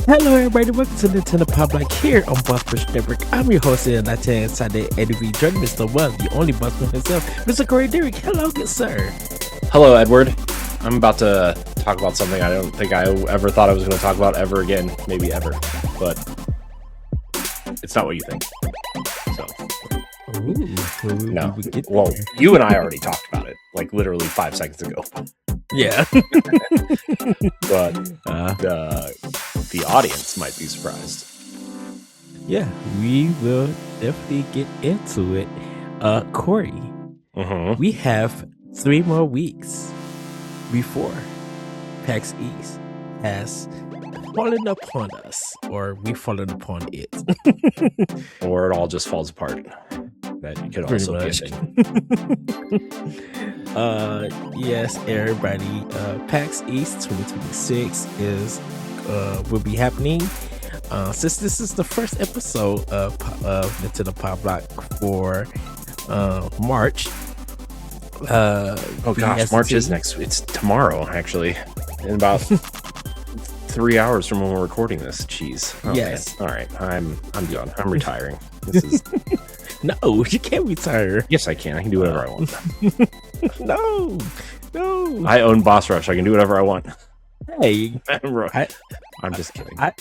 Hello, everybody. Welcome to Nintendo Pow Block here on Buzzbridge Network. I'm your host here, and inside the ADV joining Mr. One, the only Buzzman himself, Mr. Corey Dirrig. Hello, good sir. Hello, Edward. I'm about to talk about something I don't think I ever thought I was going to talk about ever again, maybe ever, but it's not what you think. So, no. Well, you and I already talked about it, like literally 5 seconds ago. Yeah. But the audience might be surprised. Yeah, we will definitely get into it. Corey, we have 3 more weeks before PAX East has fallen upon us, or we've fallen upon it. Or it all just falls apart. That could Pretty also much. be a thing. Yes, everybody. PAX East 2026 will be happening. Since this is the first episode of Nintendo Pow Block for March. Oh gosh, March is next. It's tomorrow, actually, in about 3 hours from when we're recording this. Jeez. Oh, yes. Man. All right, I'm done. I'm retiring. This is. No, you can't retire. Yes, I can. I can do whatever I want. No. I own Boss Rush. I can do whatever I want. Hey, I'm just kidding. I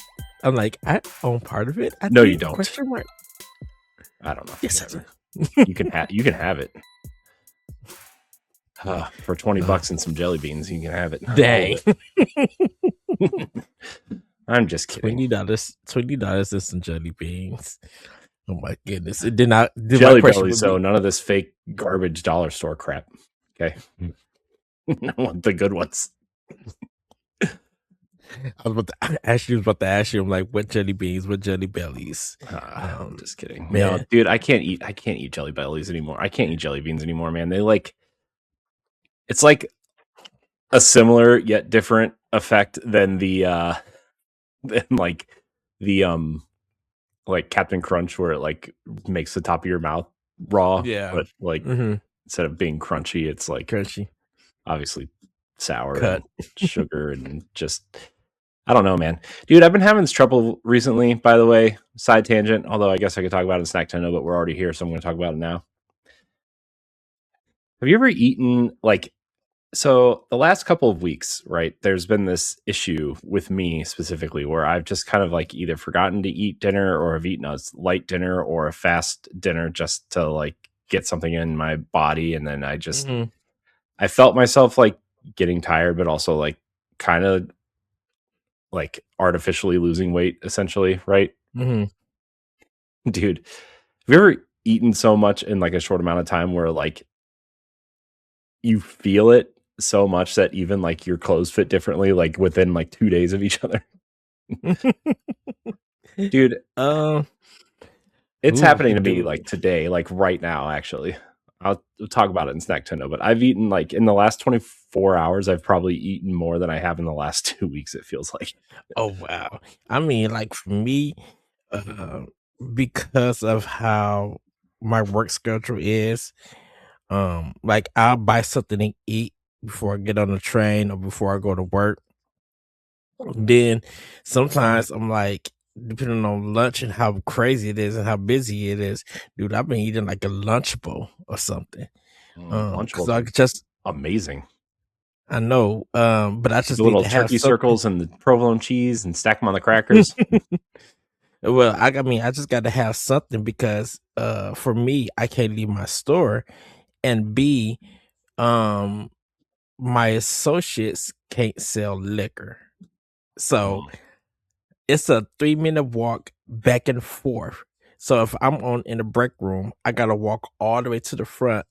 own part of it. No, you don't. Question mark. I don't know. Yes, I do. You can have it. For $20 and some jelly beans, you can have it. Dang. I'm just kidding. $20 and some jelly beans. Oh my goodness! It did not. Jelly bellies, so none of this fake garbage dollar store crap. Okay, I want the good ones. I was about to ask you. I'm like, what jelly beans? What jelly bellies? I'm just kidding. Man. No, dude, I can't eat jelly bellies anymore. I can't eat jelly beans anymore, man. It's like a similar yet different effect than like Captain Crunch, where it like makes the top of your mouth raw. Yeah. But like instead of being crunchy, it's like crunchy. Obviously sour and sugar and just I don't know, man. Dude, I've been having this trouble recently, by the way. Side tangent, although I guess I could talk about it in Snacktendo, but we're already here, so I'm gonna talk about it now. Have you ever eaten so the last couple of weeks, right, there's been this issue with me specifically where I've just kind of like either forgotten to eat dinner or have eaten a light dinner or a fast dinner just to like get something in my body. And then I just, I felt myself like getting tired, but also like kind of like artificially losing weight essentially, right? Dude, have you ever eaten so much in like a short amount of time where like you feel it so much that even like your clothes fit differently, like within like 2 days of each other? Dude, it's happening to me like today, like right now, actually. I'll talk about it in Snacktendo, but I've eaten like in the last 24 hours, I've probably eaten more than I have in the last 2 weeks, it feels like. Oh, wow. I mean, like for me, because of how my work schedule is, like I'll buy something to eat before I get on the train or before I go to work. Then sometimes I'm like, depending on lunch and how crazy it is and how busy it is, dude, I've been eating like a Lunchable or something. Lunchable, I just amazing. I know, but I just the little turkey circles and the provolone cheese and stack them on the crackers. Well, I just got to have something because for me, I can't leave my store, and B, my associates can't sell liquor. So it's a 3-minute walk back and forth. So if I'm in the break room, I gotta walk all the way to the front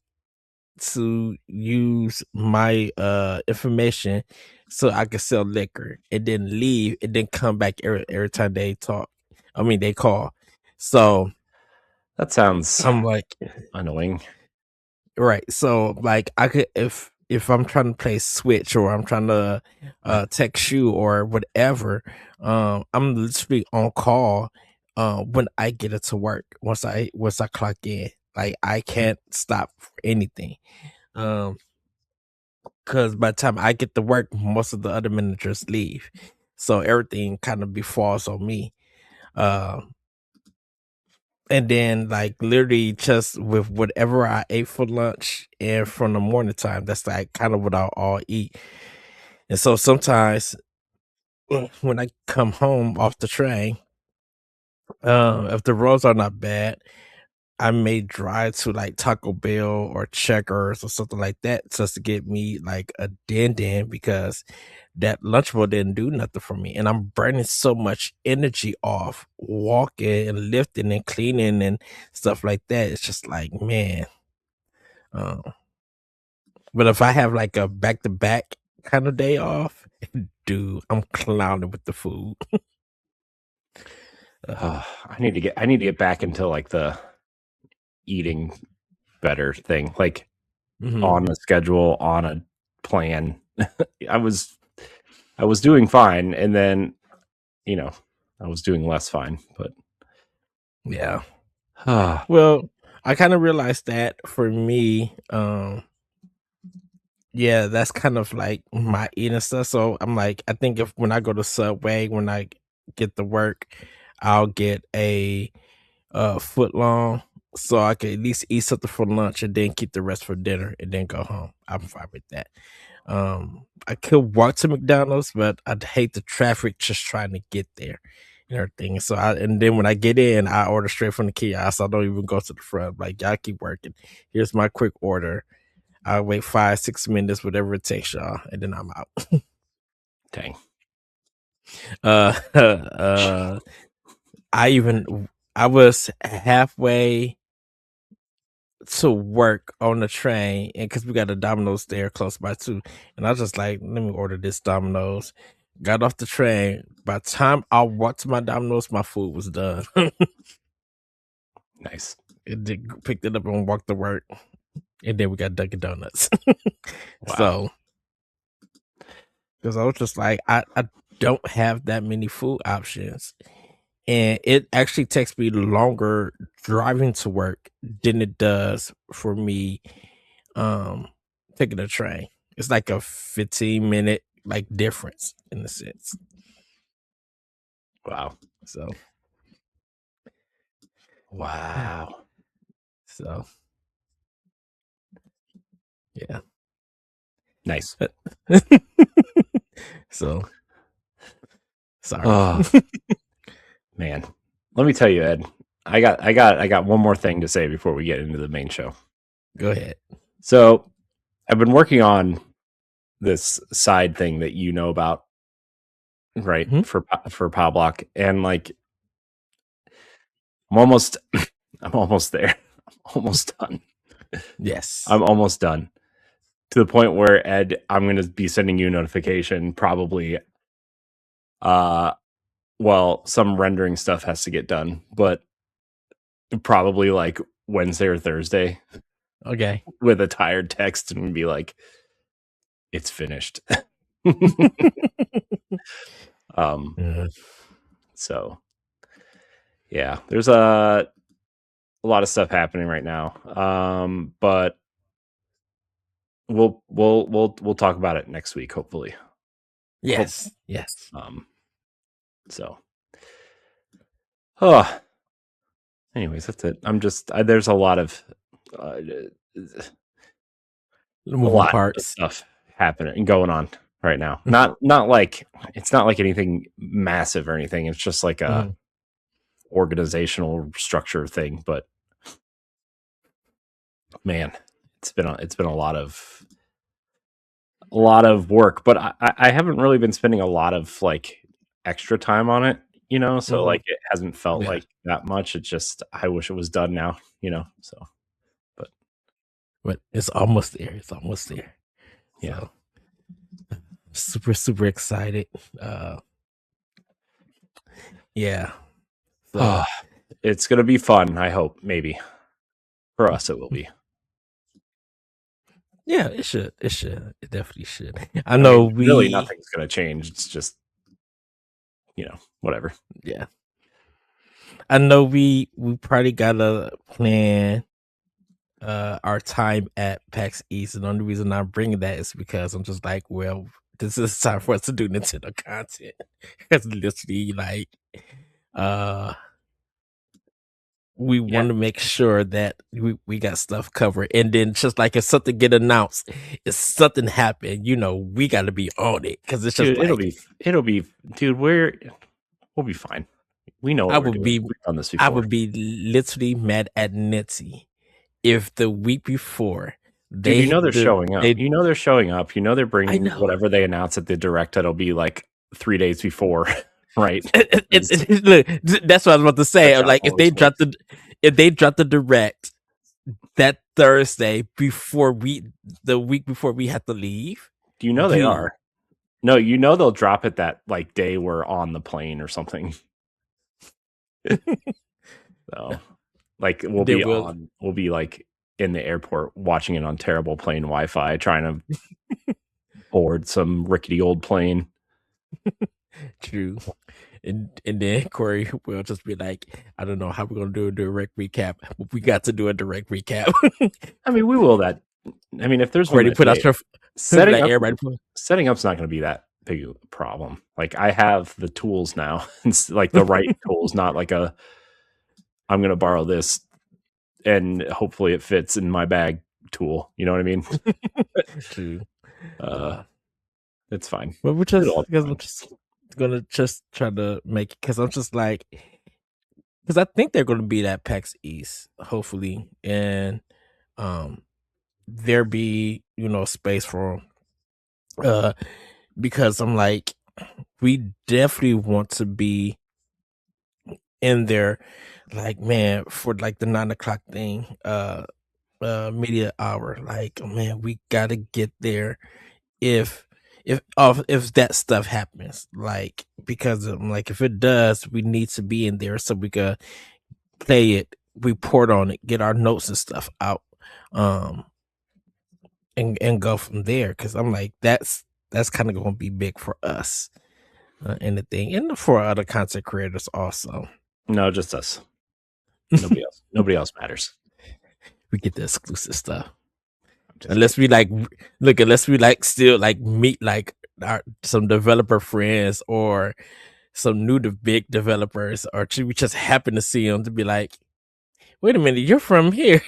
to use my information so I can sell liquor and then leave and then come back every time they talk. They call. So that sounds I'm like annoying. Right. So like I could if I'm trying to play Switch or I'm trying to text you or whatever, I'm literally on call when I get it to work. Once I clock in, like I can't stop for anything. Because by the time I get to work, most of the other managers leave. so everything kind of befalls on me. And then like literally just with whatever I ate for lunch and from the morning time, that's like kind of what I'll all eat. And so sometimes when I come home off the train, if the roads are not bad, I may drive to like Taco Bell or Checkers or something like that just to get me like a din because that Lunchable didn't do nothing for me. And I'm burning so much energy off walking and lifting and cleaning and stuff like that. It's just like, man. Uh, but if I have like a back to back kind of day off, dude, I'm clowning with the food. I need to get back into like the eating better thing, like on a schedule, on a plan. I was doing fine, and then I was doing less fine, but yeah. Well, I kind of realized that for me, yeah, that's kind of like my eating stuff. So I'm like, I think if when I go to Subway, when I get to work, I'll get a foot long so I can at least eat something for lunch and then keep the rest for dinner and then go home. I'm fine with that. I could walk to McDonald's, but I'd hate the traffic just trying to get there and everything. So and then when I get in, I order straight from the kiosk. I don't even go to the front. Like, y'all keep working. Here's my quick order. I'll wait 5-6 minutes, whatever it takes, y'all, and then I'm out. Dang. I was halfway to work on the train, and because we got a Domino's there close by too, and I was just like, let me order this Domino's. Got off the train. By the time I walked to my Domino's, my food was done. Nice. Picked it up and walked to work, and then we got Dunkin' Donuts. Wow. So, because I was just like, I don't have that many food options. And it actually takes me longer driving to work than it does for me taking a train. It's like a 15-minute like difference in a sense. Wow. So wow. So yeah. Nice. So sorry. Oh, man. Let me tell you, Ed. I got one more thing to say before we get into the main show. Go ahead. So I've been working on this side thing that you know about, right? Mm-hmm. For Pow Block, and like I'm almost there. I'm almost done. Yes. I'm almost done. To the point where, Ed, I'm going to be sending you a notification probably. Well, some rendering stuff has to get done, but probably like Wednesday or Thursday. Okay. With a tired text and be like, it's finished. So yeah, there's a lot of stuff happening right now. But we'll talk about it next week, hopefully. Yes. Yes. So anyways, that's it. I'm just there's a lot of moving parts of stuff happening and going on right now. Not like it's not like anything massive or anything. It's just like a organizational structure thing. But man, it's been a lot of work. But I haven't really been spending a lot of like extra time on it, so like it hasn't felt like that much. It's just I wish it was done now, so but it's almost there. It's almost there. Yeah. So, super excited. Yeah. So it's gonna be fun, I hope. Maybe for us it will be. Yeah, it should. It definitely should. I know really nothing's gonna change. It's just whatever. Yeah. I know we probably gotta plan our time at PAX East, and the only reason I'm bringing that is because I'm just like, well, this is time for us to do Nintendo content. It's literally like, we want to make sure that we got stuff covered, and then just like if something get announced, if something happened, we got to be on it because it's just dude, like it'll be, dude. We'll be fine. We know what we're doing. We've done this before. I would be literally mad at Nitzy if the week before they're showing up. They're showing up. They're bringing whatever they announce at the direct. That'll be like 3 days before, right? Look, that's what I was about to say. Like if they drop the direct that Thursday the week before we have to leave. Do you know they are? No, they'll drop it that like day we're on the plane or something. So, like we'll be like in the airport watching it on terrible plane Wi-Fi, trying to board some rickety old plane. True. And then Corey will just be like, I don't know how we're gonna do a direct recap, but we got to do a direct recap. I mean, we will that. I mean, if there's Corey put out your setting up's not going to be that big a problem. Like I have the tools now. It's like the right tools, not like I'm going to borrow this and hopefully it fits in my bag tool. You know what I mean? True. It's fine. But I'm just gonna just try to make it because I'm just like, because I think they're going to be at PAX East, hopefully, and there be space for because I'm like, we definitely want to be in there, like, man, for like the 9:00 thing, media hour. Like, man, we gotta get there if that stuff happens, like, because like if it does, we need to be in there so we can play it, report on it, get our notes and stuff out, and go from there. Because I'm like, that's kind of going to be big for us, and the thing, and for other content creators also. No, just us. Nobody else matters. We get the exclusive stuff. Unless we still like meet like some developer friends or some new big developers, or we just happen to see them to be like, wait a minute, you're from here.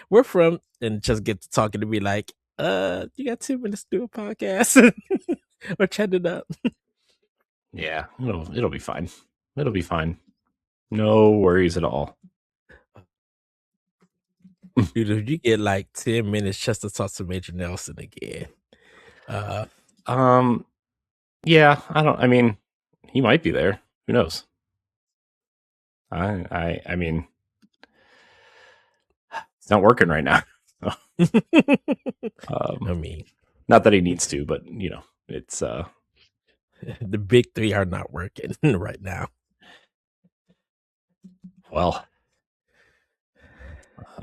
We're from, and just get to talking to be like, you got 2 minutes to do a podcast or chat it up. Yeah, it'll be fine. It'll be fine. No worries at all. Dude, if you get like 10 minutes just to talk to Major Nelson again. Yeah, I mean, he might be there. Who knows? I mean, it's not working right now. I mean, not that he needs to, but it's the big three are not working right now. Well,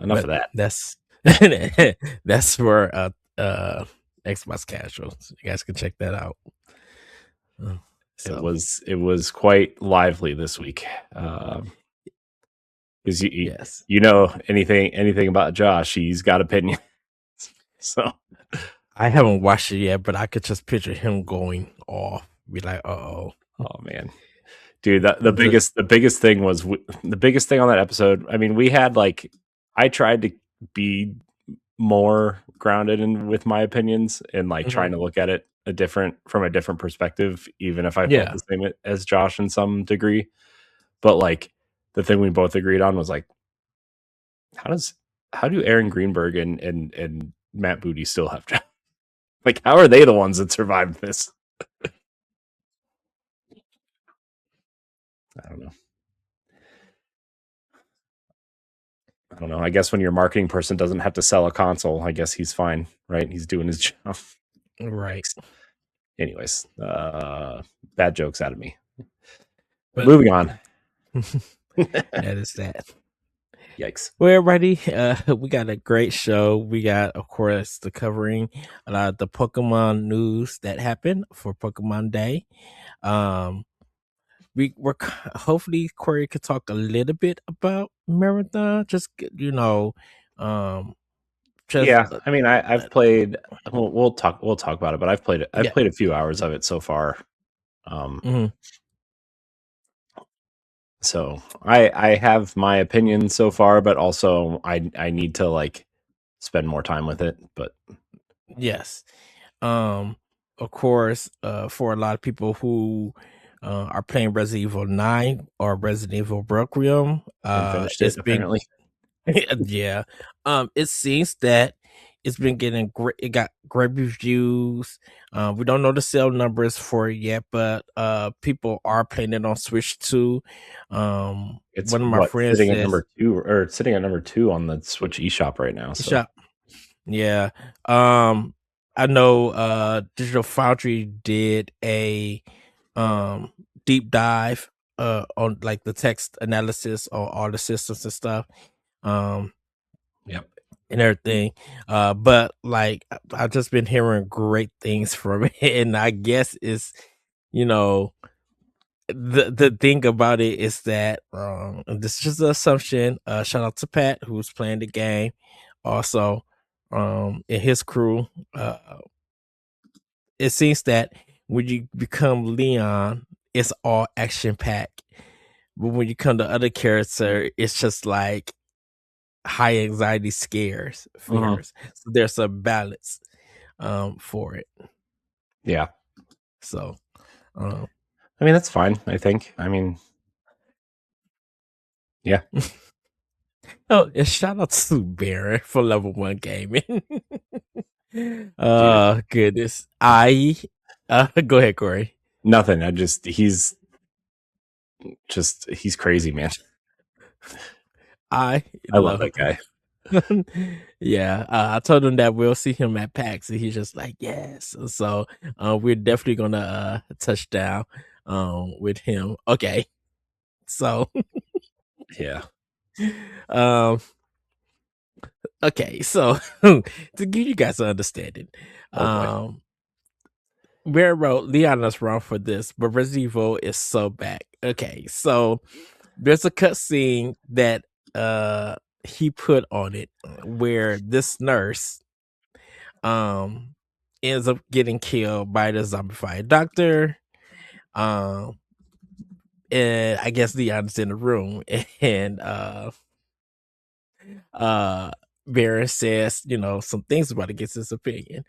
enough of that. That's for Xbox Casuals. You guys can check that out. So. It was quite lively this week. Because anything about Josh, he's got opinions. So I haven't watched it yet, but I could just picture him going off. Be like, oh man, dude, the biggest thing was the biggest thing on that episode. I mean, we had like, I tried to be more grounded in with my opinions and like trying to look at it from a different perspective, even if I felt the same as Josh in some degree. But like the thing we both agreed on was like, how do Aaron Greenberg and Matt Booty still have jobs? Like, how are they the ones that survived this? I don't know. I guess when your marketing person doesn't have to sell a console, I guess he's fine, right? He's doing his job. Right. Anyways, bad jokes out of me. But moving on. That is that. Yikes. Well, everybody, we got a great show. We got, of course, the covering a lot of the Pokemon news that happened for Pokemon Day. We're hopefully Corey could talk a little bit about Marathon, just Just, Yeah, I mean, I've played. We'll talk about it, but I've played yeah. a few hours of it so far. Mhm. So I have my opinion so far, but also I need to like spend more time with it. But Yes. Um, of course, for a lot of people who are playing Resident Evil 9 or Resident Evil Requiem, and finished it it's been apparently. yeah. It seems that it's been getting great. It got great reviews. We don't know the sale numbers for it yet, but people are playing it on Switch too. It's One of my what friends sitting at says, number 2 or sitting at number 2 on the Switch eShop right now. So "Shop, yeah." Um, I know Digital Foundry did a deep dive on like the text analysis on all the systems and stuff. Um, yep. and everything. But like I've just been hearing great things from it, and I guess it's you know the thing about it is that and this is just an assumption. Shout out to Pat who's playing the game, also, and his crew. It seems that when you become Leon, it's all action packed, but when you come to other character, it's just like high anxiety scares Mhm. fears. So there's a balance for it. Yeah. So um I mean, that's fine, I think. I mean, yeah. oh, and shout out to Baron for level 1 gaming. Dude, Goodness. I go ahead, Corey. nothing. He's crazy, man. I I love love that guy. yeah, I told him that we'll see him at PAX, and he's just like, yes. So we're definitely gonna touch down with him. Okay, so Yeah. um okay, so to give you guys an understanding, Oh boy. Rare wrote Leon is wrong for this, but Resident Evil is so back. Okay, so there's a cutscene that he put on it where this nurse um ends up getting killed by the zombified doctor. Um and I guess Leon's in the room and uh Baron says, some things about against his opinion.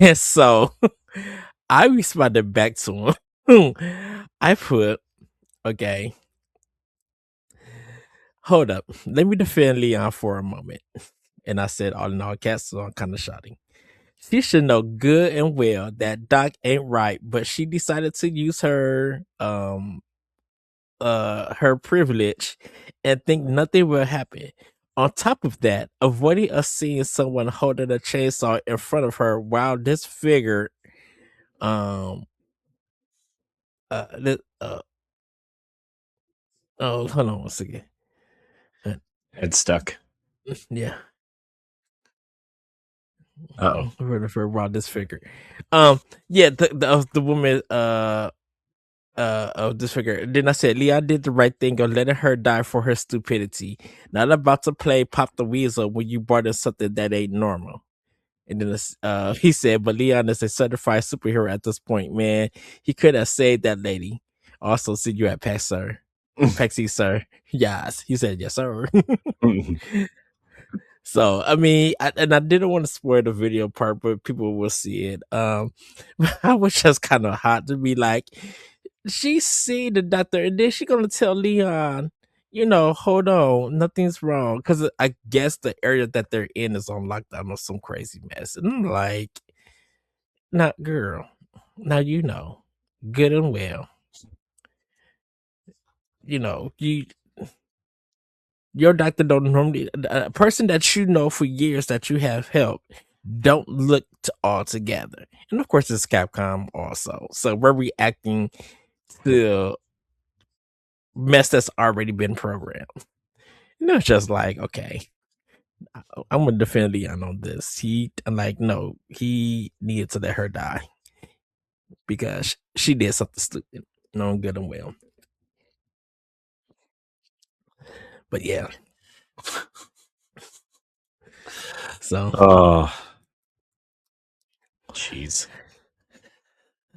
And so I responded back to him. I put, okay, hold up. Let me defend Leon for a moment. And I said, all in all caps, so I'm kind of shouting. She should know good and well that Doc ain't right, but she decided to use her privilege and think nothing will happen. On top of that, avoiding us seeing someone holding a chainsaw in front of her while disfigured um uh, uh oh, hold on one second. It's stuck. Yeah. Uh-oh. Heard of her while disfigured. Yeah, the woman of disfigured. Then I said Leon did the right thing of letting her die for her stupidity. Not about to play pop the weasel when you brought in something that ain't normal. And then he said, but Leon is a certified superhero at this point, man. He could have saved that lady. Also, see you at PAX, sir. PAX East, sir. Yes. He said, yes, sir. So, I mean, I didn't want to spoil the video part, but people will see it. I was just kind of hot to be like, she see the doctor, and then she gonna tell Leon, hold on, nothing's wrong, because I guess the area that they're in is on lockdown or some crazy mess. And I'm like, not girl, now good and well, you your doctor don't normally a person that for years that you have helped don't look all together. And of course it's Capcom also. So we're reacting to mess that's already been programmed. It's just like, okay, I'm gonna defend Leon on this. I'm like, no, he needed to let her die because she did something stupid. Knowing good and well. But yeah. So, Oh, jeez.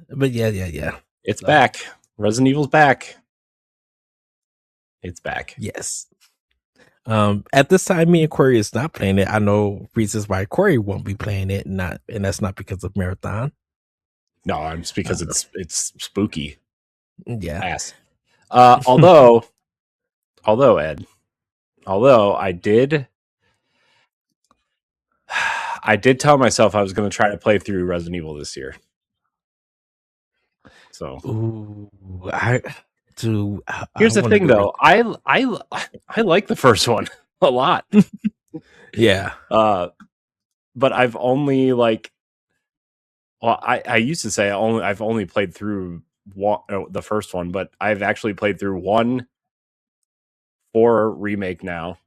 but yeah. It's So, back. Resident Evil's back. It's back. yes. At this time, me and Corey is not playing it. I know reasons why Corey won't be playing it, and that's not because of Marathon. No, it's because it's spooky. Yeah. Ass. Although Ed, I did tell myself I was going to try to play through Resident Evil this year. So, ooh, here's the thing, though. I like the first one a lot. Yeah. But I've only I used to say I've only played through the first one, but I've actually played through 1, 4 remake now,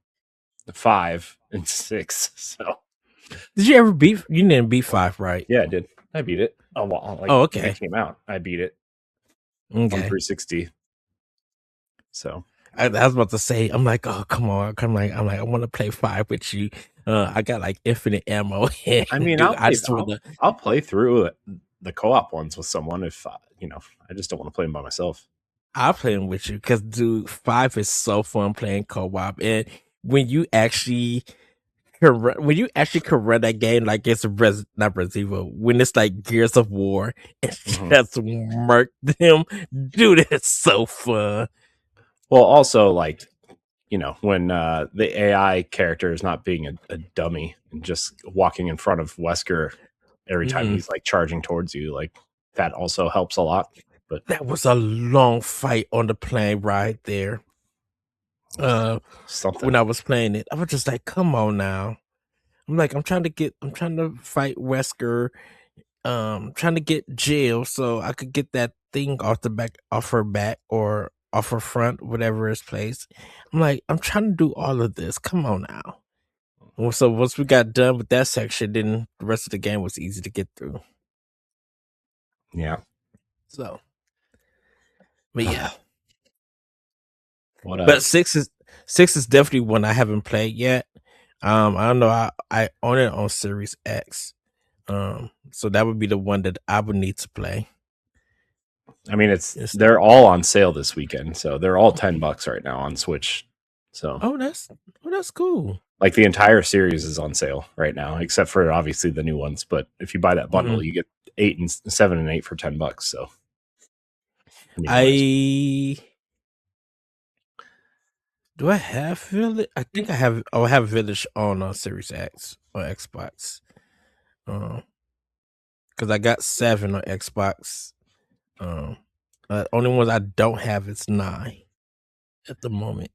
5 and 6. So, did you ever beat? You didn't beat 5, right? yeah, I did. I beat it. Okay. When it came out, I beat it Okay. on 360. So I was about to say, I'm like, oh, come on, I want to play 5 with you. I got like infinite ammo. I mean, I'll play through the co-op ones with someone if I just don't want to play them by myself. I'll play them with you because, dude, 5 is so fun playing co-op, and when you actually can run that game like it's not Resident Evil, when it's like Gears of War and just murk them, dude, it's so fun. Well, also when the AI character is not being a dummy and just walking in front of Wesker every time he's like charging towards you, like that also helps a lot. But that was a long fight on the plane ride there. Something. When I was playing it, I was just like, come on now. I'm like, I'm trying to fight Wesker, trying to get Jill so I could get that thing off her back or off her front, whatever is placed. I'm like, I'm trying to do all of this. Come on now. Well, so once we got done with that section, then the rest of the game was easy to get through. Yeah. So, but yeah. What else? But 6 is definitely one I haven't played yet. I don't know. I own it on Series X. So that would be the one that I would need to play. I mean, they're all on sale this weekend, so they're all $10 right now on Switch. So that's cool. Like the entire series is on sale right now, except for obviously the new ones. But if you buy that bundle, you get 8 and 7 and 8 for $10. So do I have Village? I think I have. Oh, I have Village on Series X or Xbox. Because I got 7 on Xbox. Only ones I don't have is 9 at the moment.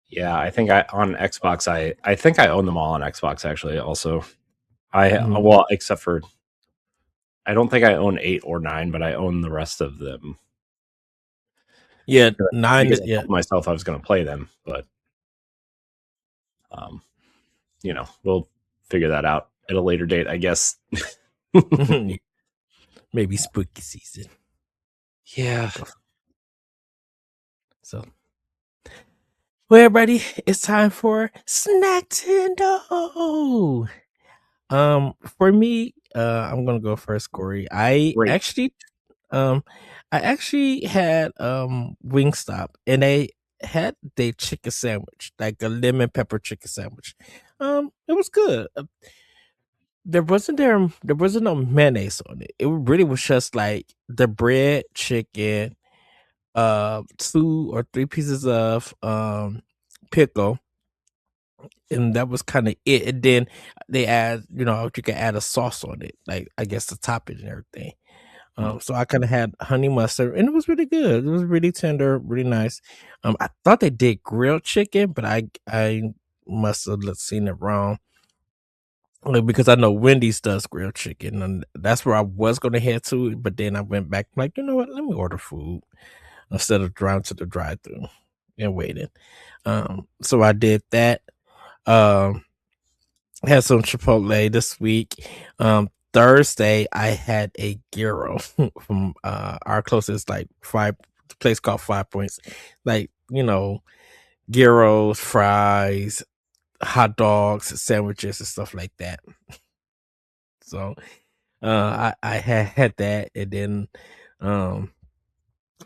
Yeah, I think on Xbox, I think I own them all on Xbox actually. Also, well, except for I don't think I own 8 or 9, but I own the rest of them. Yeah, 9. I told myself I was going to play them, but we'll figure that out at a later date, I guess. Maybe spooky season. Yeah. So, well, everybody, it's time for Snacktendo. For me, I'm gonna go first, Corey. I actually had Wingstop, and they had their chicken sandwich, like a lemon pepper chicken sandwich. It was good. There wasn't no mayonnaise on it. It really was just like the bread, chicken, 2 or 3 pieces of pickle, and that was kind of it. And then they add, you can add a sauce on it, like I guess the topping and everything. So I kind of had honey mustard, and it was really good. It was really tender, really nice. I thought they did grilled chicken, but I must have seen it wrong. Because I know Wendy's does grilled chicken, and that's where I was going to head to. But then I went back, like, you know what? Let me order food instead of driving to the drive-thru and waiting. So I did that. Had some Chipotle this week. Thursday I had a gyro from our closest place called 5 Points. Like, gyros, fries, hot dogs, sandwiches, and stuff like that. So I had that, and then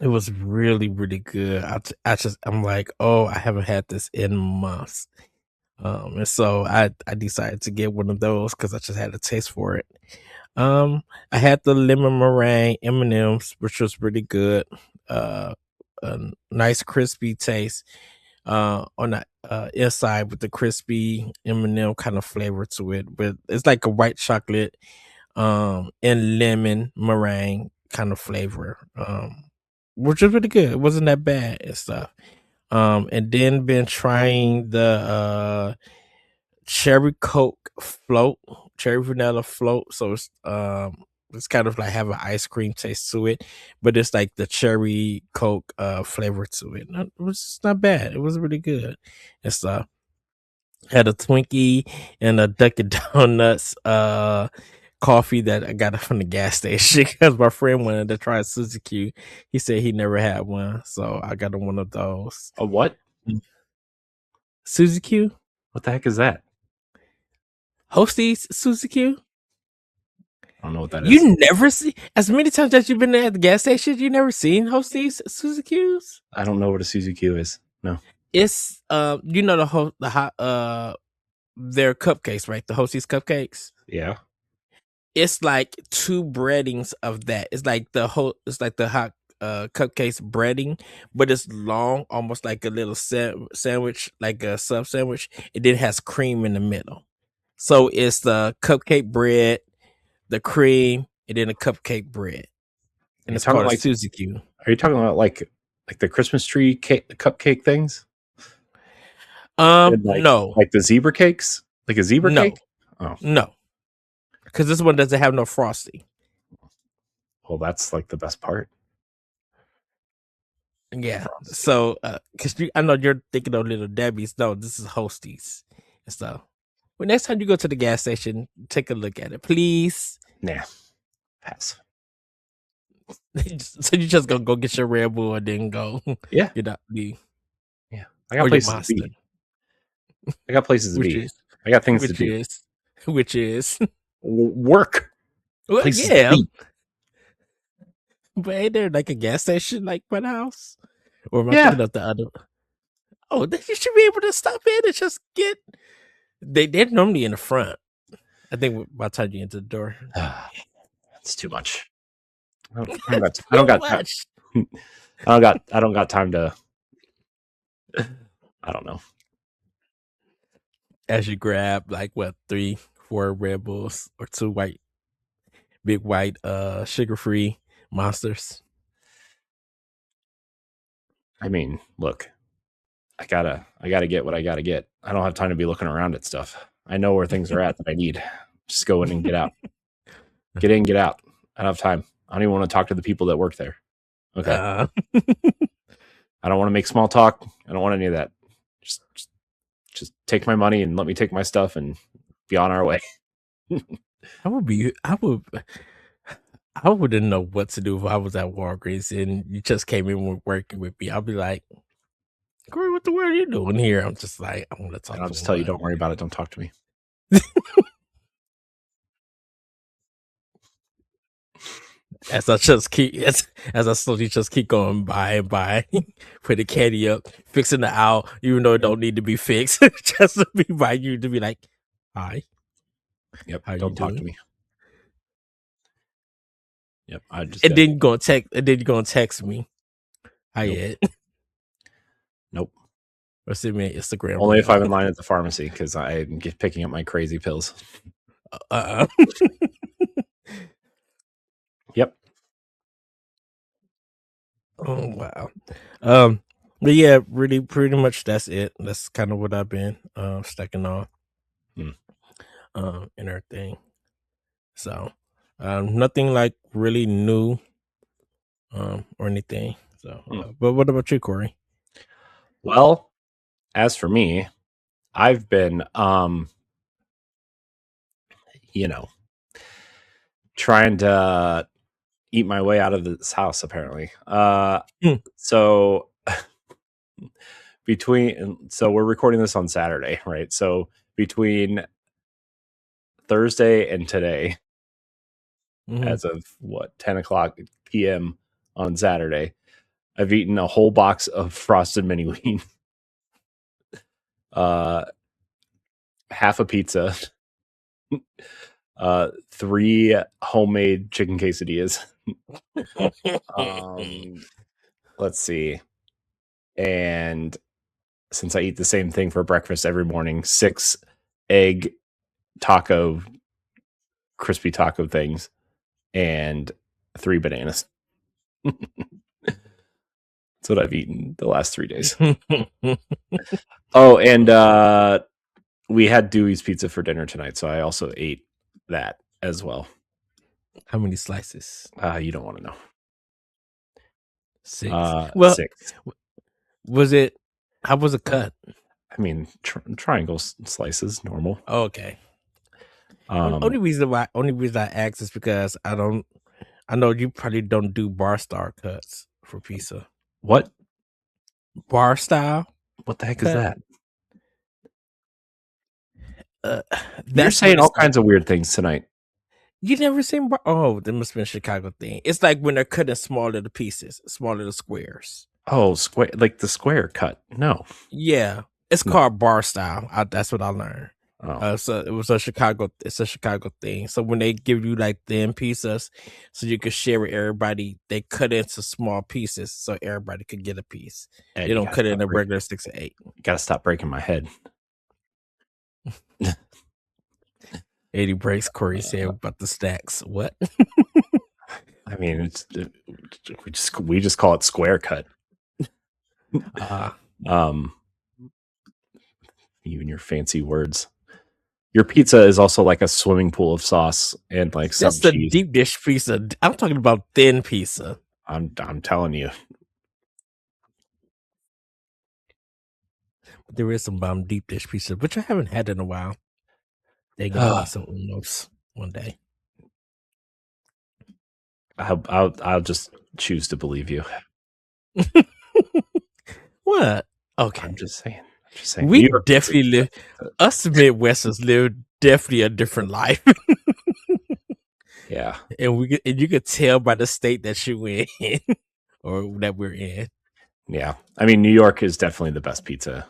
it was really really good. I'm like, oh, I haven't had this in months. And so I decided to get one of those because I just had a taste for it. I had the lemon meringue M&Ms, which was really good. A nice crispy taste on the inside with the crispy M&M kind of flavor to it. But it's like a white chocolate and lemon meringue kind of flavor. Which is really good. It wasn't that bad and stuff. And then been trying the cherry coke float, cherry vanilla float. So it's kind of like have an ice cream taste to it, but it's like the cherry coke flavor to it. It was just not bad. It was really good and stuff. Had a Twinkie and a Dunkin' Donuts coffee that I got from the gas station because my friend wanted to try Suzy Q. He said he never had one, so I got him one of those. A what? Suzy Q? What the heck is that? Hosties Suzy Q? I don't know what that is. You never see, as many times that you've been at the gas station, you never seen Hosties Suzy Q's? I don't know what a Suzy Q is. No. It's you know the hot their cupcakes, right? The Hosties cupcakes. Yeah. It's like two breadings of that. It's like the hot cupcakes breading, but it's long, almost like a little sandwich, like a sub sandwich. It then has cream in the middle. So it's the cupcake bread, the cream, and then the cupcake bread. And it's called a Suzy Q. Are you talking about like the Christmas tree cupcake things? No. Like the zebra cakes? Like a zebra cake? Oh. No. Because this one doesn't have no frosting. Well, that's like the best part. Yeah. So, because I know you're thinking of Little Debbie's. No, this is Hosties and stuff. Well, next time you go to the gas station, take a look at it, please. Nah. Pass. So you just gonna go get your Red Bull and then go. Yeah. You're not be. Yeah. I got places to be. I got places to be. I got things to do. Which is work. Well, yeah. But ain't there like a gas station like by the house? Or am I thinking of the other? Oh, you should be able to stop in and just get. They're normally in the front. I think by the time you enter the door. That's too much. I don't got time to. I don't know. As you grab like what 3-4 Red Bulls or 2 big white sugar-free monsters. I mean, look, I gotta get what I gotta get. I don't have time to be looking around at stuff. I know where things are at that I need. Just go in and get out. Get in, get out. I don't have time. I don't even want to talk to the people that work there. Okay. I don't want to make small talk. I don't want any of that. Just take my money and let me take my stuff and be on our way. I wouldn't know what to do if I was at Walgreens and you just came in working with me. I'll be like, Corey, what the world are you doing here? I'm just like, I want to talk. And I'll just tell you, don't worry about it. Don't talk to me. As I slowly just keep going by and by, put the candy up, fixing the owl, even though it don't need to be fixed, just to be by you to be like, hi. Yep. Don't talk to me. Yep. And then you're gonna text me. Hi, Ed. Nope. Or send me an Instagram. Only if I'm in line at the pharmacy because I'm picking up my crazy pills. Yep. Oh wow. But yeah, really pretty much that's it. That's kind of what I've been stacking on. And everything. So nothing like really new or anything. So but what about you, Corey? Well, as for me, I've been trying to eat my way out of this house apparently. So so we're recording this on Saturday, right? So between Thursday and today, as of 10:00 p.m. on Saturday, I've eaten a whole box of frosted mini wheat, half a pizza, 3 homemade chicken quesadillas. Let's see. And since I eat the same thing for breakfast every morning, 6 egg taco, crispy taco things, and 3 bananas. That's what I've eaten the last 3 days. Oh, and we had Dewey's Pizza for dinner tonight, so I also ate that as well. How many slices? You don't want to know. 6. 6. How was it cut? I mean, triangle slices, normal. Oh, okay. Only reason I ask is because I know you probably don't do bar style cuts for pizza. What? Bar style? What the heck is that? You're saying all kinds of weird things tonight. You never seen bar? Oh, that must have been a Chicago thing. It's like when they're cutting small little pieces, small little squares. Oh, square, like the square cut. No. Yeah, it's called bar style. That's what I learned. Oh. So it was a Chicago thing. So when they give you like thin pizzas, so you could share with everybody, they cut into small pieces so everybody could get a piece. They don't cut it in a regular 6 or 8. You gotta stop breaking my head. 80 breaks. Corey said about the stacks. What? I mean, it's we just call it square cut. You and your fancy words. Your pizza is also like a swimming pool of sauce and like some cheese. That's the deep dish pizza. I'm talking about thin pizza. I'm telling you. There is some bomb deep dish pizza, which I haven't had in a while. They got me some Unos one day. I'll just choose to believe you. What? Okay. I'm just saying. We definitely live. Us Midwesters live definitely a different life. Yeah, and you could tell by the state that you're in, or that we're in. Yeah, I mean, New York is definitely the best pizza,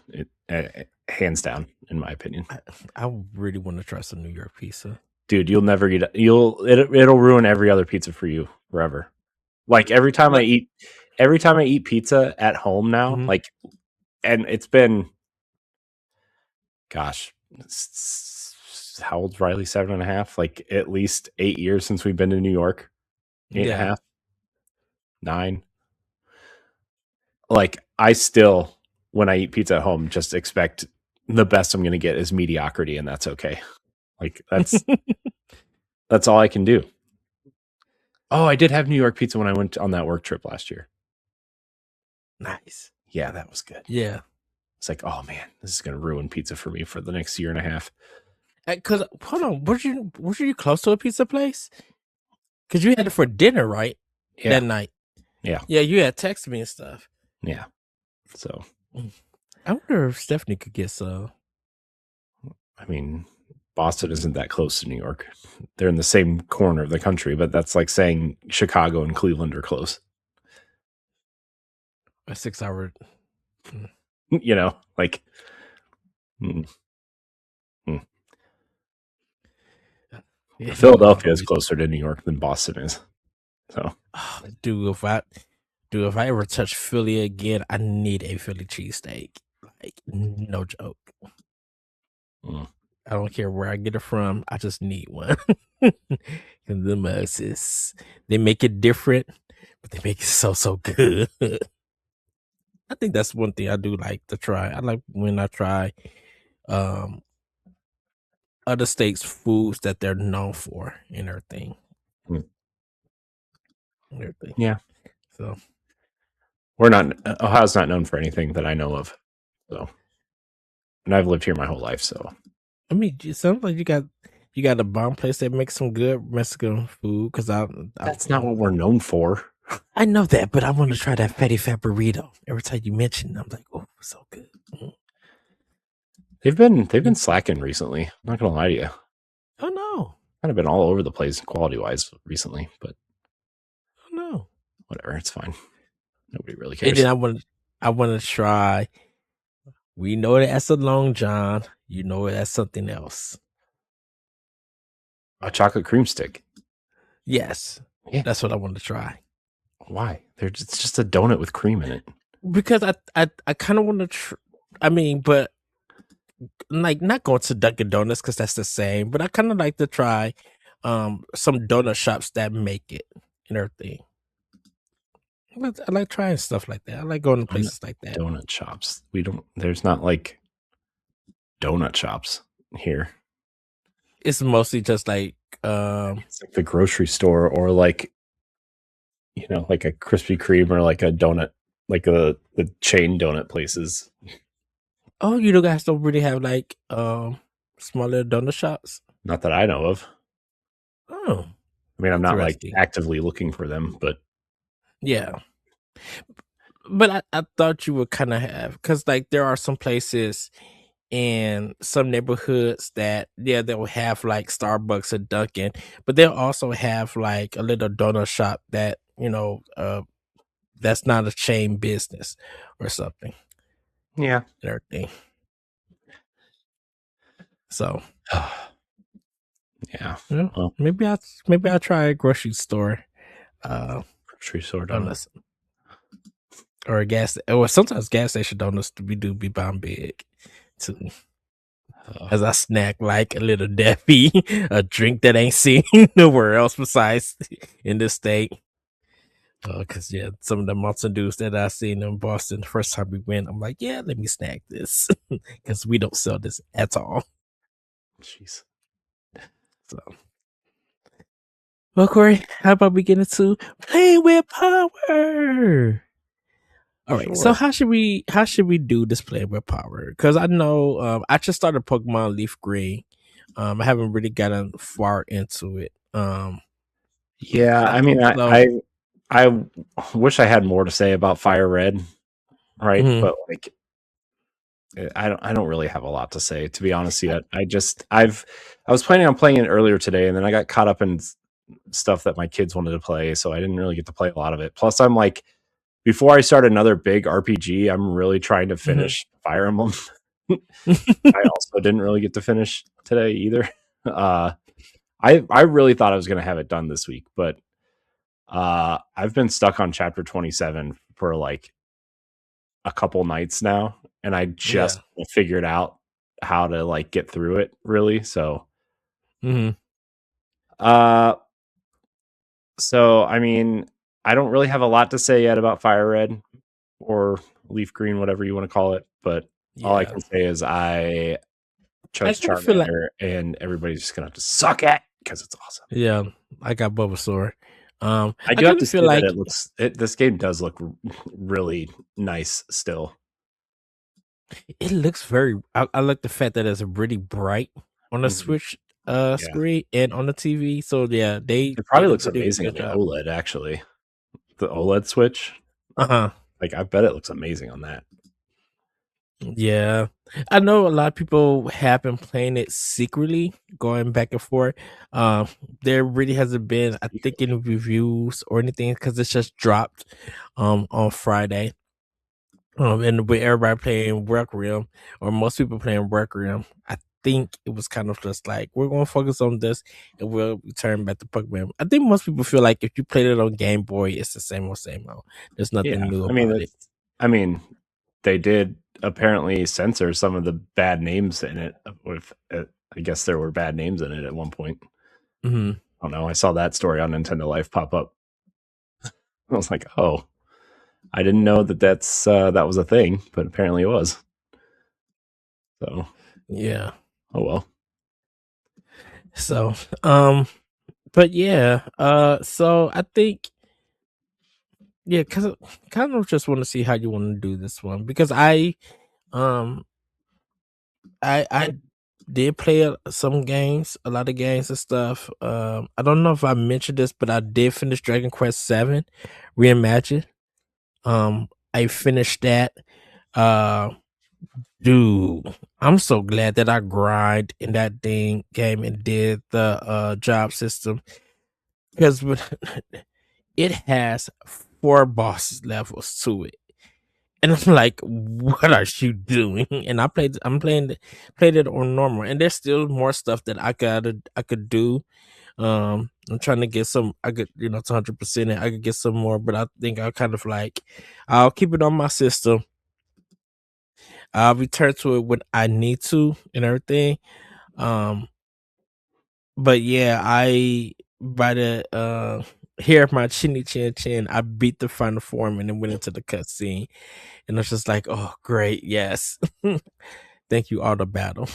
hands down, in my opinion. I really want to try some New York pizza, dude. You'll never eat. It'll ruin every other pizza for you forever. Like every time I eat pizza at home now, like, and it's been, gosh, how old's Riley? 7.5. Like at least 8 years since we've been to New York. 8.5, 9. Like I still, when I eat pizza at home, just expect the best I'm going to get is mediocrity, and that's okay. Like that's all I can do. Oh, I did have New York pizza when I went on that work trip last year. Nice. Yeah, that was good. Yeah. It's like, oh man, this is going to ruin pizza for me for the next year and a half. Because hold on, were you close to a pizza place? Because you had it for dinner, right? Yeah. That night. Yeah. Yeah, you had texted me and stuff. Yeah. So I wonder if Stephanie could get some. I mean, Boston isn't that close to New York. They're in the same corner of the country, but that's like saying Chicago and Cleveland are close. A 6 hour. You know, like. Yeah, Philadelphia is closer to New York than Boston is. So, dude, if I ever touch Philly again, I need a Philly cheesesteak. Like, no joke. I don't care where I get it from. I just need one. And the Moses, they make it different, but they make it so good. I think that's one thing I do like to try. I like when I try other states' foods that they're known for and everything. Yeah. So Ohio's not known for anything that I know of. So, and I've lived here my whole life. So, I mean, it sounds like you got a bomb place that makes some good Mexican food. Because that's not what we're known for. I know that, but I want to try that fatty fat burrito. Every time you mention it, I'm like, oh, so good. They've been slacking recently. I'm not gonna lie to you. Oh no. Kind of been all over the place quality wise recently, but Oh no. whatever, it's fine. Nobody really And cares. then I want to try. We know it as a Long John. You know it as something else. A chocolate cream stick. Yes, Yeah. that's what I want to try. Why? It's just a donut with cream in it. Because I kind of want to. I mean, but like not going to Dunkin' Donuts because that's the same. But I kind of like to try some donut shops that make it and everything. I like trying stuff like that. I like going to places like that. Donut shops. There's not like donut shops here. It's mostly just like It's like the grocery store or like, like a Krispy Kreme or like a donut, like the chain donut places. oh, you guys don't really have like smaller donut shops? Not that I know of. Oh. I mean, I'm not like Interesting. actively looking for them, but Yeah. But I thought you would kind of have, because like there are some places in some neighborhoods that they'll have like Starbucks or Dunkin', but they'll also have like a little donut shop that that's not a chain business or something yeah. and everything. So Yeah. well, maybe I'll try a grocery store Grocery store donuts donuts. or a or sometimes gas station donuts do be bomb big too. As I snack like a little Debbie, a drink that ain't seen nowhere else besides in this state. Because some of the Mountain Dews that I seen in Boston the first time we went, I'm like, yeah, let me snack this because we don't sell this at all. Jeez. So, well, Corey, how about we get into playing with power? All right, so Sure. how should we do this playing with power? Because I know I just started Pokemon LeafGreen. I haven't really gotten far into it. Yeah, I mean, So, I wish I had more to say about FireRed, right? mhm, But like, I don't really have a lot to say, to be honest yet. I was planning on playing it earlier today, and then I got caught up in stuff that my kids wanted to play, so I didn't really get to play a lot of it. Plus, I'm like, before I start another big RPG, I'm really trying to finish Fire Emblem. I also didn't really get to finish today either. I really thought I was going to have it done this week, but I've been stuck on chapter 27 for like a couple nights now, and I yeah. just figured out how to like get through it really. So, Mhm. uh, so I mean, I don't really have a lot to say yet about Fire Red or Leaf Green, whatever you want to call it, but all I Yeah. can say is I I chose kind of feel like Charmander, and everybody's just gonna have to suck at because it's awesome. yeah, I got Bulbasaur. I I do have kind to of feel say that like this game does look really nice still. it looks very. I like the fact that it's really bright on the Mhm. Switch Yeah, screen and on the TV. So yeah, they it did probably a looks really amazing on good the job. OLED actually. The OLED Switch, Uh-huh. like I bet it looks amazing on that. Yeah. I know a lot of people have been playing it secretly, going back and forth. Um, there really hasn't been, I think, any reviews or anything because it's just dropped on Friday. And with everybody playing Requiem, or most people playing Requiem, I think it was kind of just like we're going to focus on this, and we'll return back to Pokemon. I think most people feel like if you played it on Game Boy, it's the same old same old. There's Yeah, nothing new I mean about it. I mean they did apparently censor some of the bad names in it. With I guess there were bad names in it at one point. Hmm. I don't know. I saw that story on Nintendo Life pop up. I was like, oh, I didn't know that was a thing, but apparently it was. So, Yeah. oh well. So, but yeah, so I think yeah, because kind of just want to see how you want to do this one because um, I did play some games, a lot of games and stuff. I don't know if I mentioned this, but I did finish Dragon Quest VII Reimagined. I finished that. Uh, Dude, I'm so glad that I grind in that dang game and did the job system because it has 4 boss levels to it. And I'm like, what are you doing? And played it on normal, and there's still more stuff that I could do. I'm trying to get some. I could, to 100% it. I could get some more, but I think I'll kind of like, I'll keep it on my system. I'll return to it when I need to and everything. Um, but yeah, I by the hair of my chinny chin chin, I beat the final form and then went into the cutscene. And I was just like, oh, great, yes. Thank you, Auto Battle.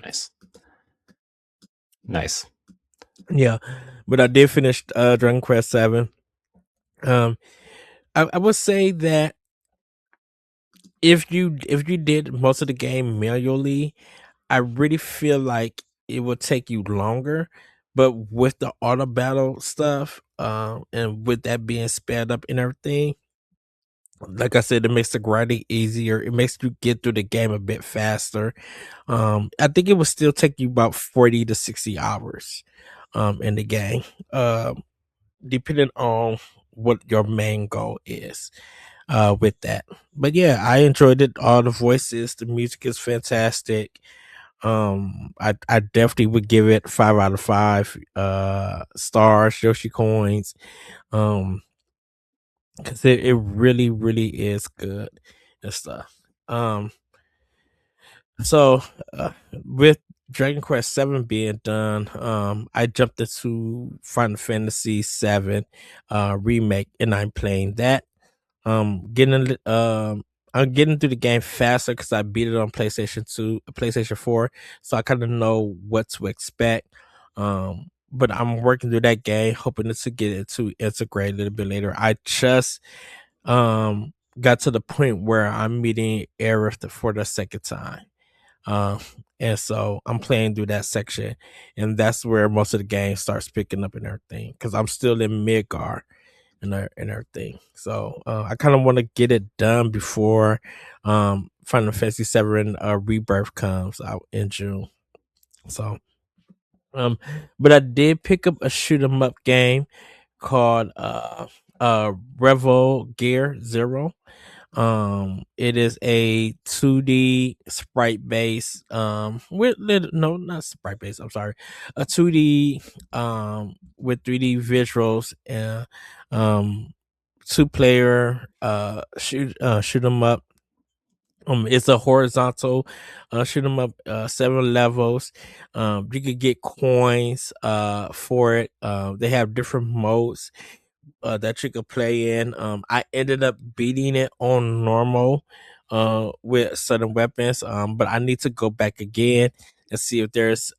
Nice. Nice. Yeah, but I did finish Dragon Quest VII. I would say that if you did most of the game manually, I really feel like it would take you longer. But with the auto battle stuff, and with that being sped up and everything, like I said, it makes the grinding easier. It makes you get through the game a bit faster. I think it would still take you about 40 to 60 hours in the game, depending on what your main goal is with that. But yeah, I enjoyed it. All the voices, the music is fantastic. I definitely would give it 5 out of 5 stars, Yoshi coins. Because it really, really is good and stuff. So with Dragon Quest VII being done, I jumped into Final Fantasy VII Remake, and I'm playing that. Getting I'm getting through the game faster because I beat it on PlayStation 4, so I kind of know what to expect. But I'm working through that game, hoping to get it to integrate a little bit later. I just got to the point where I'm meeting Aerith for the second time. Um, and so I'm playing through that section, and that's where most of the game starts picking up and everything. Because I'm still in Midgar and everything. So I kind of want to get it done before Final Fantasy VII Rebirth comes out in June. So, but I did pick up a shoot 'em up game called Revel Gear Zero. It is a 2D sprite base with no, not sprite base, I'm sorry, a 2D with 3D visuals and 2-player shoot 'em up. It's a horizontal shoot 'em up, 7 levels. You could get coins for it. They have different modes that you could play in. I ended up beating it on normal with certain weapons, but I need to go back again and see if there's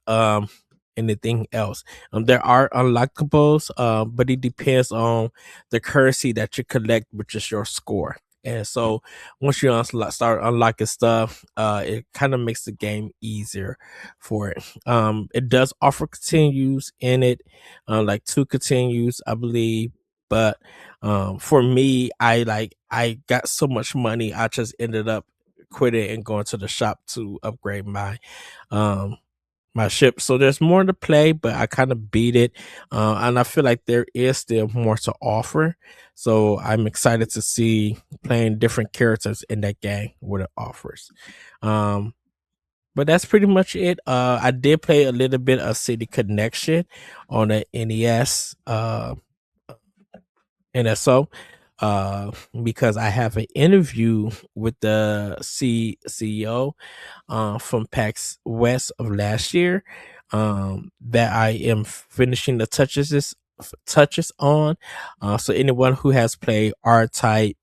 anything else. There are unlockables, but it depends on the currency that you collect, which is your score. And so once you start unlocking stuff, it kind of makes the game easier for it. It does offer continues in it, like 2 continues, I believe. But for me, I got so much money, I just ended up quitting and going to the shop to upgrade um my ship. So there's more to play, but I kind of beat it, and I feel like there is still more to offer. So I'm excited to see playing different characters in that game, what it offers. Um, but that's pretty much it. I did play a little bit of City Connection on the NES. NSO, because I have an interview with the CEO from PAX West of last year, that I am finishing the touches on. So anyone who has played R Type,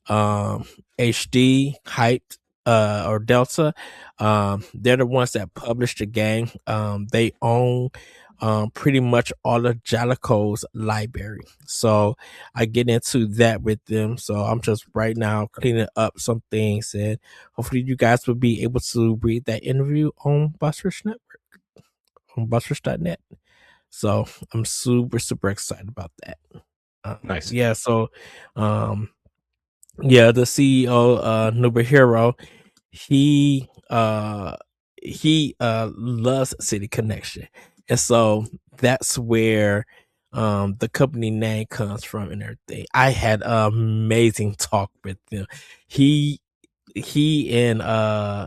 HD, Hyped, or Delta, they're the ones that published the game. They own pretty much all of Jalico's library. So I get into that with them. So I'm just right now cleaning up some things, and hopefully you guys will be able to read that interview on Busters Network, on busters.net. So I'm super excited about that. Nice. Yeah. So, yeah, the CEO, Nobuhiro, he loves City Connection, and so that's where the company name comes from and everything. I had an amazing talk with them. He and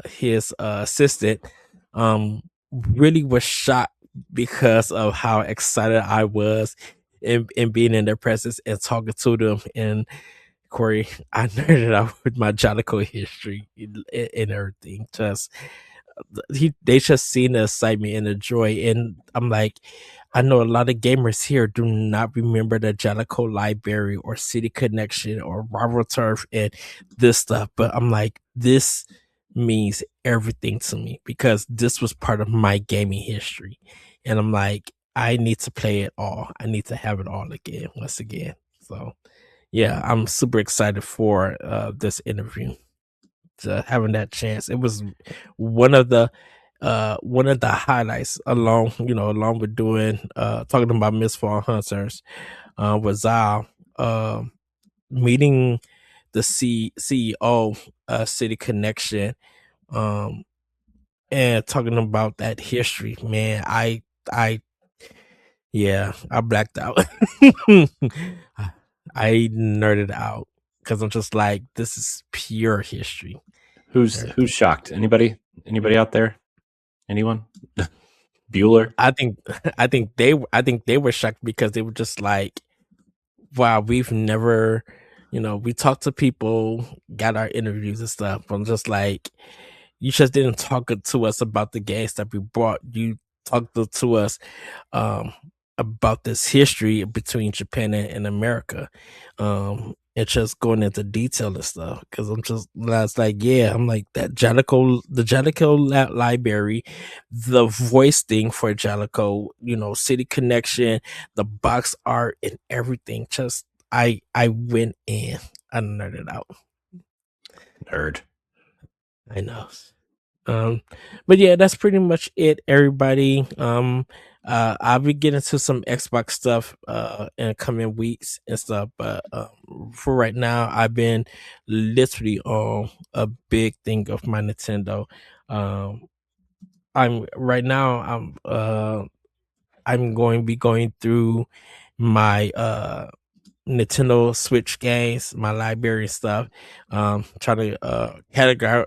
his assistant really was shocked because of how excited I was in being in their presence and talking to them. And Corey, I nerded out with my Jalico history and everything. Just they just seen the excitement and the joy, and I'm like, I know a lot of gamers here do not remember the Jalico library or City Connection or Rival Turf and this stuff, but I'm like, this means everything to me because this was part of my gaming history, and I'm like, I need to play it all. I need to have it all again, once again. So yeah, I'm super excited for this interview. Having that chance, it was one of the highlights, along with doing talking about Miss Fall Hunters, was Zal meeting the CEO, City Connection, um, and talking about that history. Man, I yeah, I blacked out. I nerded out because I'm just like, this is pure history. Who's shocked? Anybody out there? Anyone? Bueller? I think I think they were shocked because they were just like, wow, we've never, we talked to people, got our interviews and stuff. I'm just like, you just didn't talk to us about the games that we brought. You talked to us um, about this history between Japan and America. And just going into detail and stuff. Because that's like, yeah, I'm like that the Jalico library, the voice thing for Jalico, City Connection, the box art and everything. Just, I went in, I nerded out. Nerd. I know. But yeah, that's pretty much it, everybody. I'll be getting to some Xbox stuff in the coming weeks and stuff, but for right now, I've been literally on a big thing of my Nintendo. Um, I'm right now. I'm going to be going through my Nintendo Switch games, my library stuff. Try to categorize,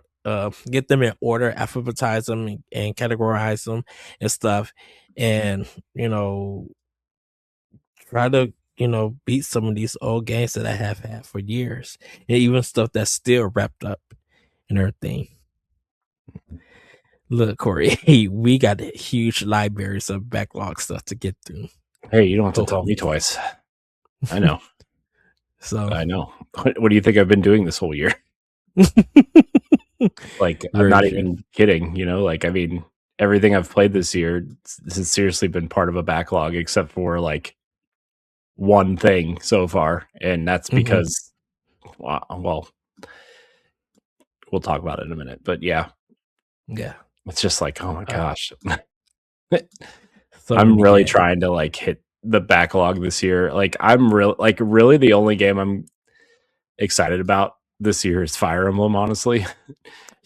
get them in order, alphabetize them, and categorize them and stuff, and try to beat some of these old games that I have had for years, and even stuff that's still wrapped up and everything. Look, Corey, hey, we got huge libraries of backlog stuff to get through. Hey, you don't have to tell me twice. I know. So I know. What do you think I've been doing this whole year? Like, I'm not even kidding. Like, I mean, everything I've played this year, this has seriously been part of a backlog, except for like one thing so far, and that's because, well, we'll talk about it in a minute. But yeah, it's just like, oh my gosh. I'm really trying to like hit the backlog this year. Like, I'm really the only game I'm excited about this year is Fire Emblem, honestly.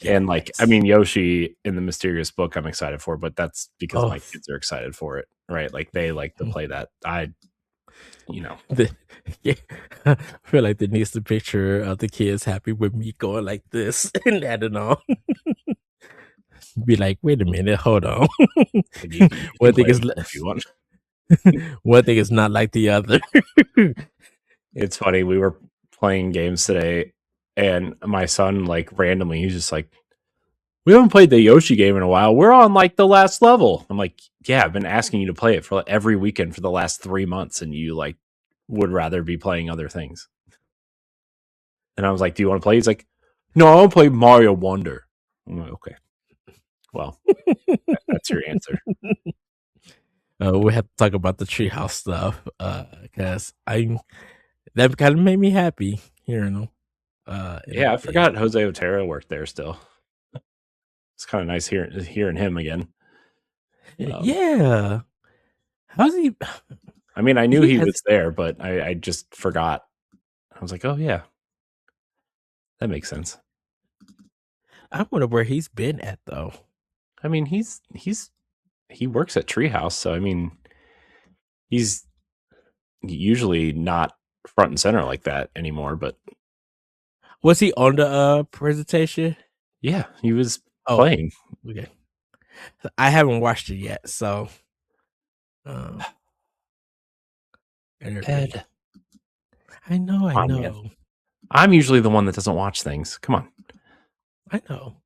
And like, I mean, Yoshi in the Mysterious Book I'm excited for, but that's because my kids are excited for it, right? Like, they like to play that. I feel like there needs the picture of the kids happy with me going like this and adding on. Be like, wait a minute, hold on. One thing is if you want. One thing is not like the other. It's funny, we were playing games today, and my son, like, randomly, he's just like, we haven't played the Yoshi game in a while. We're on like the last level. I'm like, yeah, I've been asking you to play it for like, every weekend for the last 3 months, and you like would rather be playing other things. And I was like, do you want to play? He's like, no, I want to play Mario Wonder. I'm like, okay, well, that's your answer. We have to talk about the treehouse stuff because that kind of made me happy hearing them. Yeah, I forgot Jose Otero worked there still. It's kind of nice hearing him again. Yeah, how's he? I mean, I knew he was there, but I just forgot. I was like, oh yeah, that makes sense. I wonder where he's been at though. I mean, he works at Treehouse, so I mean, he's usually not front and center like that anymore. But was he on the presentation? Yeah, he was playing. Okay. I haven't watched it yet, so Ed. I know. Man. I'm usually the one that doesn't watch things. Come on. I know.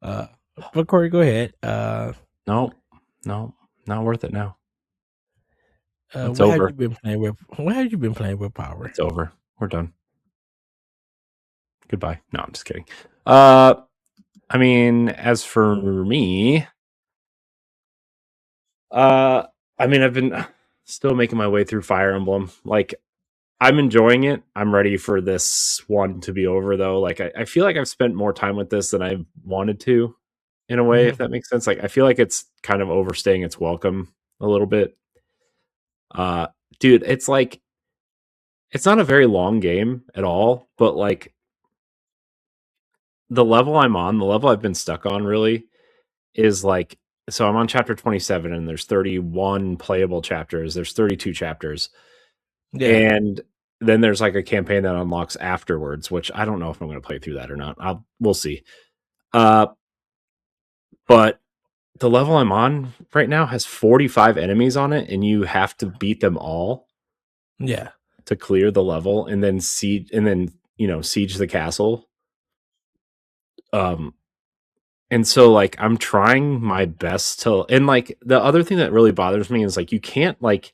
But Corey, go ahead. No, not worth it now. It's what over. have you been playing with Power? It's over. We're done. Goodbye. No, I'm just kidding. I mean, as for me, I mean, I've been still making my way through Fire Emblem. Like, I'm enjoying it. I'm ready for this one to be over, though. Like, I feel like I've spent more time with this than I wanted to, in a way, if that makes sense. Like, I feel like it's kind of overstaying its welcome a little bit. Dude, it's like, it's not a very long game at all, but like, the level I'm on, the level I've been stuck on, really, is like, so I'm on chapter 27, and there's 31 playable chapters. There's 32 chapters. Yeah. And then there's like a campaign that unlocks afterwards, which I don't know if I'm going to play through that or not. We'll see. But the level I'm on right now has 45 enemies on it, and you have to beat them all. Yeah. To clear the level, and then siege the castle. And so like I'm trying my best to, and like the other thing that really bothers me is like you can't like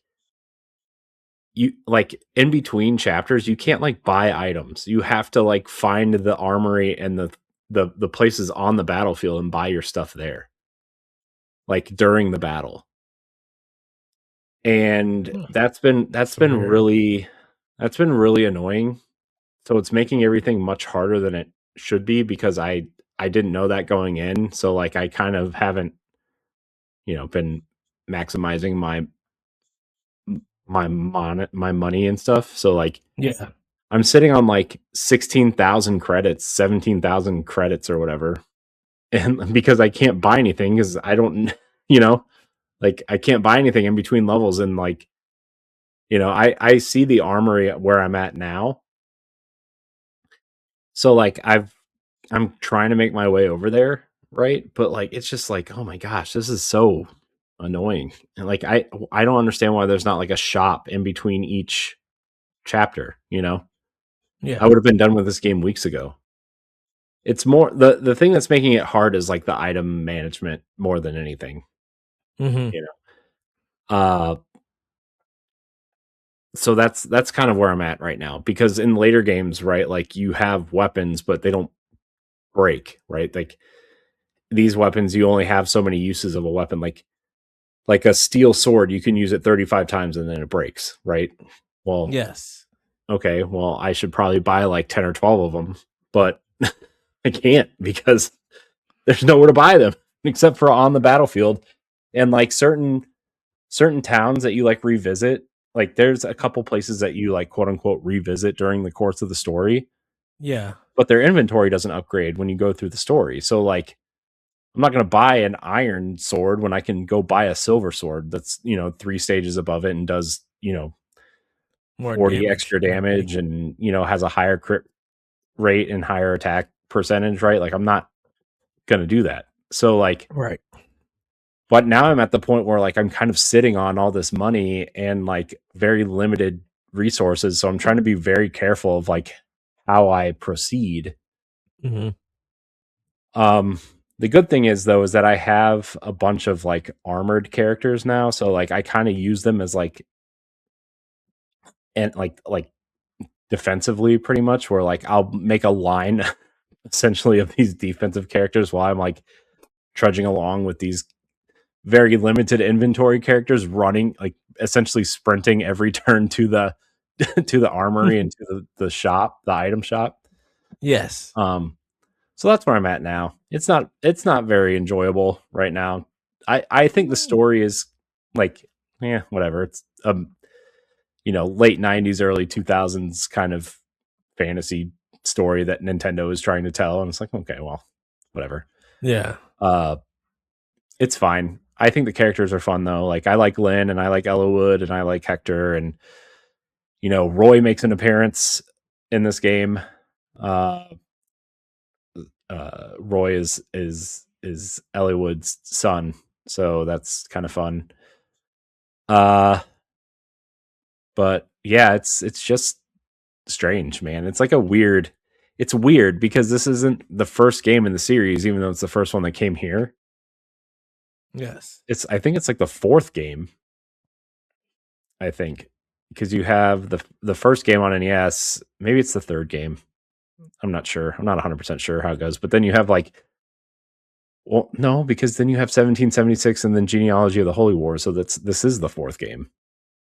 in between chapters you can't like buy items. You have to like find the armory and the places on the battlefield and buy your stuff there, like during the battle. And that's been really annoying. So it's making everything much harder than it should be, because I didn't know that going in. So like I kind of haven't, been maximizing my money and stuff. So like, yeah, I'm sitting on like 16,000 credits, 17,000 credits or whatever. And because I can't buy anything, because I don't, like I can't buy anything in between levels. And like, I see the armory where I'm at now. So like I'm trying to make my way over there, right? But like it's just like, oh my gosh, this is so annoying. And like I don't understand why there's not like a shop in between each chapter, Yeah. I would have been done with this game weeks ago. It's more the thing that's making it hard is like the item management more than anything. So that's kind of where I'm at right now, because in later games, right, like you have weapons, but they don't break, right? Like these weapons, you only have so many uses of a weapon. Like a steel sword, you can use it 35 times and then it breaks, right? Well, yes. Okay, well, I should probably buy like 10 or 12 of them, but I can't, because there's nowhere to buy them except for on the battlefield. And like certain towns that you like revisit, like there's a couple places that you like quote unquote revisit during the course of the story. Yeah. But their inventory doesn't upgrade when you go through the story. So like I'm not going to buy an iron sword when I can go buy a silver sword that's, 3 stages above it and does, more 40 damage, extra damage, and, has a higher crit rate and higher attack percentage, right? Like I'm not going to do that. So like, right. But now I'm at the point where like I'm kind of sitting on all this money and like very limited resources. So I'm trying to be very careful of like how I proceed. Mm-hmm. The good thing is though, is that I have a bunch of like armored characters now. So like I kind of use them as like, and like defensively pretty much, where like I'll make a line essentially of these defensive characters while I'm like trudging along with these very limited inventory characters running, like essentially sprinting every turn to the to the armory and to the shop, the item shop. Yes. So that's where I'm at now. It's not very enjoyable right now. I think the story is like, yeah, whatever. It's late 90s, early 2000s kind of fantasy story that Nintendo is trying to tell, and it's like, okay, well, whatever. Yeah. It's fine. I think the characters are fun though. Like I like Lynn and I like Ellawood and I like Hector, and Roy makes an appearance in this game. Roy is Ellawood's son, so that's kind of fun. But yeah, it's just strange, man. It's like it's weird because this isn't the first game in the series, even though it's the first one that came here. Yes. I think it's like the fourth game. I think because you have the first game on NES, maybe it's the third game. I'm not sure. I'm not 100% sure how it goes. But then you have well, no, because then you have 1776 and then Genealogy of the Holy War. So this is the fourth game.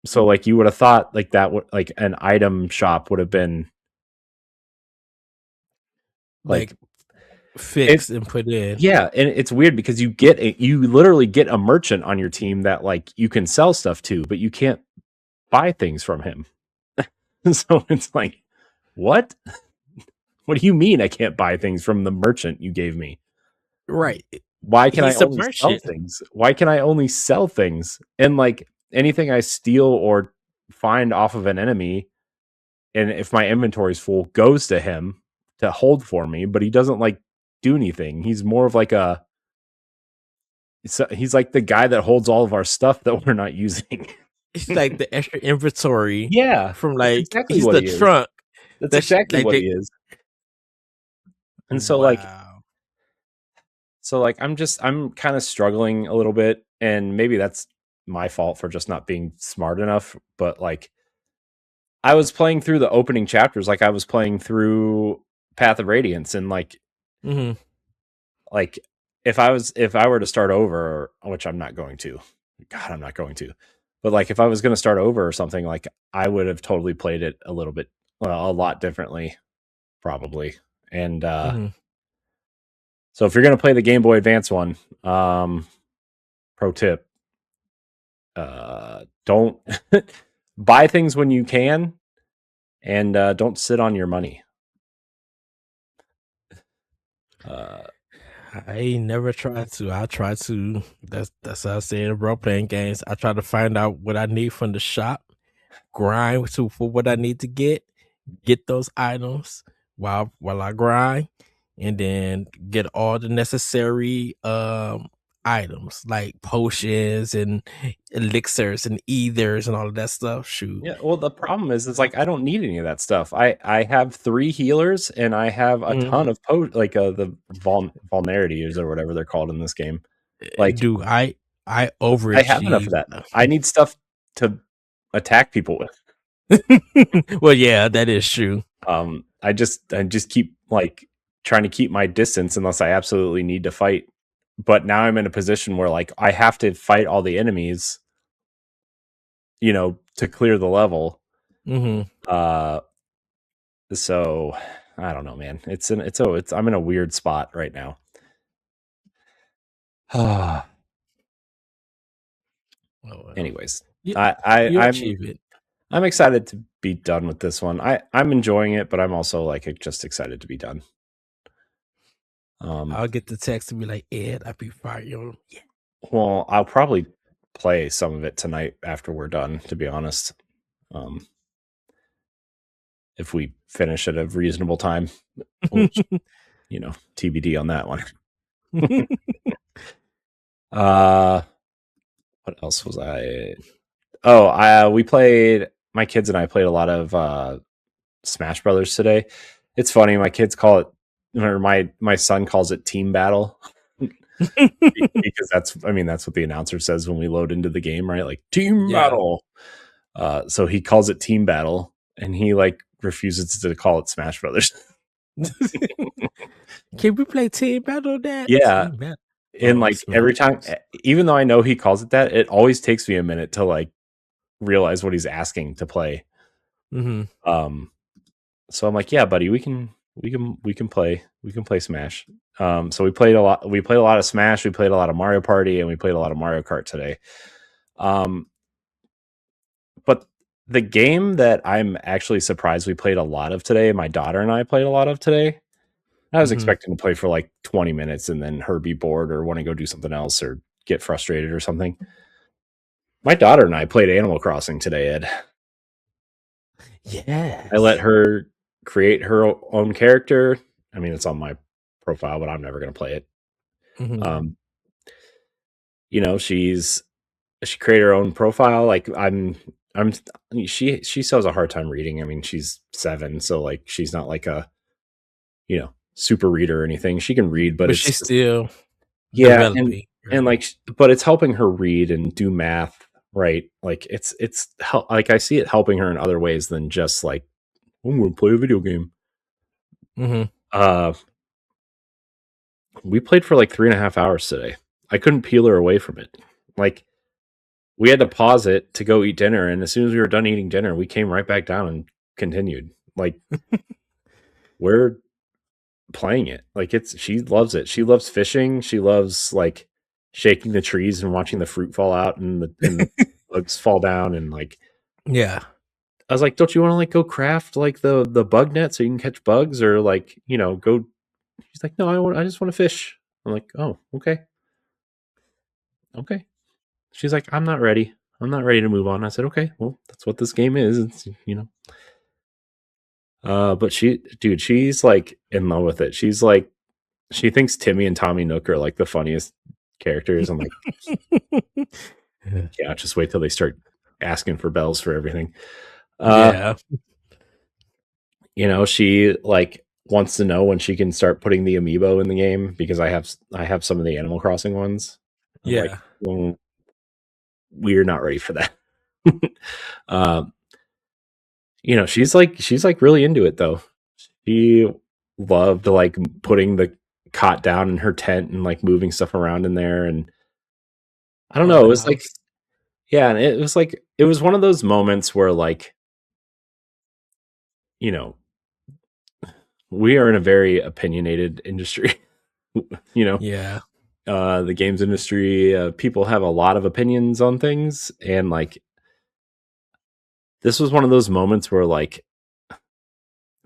So like you would have thought like that would like an item shop would have been like fixed and put in. Yeah, and it's weird because you literally get a merchant on your team that like you can sell stuff to, but you can't buy things from him. So it's like, what? What do you mean I can't buy things from the merchant you gave me? Right. Why can I only sell things? Why can I only sell things? And like anything I steal or find off of an enemy, and if my inventory's full, goes to him to hold for me, but he doesn't like do anything. He's more of like he's like the guy that holds all of our stuff that we're not using. It's like the extra inventory. Yeah. From like exactly he's what the he trunk. Is. That's exactly like what he is. And so I'm kind of struggling a little bit, and maybe that's my fault for just not being smart enough, but like I was playing through the opening chapters like I was playing through Path of Radiance, and like like if I were to start over, which I'm not going to. God, I'm not going to. But like if I was going to start over or something, like I would have totally played it a lot differently, probably. And so if you're going to play the Game Boy Advance one, pro tip, don't buy things when you can, and don't sit on your money. I never tried to. I try to. That's how I say in role playing games. I try to find out what I need from the shop, grind for what I need to get those items while I grind, and then get all the necessary items like potions and elixirs and ethers and all of that stuff. Shoot. Yeah, well, the problem is like I don't need any of that stuff. I have 3 healers and I have a ton of the vulnerabilities or whatever they're called in this game. Like, do I overachieve. I have enough of that. I need stuff to attack people with. Well, yeah, that is true. I just keep like trying to keep my distance unless I absolutely need to fight. But now I'm in a position where like I have to fight all the enemies, to clear the level. So I don't know, man. I'm in a weird spot right now. Anyways, I'm excited to be done with this one. I'm enjoying it, but I'm also like just excited to be done. I'll get the text and be like, Ed, I be fired. Yeah. Well, I'll probably play some of it tonight after we're done, to be honest. If we finish at a reasonable time, which, TBD on that one. What else was I? My kids and I played a lot of Smash Brothers today. It's funny. My kids call it, or my son calls it Team Battle. Because that's what the announcer says when we load into the game, right? Like Team Battle. So he calls it Team Battle, and he like refuses to call it Smash Brothers. Can we play Team Battle, Dad? Yeah. And like every time, even though I know he calls it that, it always takes me a minute to like realize what he's asking to play. So I'm like, yeah, buddy, we can play Smash. So we played a lot of Smash, we played a lot of Mario Party, and we played a lot of Mario Kart today. But the game that I'm actually surprised we played a lot of today, my daughter and I played a lot of today. I was expecting to play for like 20 minutes and then her be bored or want to go do something else or get frustrated or something. My daughter and I played Animal Crossing today, Ed. Yes. I let her create her own character. I mean, it's on my profile, but I'm never going to play it. You know, she created her own profile. Like she still has a hard time reading. I mean, she's 7, so like she's not like a, you know, super reader or anything. She can read, but it's she's still developing. And like, but it's helping her read and do math, right? Like it's like I see it helping her in other ways than just like, I'm going to play a video game. We played for like 3.5 hours today. I couldn't peel her away from it. Like, we had to pause it to go eat dinner, and as soon as we were done eating dinner, we came right back down and continued. Like, we're playing it. Like, she loves it. She loves fishing. She loves like shaking the trees and watching the fruit fall out and the bugs fall down. And like, yeah, I was like, don't you want to like go craft like the bug net so you can catch bugs, or like, you know, go. She's like, no, I just want to fish. I'm like, oh, okay. She's like, I'm not ready to move on. I said, okay, well, that's what this game is. It's, you know. But she's like in love with it. She's like, she thinks Timmy and Tommy Nook are like the funniest characters. I'm like, yeah, just wait till they start asking for bells for everything. Yeah. You know, she like wants to know when she can start putting the amiibo in the game because I have some of the Animal Crossing ones. I'm yeah. like, well, we're not ready for that. You know, she's like really into it though. She loved like putting the cot down in her tent and like moving stuff around in there. And I don't know, it was like, yeah, and it was one of those moments where like, you know, we are in a very opinionated industry. You know, yeah, the games industry, people have a lot of opinions on things, and like this was one of those moments where like,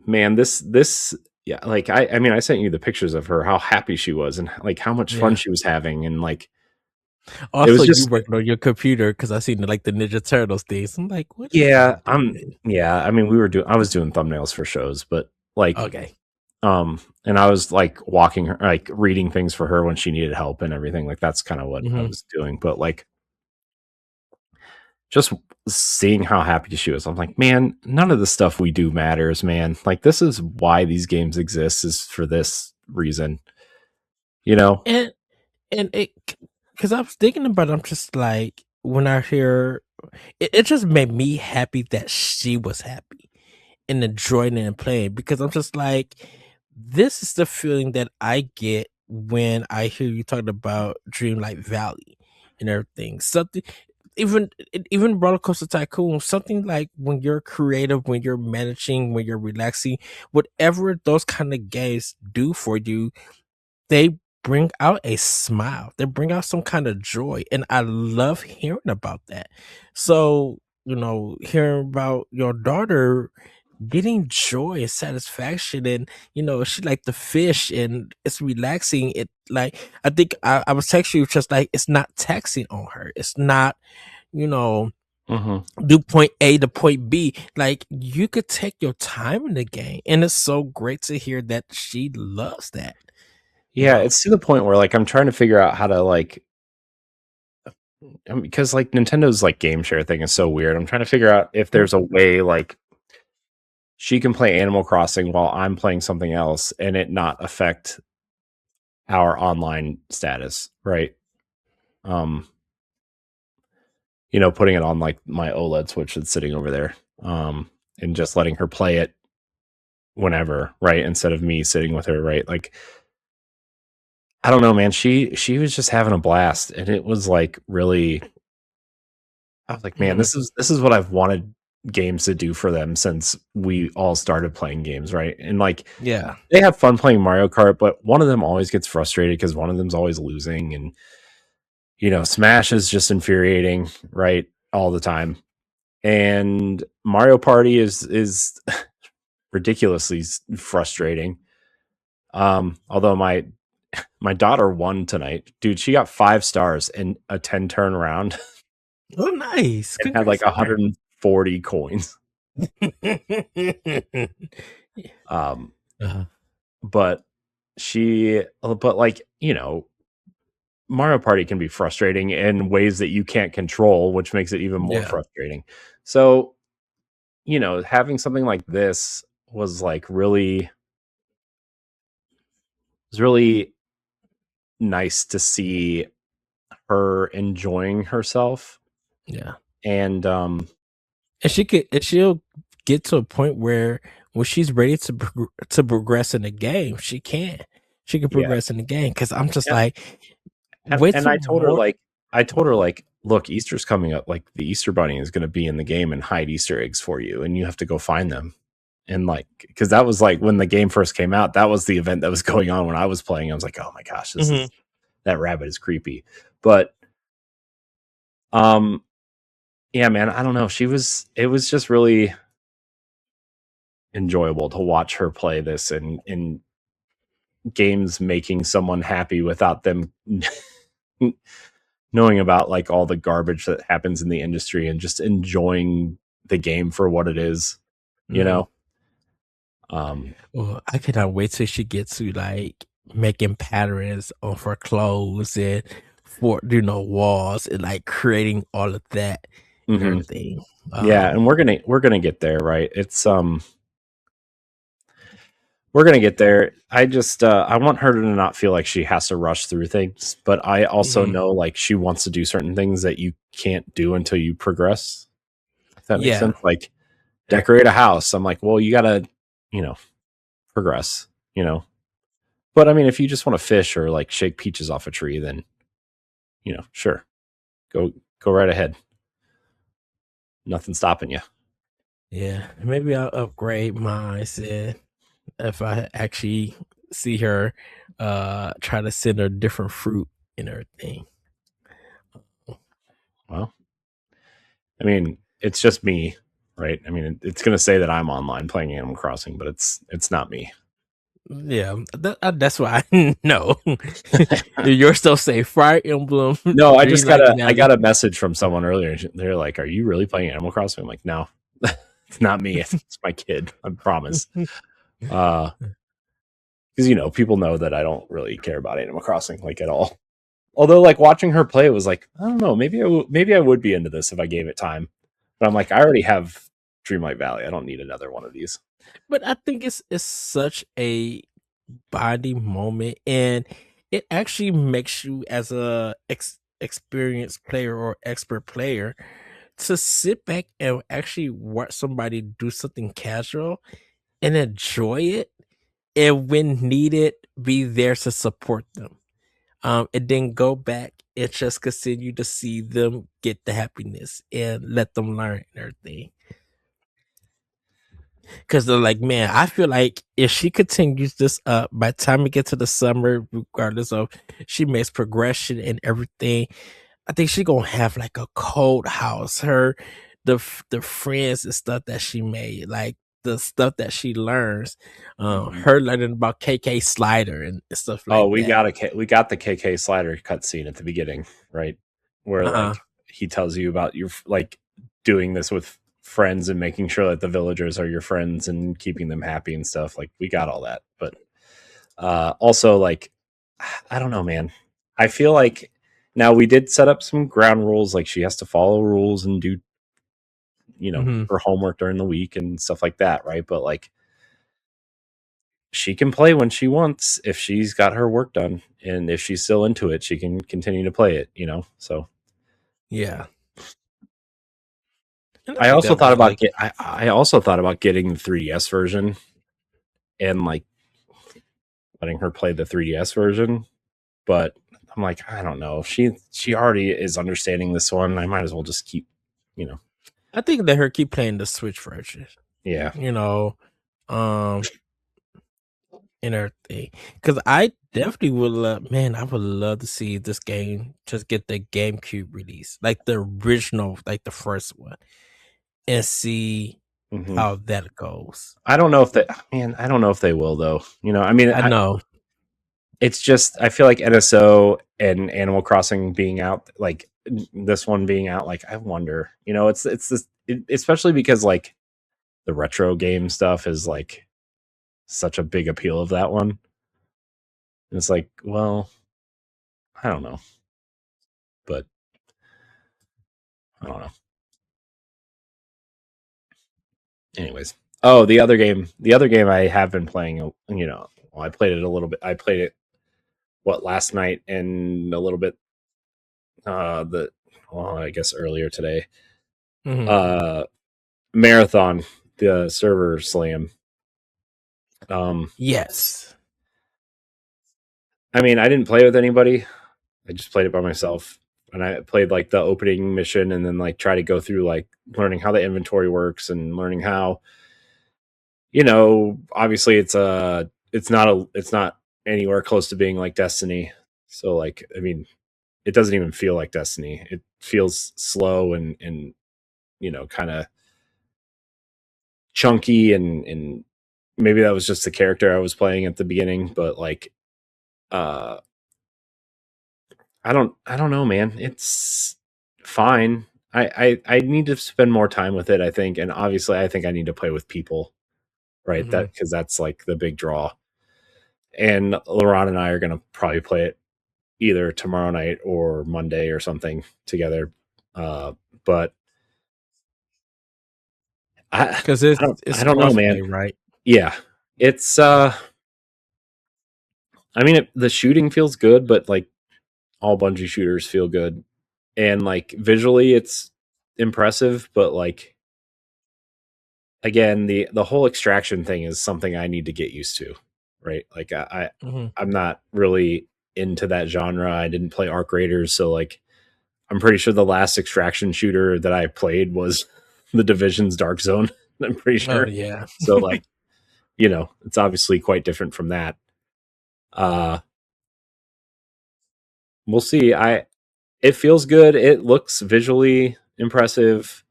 man, this yeah, like I mean, I sent you the pictures of her, how happy she was and like how much fun she was having, and like also it was you just working on your computer because I seen like the Ninja Turtles things. I'm like, what? Yeah, I mean, I was doing thumbnails for shows, but like Okay. And I was like walking her, like reading things for her when she needed help and everything. Like that's kind of what I was doing. But like just seeing how happy she was, I'm like, man, none of the stuff we do matters, man. Like this is why these games exist, is for this reason, you know? And it, because I was thinking about it, I'm just like, when I hear it just made me happy that she was happy and enjoying it and playing, because I'm just like, this is the feeling that I get when I hear you talking about Dreamlight Valley and everything. Something, even Roller Coaster Tycoon, something like when you're creative, when you're managing, when you're relaxing, whatever those kind of games do for you, they bring out a smile. They bring out some kind of joy. And I love hearing about that. So, hearing about your daughter getting joy and satisfaction, and she like to fish and it's relaxing. It like, I think I was texting you just like, it's not taxing on her. It's not, do point A to point B. Like, you could take your time in the game, and it's so great to hear that she loves that. Yeah, it's to the point where like I'm trying to figure out how to like, because like Nintendo's like game share thing is so weird. I'm trying to figure out if there's a way like she can play Animal Crossing while I'm playing something else and it not affect our online status, right? Putting it on like my OLED Switch that's sitting over there, and just letting her play it whenever, right? Instead of me sitting with her, right? Like I don't know, man. She was just having a blast, and it was like really. I was like, man, Mhm. this is what I've wanted games to do for them since we all started playing games, right? And like Yeah. they have fun playing Mario Kart, but one of them always gets frustrated because one of them's always losing, and Smash is just infuriating, right, all the time. And Mario Party is ridiculously frustrating. Although my daughter won tonight, dude. She got 5 stars in a 10 turn round Oh, nice. and had like Congrats to her. 140 coins. Um, Uh-huh. but but like Mario Party can be frustrating in ways that you can't control, which makes it even more Yeah. frustrating. So having something like this was really nice to see her enjoying herself. Yeah. And And she'll get to a point where when she's ready to progress in the game, she can. She can yeah, progress in the game because I'm just and, like, and wait and till more. I told her like, look, Easter's coming up. Like the Easter Bunny is going to be in the game and hide Easter eggs for you, and you have to go find them. And like, because that was like when the game first came out, that was the event that was going on when I was playing. I was like, oh my gosh, Mhm. that rabbit is creepy. But um, yeah, man, I don't know. It was just really enjoyable to watch her play this and in games making someone happy without them knowing about like all the garbage that happens in the industry and just enjoying the game for what it is, you Mhm. know? Um, Well, I cannot wait till she gets to like making patterns of her clothes and for walls and like creating all of that and mhm. everything. Yeah, and we're gonna get there, right? It's we're gonna get there. I just I want her to not feel like she has to rush through things, but I also Mhm. know like she wants to do certain things that you can't do until you progress. If that makes Yeah. sense. Like decorate a house. I'm like, well, you gotta, you know, progress, you know. But I mean, if you just want to fish or like shake peaches off a tree, then sure, go go right ahead. Nothing's stopping you. Yeah. Maybe I'll upgrade mine and if I actually see her try to send her different fruit and everything. Well, I mean, it's just me, right? I mean, it's gonna say that I'm online playing Animal Crossing, but it's not me. Yeah, that's why I know. You're still safe. Fire Emblem, No, Green Light I Valley. got a message from someone earlier. They're like, "Are you really playing Animal Crossing?" I'm like, "No, it's not me. It's my kid. I promise." Because people know that I don't really care about Animal Crossing like at all. Although, like watching her play was like, I don't know, maybe I would be into this if I gave it time. But I'm like, I already have Dreamlight Valley. I don't need another one of these. But I think it's such a bonding moment, and it actually makes you as a experienced player or expert player to sit back and actually watch somebody do something casual and enjoy it, and when needed, be there to support them. And then go back and just continue to see them get the happiness and let them learn and everything. Because they're like, man, I feel like if she continues this up, by the time we get to the summer, regardless of she makes progression and everything, I think she gonna have like a cold house. The friends and stuff that she made, like the stuff that she learns, Mhm. her learning about KK Slider and stuff Oh, like that. we got the KK slider cutscene at the beginning, right? Where Uh huh. like he tells you about your like doing this with friends and making sure that the villagers are your friends and keeping them happy and stuff. Like we got all that, but also like I don't know, man. I feel like now we did set up some ground rules, like she has to follow rules and do Hmm. her homework during the week and stuff like that, right? But like she can play when she wants if she's got her work done, and if she's still into it, she can continue to play it. So Yeah, and I I think also that thought way, about like, get I also thought about getting the 3DS version and like letting her play the 3DS version. but I'm like, I don't know. She already is understanding this one. I might as well just keep, I think let her keep playing the Switch version. Yeah. In her thing, because I definitely would love. Man, I would love to see this game just get the GameCube release, like the original, like the first one, and see how that goes. I don't know if I don't know if they will though. I know. It's just I feel like NSO and Animal Crossing being out, like this one being out, like I wonder. It's this, especially because like the retro game stuff is like such a big appeal of that one. And it's like, well, I don't know, but I don't know. Anyways, the other game I have been playing, I played it a little bit. I played it last night and a little bit I guess earlier today. Marathon, the server slam. Yes. I mean, I didn't play with anybody. I just played it by myself, and I played like the opening mission, and then like try to go through like learning how the inventory works and learning how, obviously it's not anywhere close to being like Destiny. So like, I mean, it doesn't even feel like Destiny. It feels slow and kind of chunky, and maybe that was just the character I was playing at the beginning, but like I don't know, man. It's fine. I need to spend more time with it, I think, and obviously I think I need to play with people, right? That because that's like the big draw. And Laurent and I are gonna probably play it either tomorrow night or Monday or something together. But Because I don't know, man. right? Yeah, it's I mean, the shooting feels good, but like all Bungie shooters feel good, and like visually, it's impressive. But like again, the whole extraction thing is something I need to get used to, right? Like I'm not really into that genre. I didn't play Arc Raiders, so like I'm pretty sure the last extraction shooter that I played was the Division's Dark Zone. I'm pretty sure. Oh yeah. So like, it's obviously quite different from that. We'll see. It feels good. It looks visually impressive.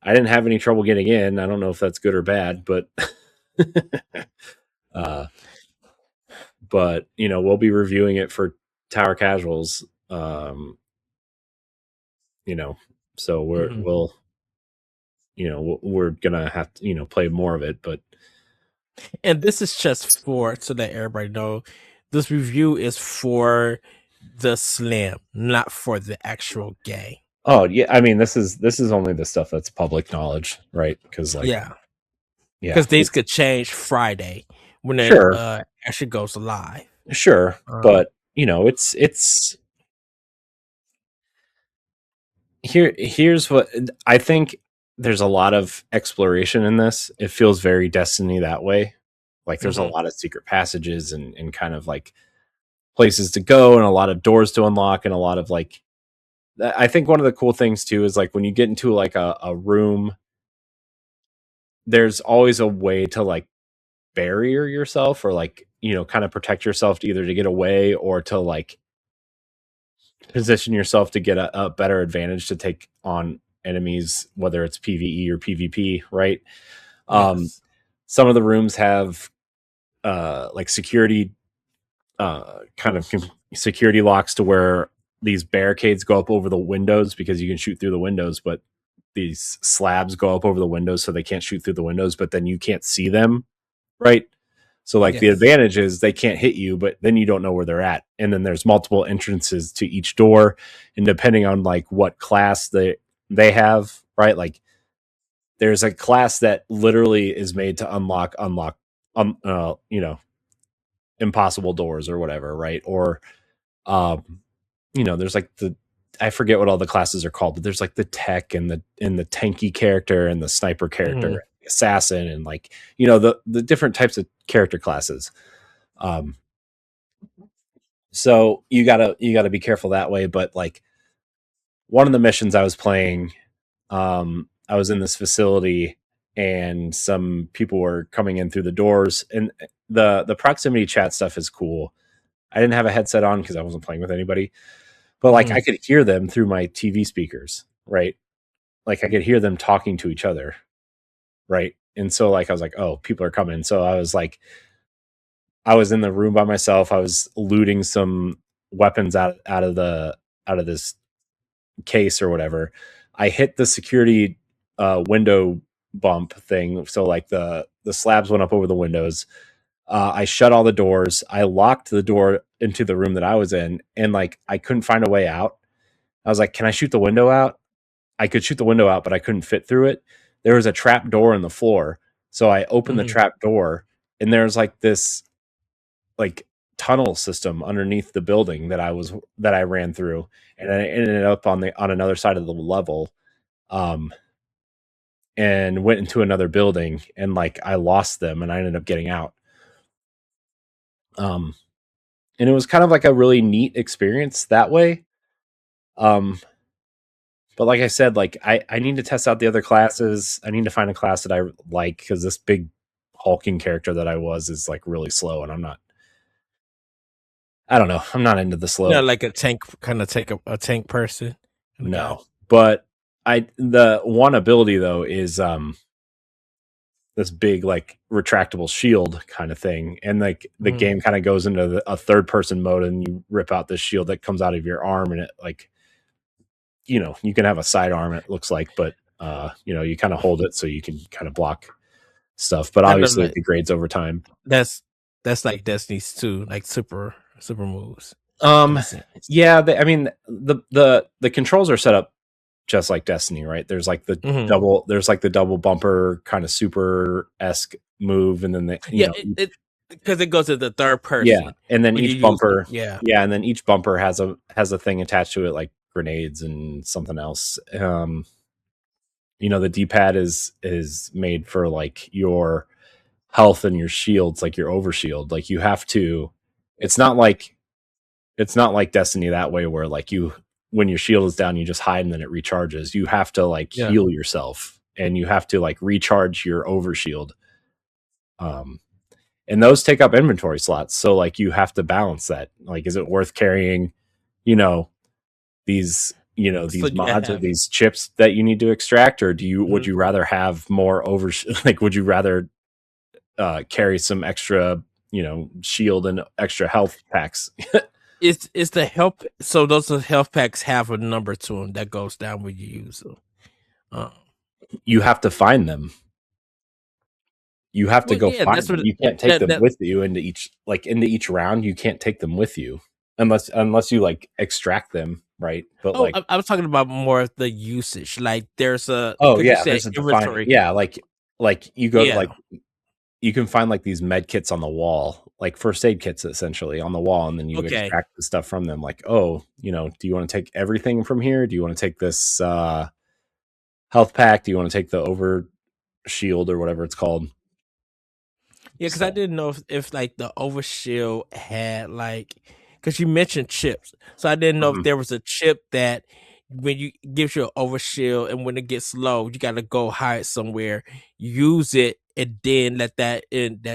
I didn't have any trouble getting in. I don't know if that's good or bad, but we'll be reviewing it for Tower Casuals. So we're gonna have to play more of it, but and this is just so that everybody know, this review is for the slam, not for the actual game. Oh yeah, I mean this is only the stuff that's public knowledge, right? Because like because things could change Friday when it actually goes live. Sure, but it's here's what I think. There's a lot of exploration in this. It feels very Destiny that way. Like there's a lot of secret passages and kind of like places to go and a lot of doors to unlock and a lot of like, I think one of the cool things too is like when you get into like a room, there's always a way to like barrier yourself or like, kind of protect yourself to either to get away or to like position yourself to get a better advantage to take on enemies, whether it's PvE or PvP, right? Yes. Some of the rooms have like security kind of security locks to where these barricades go up over the windows because you can shoot through the windows, but these slabs go up over the windows so they can't shoot through the windows, but then you can't see them, right? So like the advantage is they can't hit you, but then you don't know where they're at. And then there's multiple entrances to each door. And depending on like what class they have, right? Like there's a class that literally is made to unlock, impossible doors or whatever. Right. Or, there's like I forget what all the classes are called, but there's like the tech and the tanky character and the sniper character, assassin, and like, the different types of character classes. So you gotta be careful that way. But like one of the missions I was playing, I was in this facility and some people were coming in through the doors, and the proximity chat stuff is cool. I didn't have a headset on because I wasn't playing with anybody, but like I could hear them through my TV speakers, right? Like I could hear them talking to each other, right? And so like I was like, oh, people are coming. So I was like, I was in the room by myself. I was looting some weapons out of this case or whatever. I hit the security window bump thing, so like the slabs went up over the windows. I shut all the doors. I locked the door into the room that I was in, and like I couldn't find a way out. I was like, "Can I shoot the window out?" I could shoot the window out, but I couldn't fit through it. There was a trap door in the floor, so I opened the trap door, and there's like this like tunnel system underneath the building that I ran through, and I ended up on another side of the level, um, and went into another building, and like I lost them, and I ended up getting out. And it was kind of like a really neat experience that way. But like I said, like I need to test out the other classes. I need to find a class that I like, because this big hulking character that I was is like really slow, and I don't know. I'm not into the slow. Like a tank, kind of take a tank person. No, but the one ability though is this big like retractable shield kind of thing, and like the game kind of goes into a third person mode, and you rip out this shield that comes out of your arm, and it like, you know, you can have a sidearm, it looks like, but you know, you kind of hold it so you can kind of block stuff, but obviously it degrades over time. That's like Destiny's 2, like super moves. Yeah, I mean the controls are set up just like Destiny, right? There's like the double bumper kind of super-esque move, and then because it goes to the third person. Yeah, and then each bumper, and then each bumper has a thing attached to it, like grenades and something else. You know, the D-pad is made for like your health and your shields, like your overshield. Like you have to. It's not like Destiny that way, where like when your shield is down, you just hide and then it recharges. You have to like heal yourself, and you have to like recharge your overshield. And those take up inventory slots. So like you have to balance that. Like, is it worth carrying, you know, these mods or these chips that you need to extract, or would you rather have more like, would you rather carry some extra, shield and extra health packs? It's the health. So those health packs have a number to them that goes down when you use them. You have to find them. You have to go find them. You can't take them with you into each round. You can't take them with you unless you like extract them, right? But I was talking about more of the usage. Like there's a there's a inventory. Yeah, like you go to like, you can find like these med kits on the wall, like first aid kits essentially on the wall, and then you extract the stuff from them. Like, oh, do you want to take everything from here? Do you want to take this health pack? Do you want to take the over shield or whatever it's called? Yeah, because I didn't know if like the overshield had like, because you mentioned chips, so I didn't know if there was a chip that when you gives you an overshield, and when it gets low, you got to go hide somewhere, use it, and then let that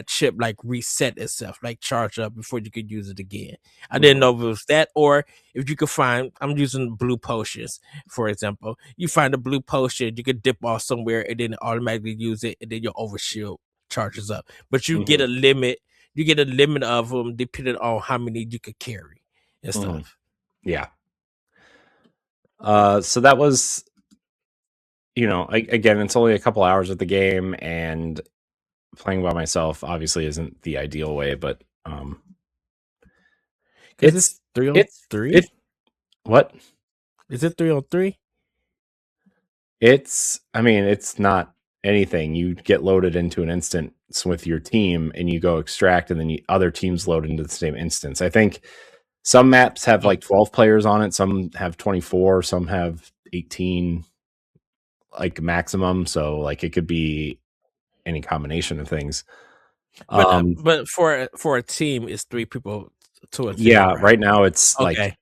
chip like reset itself, like charge up before you could use it again. I didn't know if it was that, or if you could find. I'm using blue potions, for example. You find a blue potion, you could dip off somewhere, and then automatically use it, and then your overshield charges up. But you get a limit. You get a limit of them depending on how many you could carry and stuff. Yeah. So that was, again, it's only a couple hours of the game, and playing by myself obviously isn't the ideal way, but it's 3-on-3. What is it 3-on-3? It's not anything. You get loaded into an instance with your team, and you go extract, and then other teams load into the same instance. I think some maps have like 12 players on it, some have 24, some have 18 like maximum, so like it could be any combination of things. But for a team, it's 3 people 2 or 10, Yeah, right? right now it's like, Okay,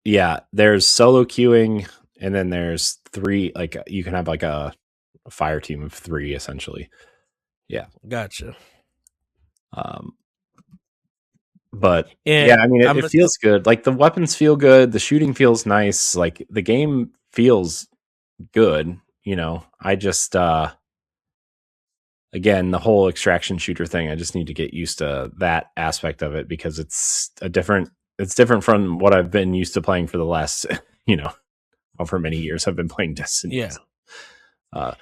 yeah, there's solo queuing, and then there's 3, like, you can have like a fire team of 3 essentially. Yeah. gotcha. Um, but yeah, And I mean, I'm it a feels good. Like the weapons feel good, the shooting feels nice, like the game feels good. I just again, the whole extraction shooter thing, I just need to get used to that aspect of it because it's different from what I've been used to playing for the last, however many years I've been playing Destiny. yeah,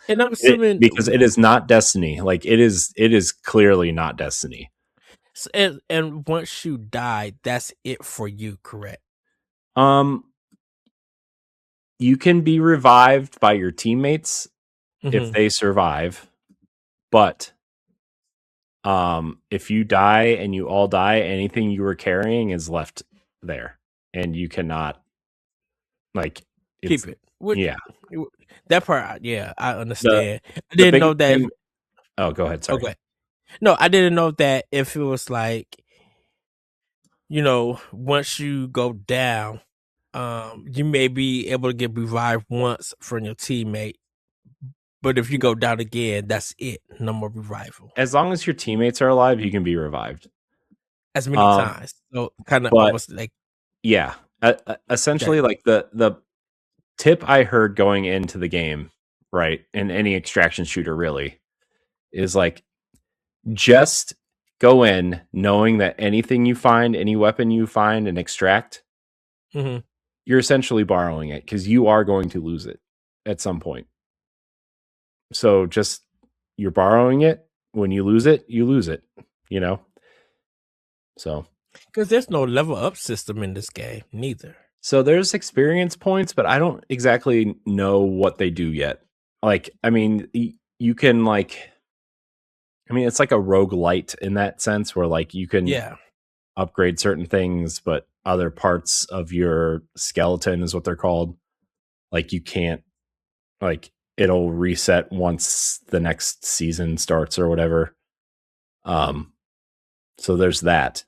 and I'm Because assuming it is not Destiny. Like it is clearly not Destiny. and once you die, that's it for you, correct? Um, you can be revived by your teammates if Mhm. they survive, but if you die and you all die, anything you were carrying is left there, and you cannot, like, it's, Keep it. Which yeah. that part, yeah, I The understand. I the didn't know biggest that if thing. Oh, go ahead. Sorry. okay. No, I didn't know that if it was like, once you go down, you may be able to get revived once from your teammate, but if you go down again, that's it. No more revival. As long as your teammates are alive, you can be revived. As many Um, times. So kind of but almost like yeah, essentially, that. like the tip I heard going into the game, right, in any extraction shooter, really, is like just go in knowing that anything you find, any weapon you find and extract, Mhm. you're essentially borrowing it because you are going to lose it at some point. So just you're borrowing it. When you lose it, you lose it. You know. So Because there's no level up system in this game, neither. there's experience points, but I don't exactly know what they do yet. Like, I mean, you can like, I mean, it's like a roguelite in that sense, where like you can Yeah. upgrade certain things, but other parts of your skeleton is what they're called. Like you can't, like, it'll reset once the next season starts or whatever. Um, so there's that.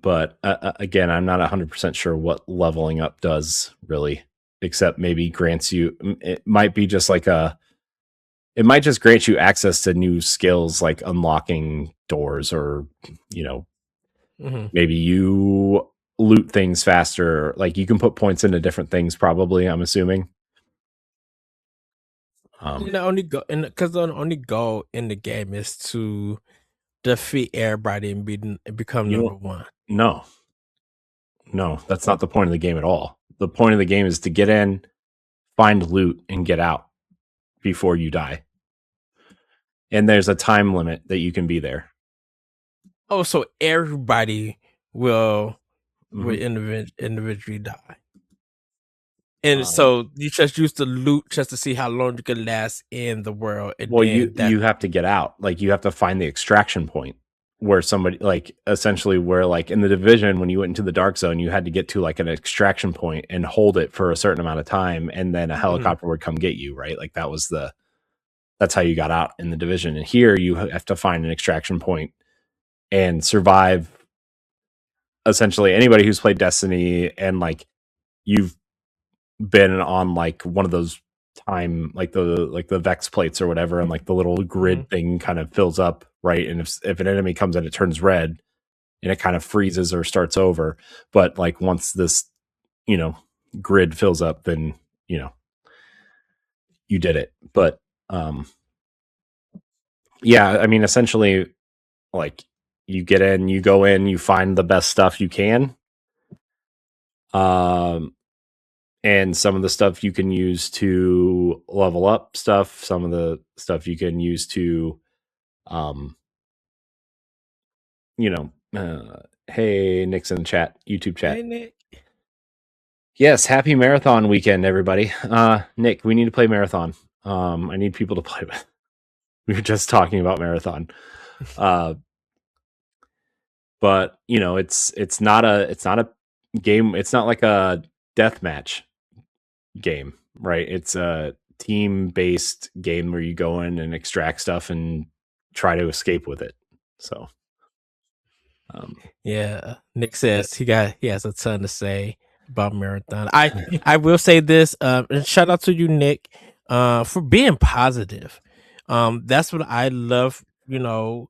But again, I'm not 100% sure what leveling up does really, except maybe grants you, it might be just like it might just grant you access to new skills like unlocking doors, or, you know, Hmm. maybe you loot things faster. Like you can put points into different things, probably, I'm assuming. Um, And the only go because the only goal in the game is to defeat everybody and become you number don't, one. no, no, that's not the point of the game at all. The point of the game is to get in, find loot, and get out before you die. And there's a time limit that you can be there. Oh, so everybody will Hmm. individually die. And Um, so you just use the loot just to see how long you can last in the world, and well, you then that. you have to get out. Like you have to find the extraction point where somebody, like, essentially where, like, in the Division, when you went into the dark zone, you had to get to like an extraction point and hold it for a certain amount of time, and then a Mhm. helicopter would come get you, right? Like that's how you got out in the Division. And here you have to find an extraction point and survive. Essentially, anybody who's played Destiny and like you've been on like one of those time, like the Vex plates or whatever, and like the little Mhm. grid thing kind of fills up, right? And if an enemy comes in, it turns red and it kind of freezes or starts over. But like once this, you know, grid fills up, then, you know, you did it. But um yeah, I mean, essentially, like, you get in, you go in, you find the best stuff you can. Um and some of the stuff you can use to level up stuff, some of the stuff you can use to, um you know hey, Nick's in the chat, YouTube chat. Hey, Nick. Yes, happy marathon weekend, everybody. Nick, we need to play marathon. I need people to play with. We were just talking about marathon. uh but it's not a game, it's not like a death match game, right? It's a team based game where you go in and extract stuff and try to escape with it. So Yeah, Nick says he has a ton to say about Marathon. I will say this, and shout out to you, Nick, for being positive. That's what I love. You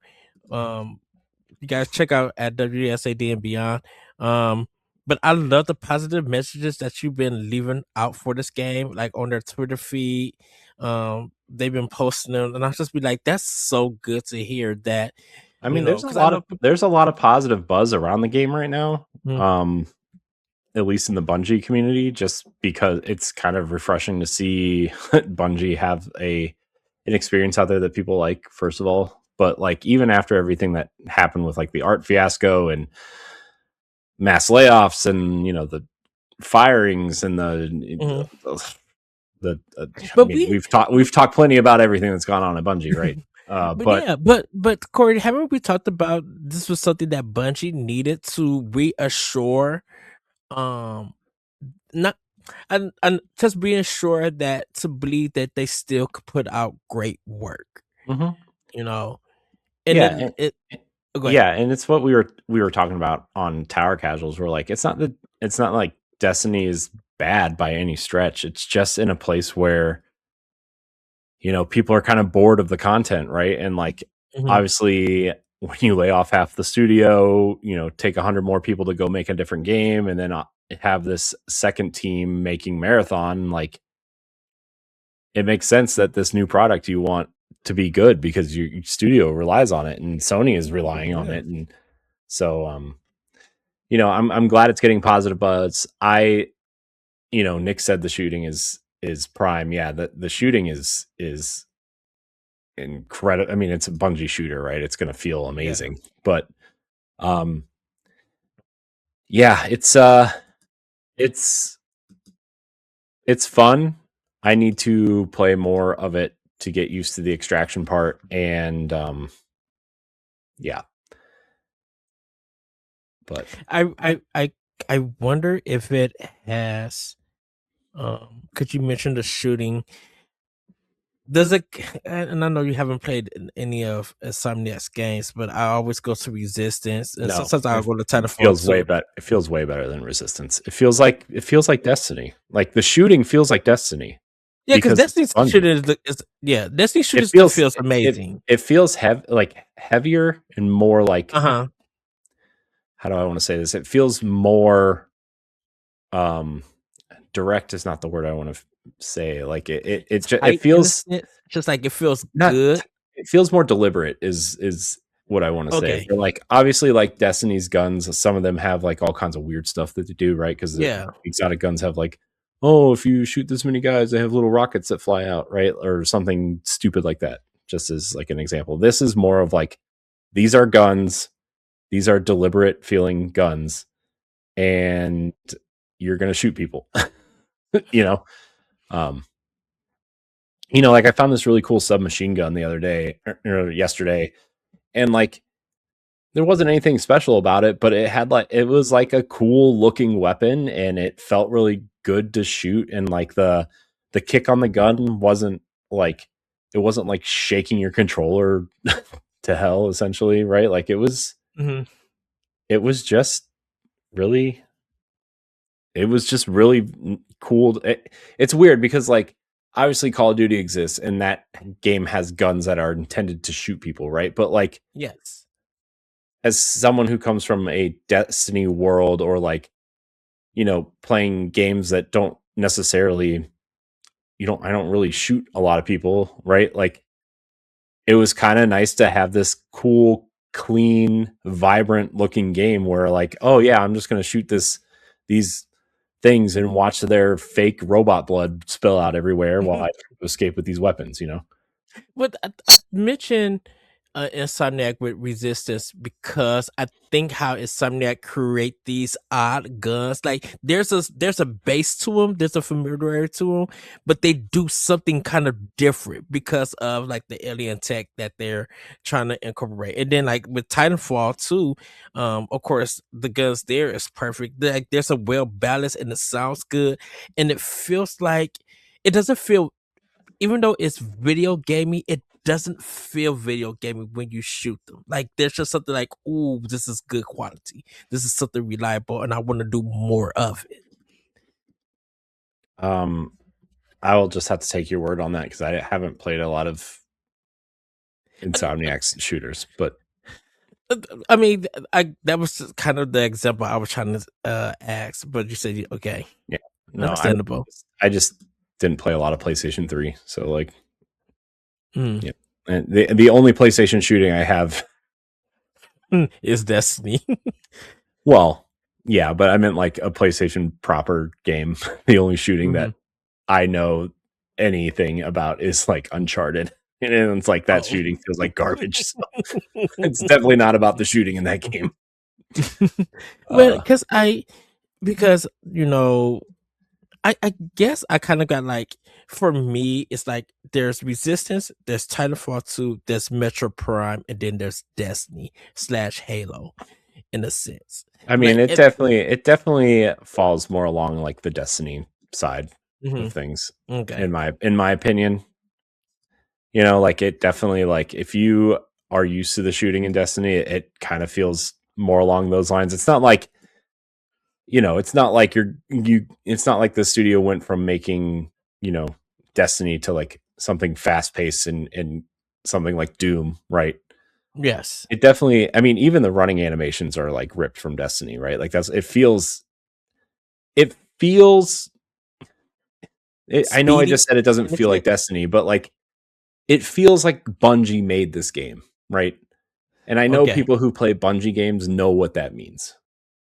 guys check out at WSAD and beyond. But I love the positive messages that you've been leaving out for this game, like on their Twitter feed. They've been posting them, and I'll just be like, "That's so good to hear." That I mean, because I know people. there's a lot of positive buzz around the game right now. Mhm. At least in the Bungie community, just because it's kind of refreshing to see Bungie have an experience out there that people like, first of all. But like even after everything that happened with like the art fiasco and mass layoffs and the firings and Mhm. I But mean, we've talked plenty about everything that's gone on at Bungie, right? but yeah, but Corey, haven't we talked about this was something that Bungie needed to reassure, um, not and just reassure that to believe that they still could put out great work, Mhm. you know, and Yeah, then go ahead. yeah, and it's what we were talking about on Tower Casuals. We're like, it's not like Destiny is bad by any stretch. It's just in a place where people are kind of bored of the content, right? And like Mhm. obviously when you lay off half the studio, take 100 more people to go make a different game, and then have this second team making Marathon, like it makes sense that this new product you want to be good because your studio relies on it and Sony is relying on Yeah. it. And so I'm glad it's getting positive buzz. Nick said the shooting is prime. Yeah, the shooting is incredible. I mean, it's a Bungie shooter, right? It's going to feel Yeah. amazing. But um yeah, it's it's fun. I need to play more of it to get used to the extraction part, and yeah, but I wonder if it has. Could you mention the shooting? Does it? And I know you haven't played any of Insomniac's games, but I always go to Resistance, and no, sometimes I'll go to it Titanfall feels way too. better. It feels way better than Resistance. It feels like Destiny. Like the shooting feels like Destiny Yeah, because because it's Destiny's Bungie. shooting Destiny It shooting stuff feels feels amazing. it feels heavier and more like, Uh huh. how do I want to say this? It feels more um direct is not the word I want to say. Like it Tight in a feels sense, just like it feels not good. it feels more deliberate is what I want to say. Okay. But like obviously like Destiny's guns, some of them have like all kinds of weird stuff that they do, right? Because the Yeah. exotic guns have like, oh, if you shoot this many guys, they have little rockets that fly out, right? Or something stupid like that. Just as like an example. This is more of like, these are guns, these are deliberate feeling guns, and you're gonna shoot people. you know. Um like I found this really cool submachine gun the other day or yesterday, and like there wasn't anything special about it, but it was like a cool looking weapon and it felt really good to shoot. And like the kick on the gun it wasn't like shaking your controller to hell, essentially, right? Like Hmm. it was just really it was just really cool. It's weird because like obviously Call of Duty exists and that game has guns that are intended to shoot people, right? But like Yes. as someone who comes from a Destiny world, or like playing games that don't necessarily I don't really shoot a lot of people, right? Like it was kind of nice to have this cool, clean, vibrant looking game where like, oh yeah, I'm just going to shoot these things and watch their fake robot blood spill out everywhere while I escape with these weapons. But I mentioned Insomniac with Resistance because I think how Insomniac create these odd guns. Like there's a base to them, there's a familiarity to them, but they do something kind of different because of like the alien tech that they're trying to incorporate. And then like with Titanfall too, of course the guns there is perfect. Like there's a well balanced and it sounds good, and it feels like it doesn't feel even though it's video gamey, it doesn't feel video gaming when you shoot them. Like there's just something like, ooh, this is good quality. This is something reliable, and I want to do more of it. I will just have to take your word on that because I haven't played a lot of Insomniac's shooters, but I mean, that was kind of the example I was trying to ask, but you said okay. Yeah, no, understandable. I just didn't play a lot of PlayStation 3, so like, yeah. And the only PlayStation shooting I have is Destiny. Well, yeah, but I meant like a PlayStation proper game. The only shooting that I know anything about is like Uncharted. And it's like that shooting feels like garbage. So it's definitely not about the shooting in that game. Well, because you know, I guess I kind of got like, for me, it's like there's Resistance, there's Titanfall 2, there's Metro Prime, and then there's Destiny / Halo, in a sense. I mean, like, it definitely falls more along like the Destiny side of things. Okay. In my opinion. You know, like it definitely, like if you are used to the shooting in Destiny, it kind of feels more along those lines. It's not like, you know, it's not like it's not like the studio went from making, you know, Destiny to like something fast paced and something like Doom, right? Yes. It definitely, I mean, even the running animations are like ripped from Destiny, right? Like it feels, I know I just said it doesn't feel like Destiny, but like it feels like Bungie made this game, right? And I know people who play Bungie games know what that means,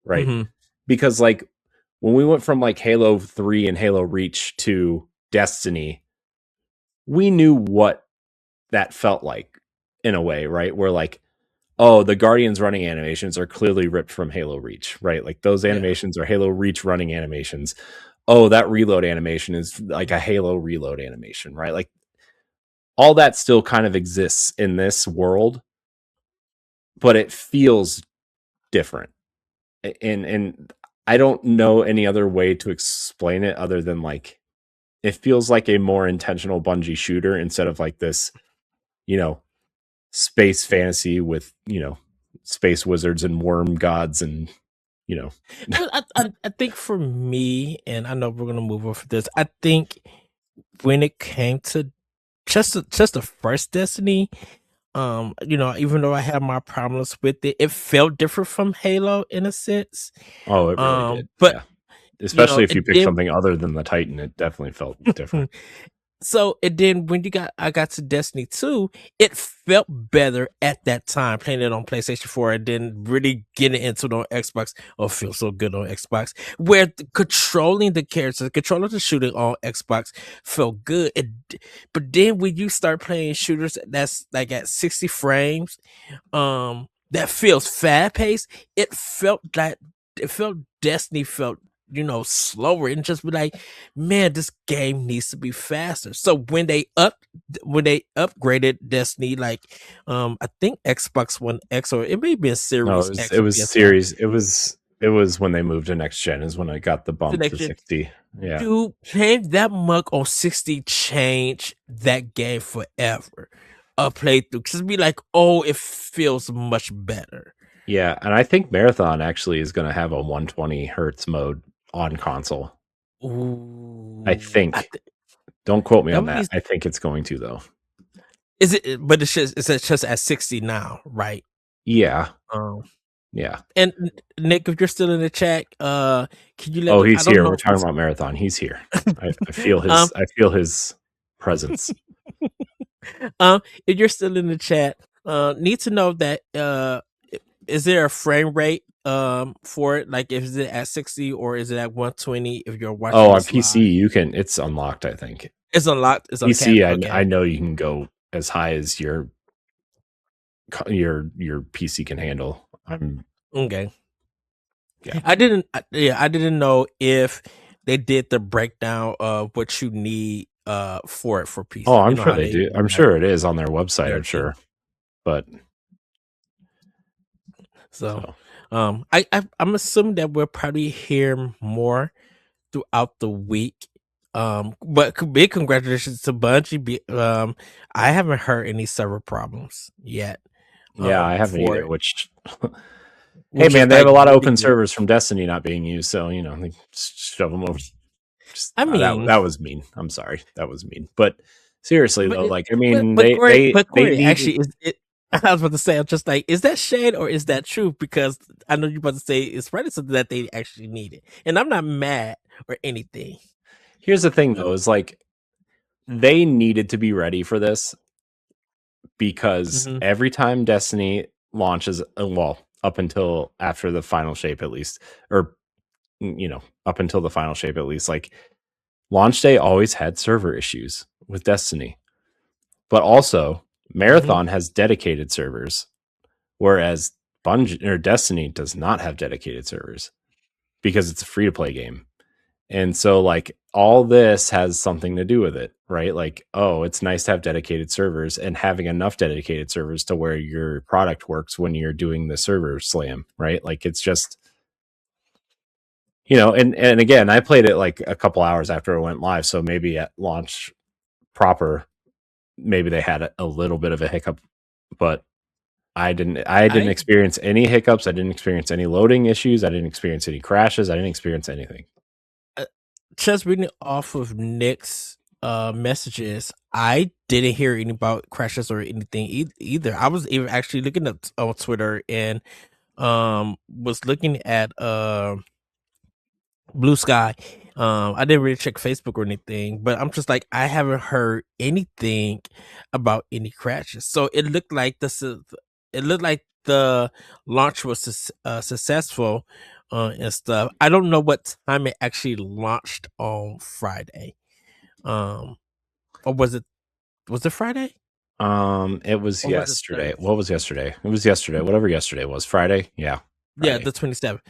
right? Because like when we went from like Halo 3 and Halo Reach to Destiny, we knew what that felt like in a way, right? Where like, oh, the Guardians running animations are clearly ripped from Halo Reach, right? Like those animations are Halo Reach running animations. Oh, that reload animation is like a Halo reload animation, right? Like all that still kind of exists in this world, but it feels different. And I don't know any other way to explain it other than like it feels like a more intentional Bungie shooter instead of like this, you know, space fantasy with, you know, space wizards and worm gods and, you know. I think for me, and I know we're gonna move on for this, I think when it came to just the first Destiny, you know, even though I had my problems with it, it felt different from Halo in a sense. Oh, it really did. But yeah. Especially you know, if you pick something other than the Titan, it definitely felt different. So, and then when I got to Destiny 2, it felt better at that time playing it on PlayStation 4 and then really getting into it on Xbox. Oh, feels so good on Xbox. Where controlling the characters, controlling the shooting on Xbox felt good. But then when you start playing shooters that's like at 60 frames, that feels fast paced, it felt Destiny felt, you know, slower, and just be like, man, this game needs to be faster. So when they upgraded Destiny, like I think Xbox One X, or it may be a Series X. It was Series. It was when they moved to next gen is when I got the bump to 60. Yeah. Dude, playing that mug on 60 changed that game forever. A playthrough. Just be like, oh, it feels much better. Yeah, and I think Marathon actually is going to have a 120 hertz mode on console. Ooh, I think. Don't quote me on that. I think it's going to though. Is it? But it's just at 60 now, right? Yeah. Yeah. And Nick, if you're still in the chat, can you let? Oh, he's here. We're talking about Marathon. He's here. I feel his. I feel his presence. If you're still in the chat, need to know that is there a frame rate for it? Like, is it at 60 or is it at 120? If you're watching, on PC, live? You can. It's unlocked. I think it's unlocked. It's PC. I know you can go as high as your PC can handle. I'm okay. Yeah. I didn't know if they did the breakdown of what you need for it for PC. Oh, I'm sure they do. I'm sure it is on their website. I'm sure, but so I'm assuming that we'll probably hear more throughout the week But big congratulations to Bungie. I haven't heard any server problems yet. Yeah, I haven't For either. it, Hey which man, is they have like a lot of really open good. servers from Destiny not being used, so they just shove them over. I mean, That was mean. I'm sorry, that was mean. But seriously but though, it, like I mean, but Corey, they needed. actually, is it? I was about to say, I'm just like, is that shade or is that true? Because I know you're about to say it's probably something that they actually needed, and I'm not mad or anything. Here's the thing though, is like they needed to be ready for this because Mm-hmm. every time Destiny launches, well, up until after the final shape at least, or up until the final shape at least, like launch day always had server issues with Destiny. But also, Mm-hmm. Marathon has dedicated servers, whereas Bungie or Destiny does not have dedicated servers because it's a free to play game. And so, like, all this has something to do with it, right? Like, oh, it's nice to have dedicated servers and having enough dedicated servers to where your product works when you're doing the server slam, right? Like, it's just, and again, I played it like a couple hours after it went live. So maybe at launch proper, maybe they had a little bit of a hiccup, but I didn't I experience any hiccups. I didn't experience any loading issues. I didn't experience any crashes. I didn't experience anything. uh, just reading off of Nick's messages, I didn't hear any about crashes or anything either. I was even actually looking up on Twitter and was looking at Blue Sky. I didn't really check Facebook or anything, but I'm just like I haven't heard anything about any crashes. So it looked like the launch was successful and stuff. I don't know what time it actually launched on Friday. Um, or was it Friday It was or was it yesterday. Thursday? What was yesterday? It was yesterday. Whatever yesterday was. Friday. Yeah, Yeah, Friday. the 27th.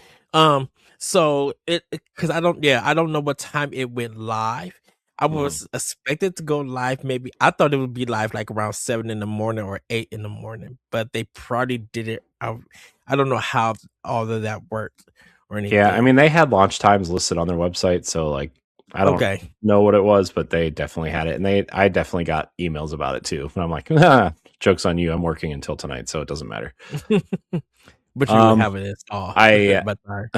So because I don't know what time it went live. I Mhm. was expected to go live. Maybe I thought it would be live like around 7 in the morning or 8 in the morning, but they probably did it. I don't know how all of that worked or Yeah, I anything. mean they had launch times listed on their website, so like I don't Okay. know what it was, but they definitely had it, and I definitely got emails about it too. And I'm like, jokes on you. I'm working until tonight, so it doesn't matter. But you Um, have it installed I by time.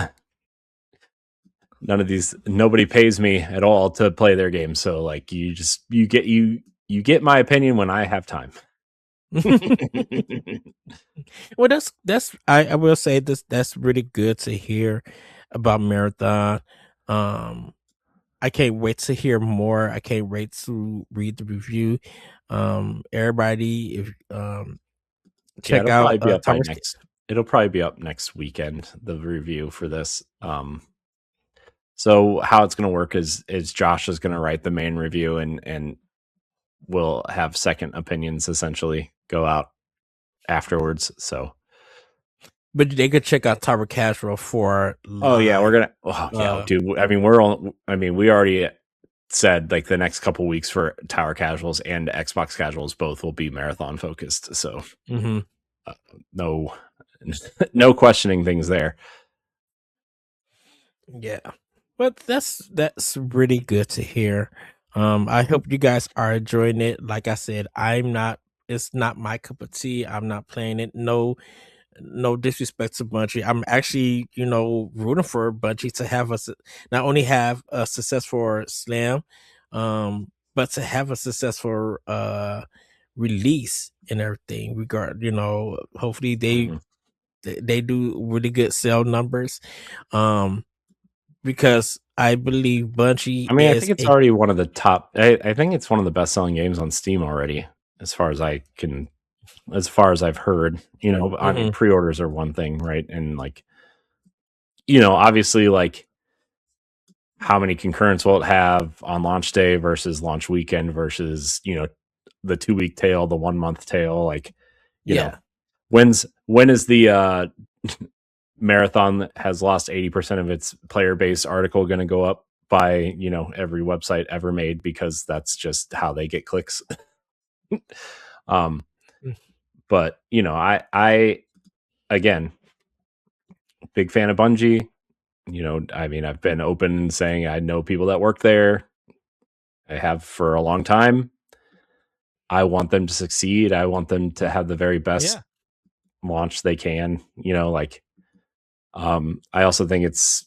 nobody pays me at all to play their game, so like you get my opinion when I have time. Well, I will say this. That's really good to hear about Marathon. Um, I can't wait to hear more. I can't wait to read the review. Everybody, if Yeah, check out Thomas. it'll probably be up next weekend, the review for this. So how it's going to work is Josh is going to write the main review, and we'll have second opinions essentially go out afterwards. So But they could check out Tower Casual for oh yeah, live. Uh, dude. I mean, we already said like the next couple weeks for Tower Casuals and Xbox Casuals both will be marathon focused. So hmm no, no questioning things there. Yeah, but that's really good to hear. I hope you guys are enjoying it. Like I said, I'm not. It's not my cup of tea. I'm not playing it. No disrespect to Bungie. I'm actually, rooting for Bungie to have us not only have a successful slam, but to have a successful release and everything. Hopefully Mhm. they do really good sale numbers. Um, because I believe Bungie I mean, I is think it's a already one of the top. I think it's one of the best selling games on Steam already, as far as I've heard. I mean, Mhm. pre-orders are one thing, right? And like, obviously, like how many concurrents will it have on launch day versus launch weekend versus the 2 week tail, the 1 month tail, like you know, Yeah. when is the marathon that has lost 80% of its player base article going to go up by every website ever made because that's just how they get clicks. um Mm. but I again, big fan of Bungie. I mean, I've been open and saying I know people that work there. I have for a long time. I want them to succeed. I want them to have the very best launch they can. I also think it's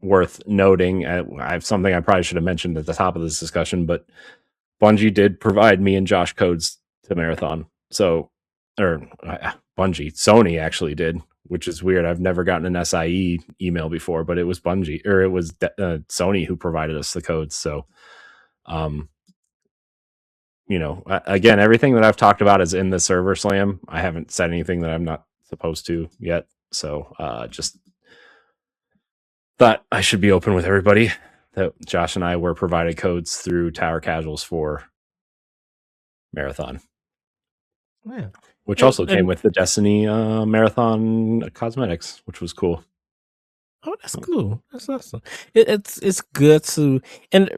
worth noting. I have something I probably should have mentioned at the top of this discussion, but Bungie did provide me and Josh codes to Marathon. So, Sony actually did, which is weird. I've never gotten an SIE email before, but it was Bungie, or it was Sony who provided us the codes. So, again, everything that I've talked about is in the server slam. I haven't said anything that I'm not supposed to yet. So, just thought I should be open with everybody that Josh and I were provided codes through Tower Casuals for Marathon. Yeah. Which also came with the Destiny Marathon cosmetics, which was cool. Oh, that's cool. That's awesome. It's good to, and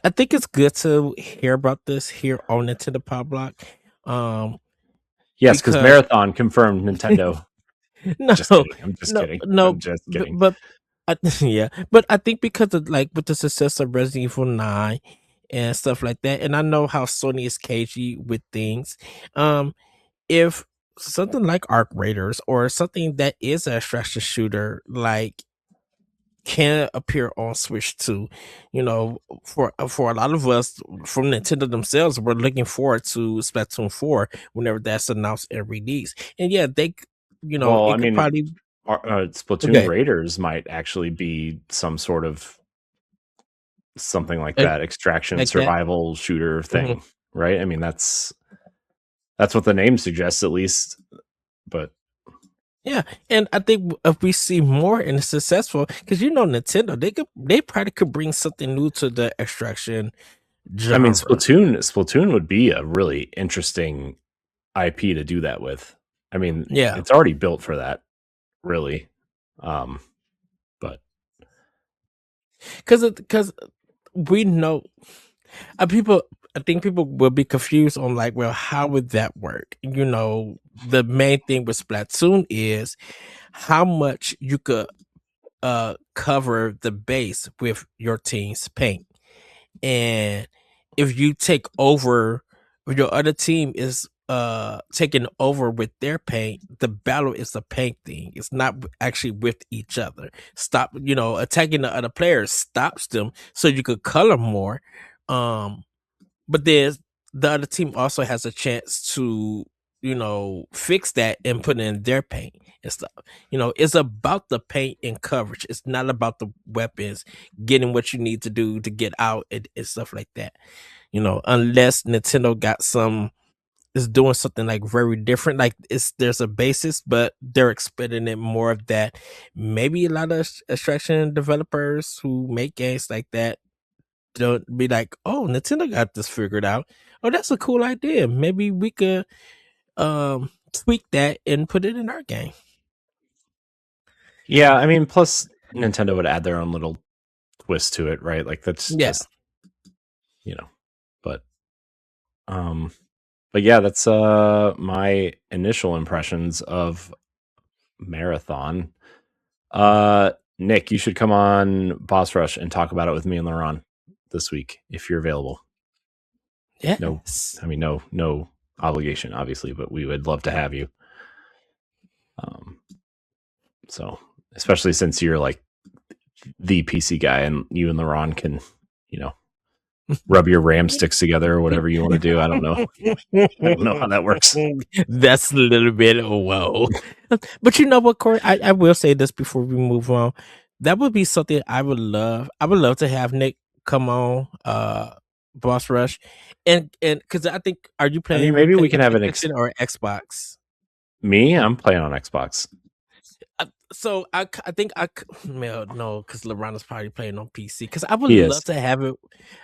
I think it's good to hear about this here on Nintendo Pow Block. Yes, because Marathon confirmed Nintendo. No, I'm just kidding. I'm just kidding. But but I think because of with the success of Resident Evil 9 and stuff like that, and I know how Sony is cagey with things. If something like Arc Raiders or something that is an extraction shooter can appear on Switch too, for a lot of us from Nintendo themselves, we're looking forward to Splatoon 4 whenever that's announced and released. And yeah, they could probably Splatoon Raiders might actually be some sort of something like that, extraction survival shooter thing, right? I mean, that's what the name suggests, at least. But yeah, and I think if we see more and it's successful, because Nintendo, they probably could bring something new to the extraction genre. I mean, Splatoon would be a really interesting IP to do that with. I mean, it's already built for that, really. But because we know I think people will be confused on well, how would that work? The main thing with Splatoon is how much you could cover the base with your team's paint. And if you take over, if your other team is taking over with their paint, the battle is a paint thing. It's not actually with each other. Stop, attacking the other players stops them so you could color more. But the other team also has a chance to fix that and put in their paint and stuff. It's about the paint and coverage. It's not about the weapons, getting what you need to do to get out and stuff like that. Unless Nintendo is doing something very different. There's a basis, but they're expecting it more of that. Maybe a lot of extraction developers who make games like that don't be like, oh, Nintendo got this figured out. Oh, that's a cool idea. Maybe we could tweak that and put it in our game. Yeah, I mean, plus Nintendo would add their own little twist to it, right? That's just but yeah, that's my initial impressions of Marathon. Nick, you should come on Boss Rush and talk about it with me and Laurent this week if you're available. Yes. No obligation, obviously, but we would love to have you. So especially since you're the PC guy and you and Laurent can, rub your RAM sticks together or whatever you want to do. I don't know. I don't know how that works. That's a little bit whoa. But you know what, Corey? I will say this before we move on. That would be something I would love. I would love to have Nick come on Boss Rush. And because I think, are you playing? Maybe we can have an or Xbox. Me? I'm playing on Xbox. So I think no, because LeBron is probably playing on PC. Because I would love to have it.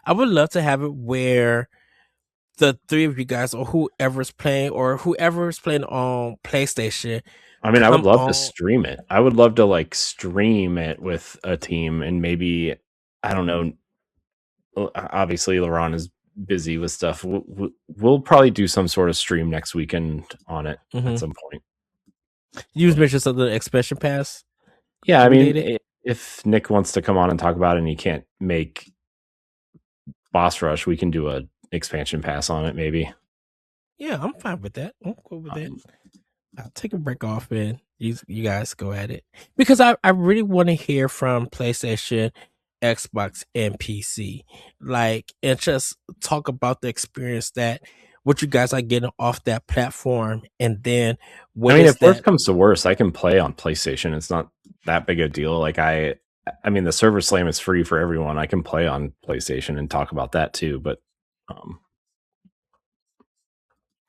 I would love to have it where the three of you guys, or whoever's playing on PlayStation. I mean, I would love to stream it. I would love to stream it with a team, and maybe, I don't know. Obviously, Laurent is busy with stuff. We'll probably do some sort of stream next weekend on it at some point. You mentioned something, expansion pass. Yeah, I mean, if Nick wants to come on and talk about it and he can't make boss rush, we can do a expansion pass on it, maybe. Yeah, I'm fine with that. I'm cool with that. I'll take a break off and you guys go at it. Because I really want to hear from PlayStation, Xbox, and PC. Like, and just talk about the experience that what you guys are getting off that platform, and then what is if worse that? comes to worse, I can play on PlayStation. It's not that big a deal. Like I mean, the server slam is free for everyone. I can play on PlayStation and talk about that too. But,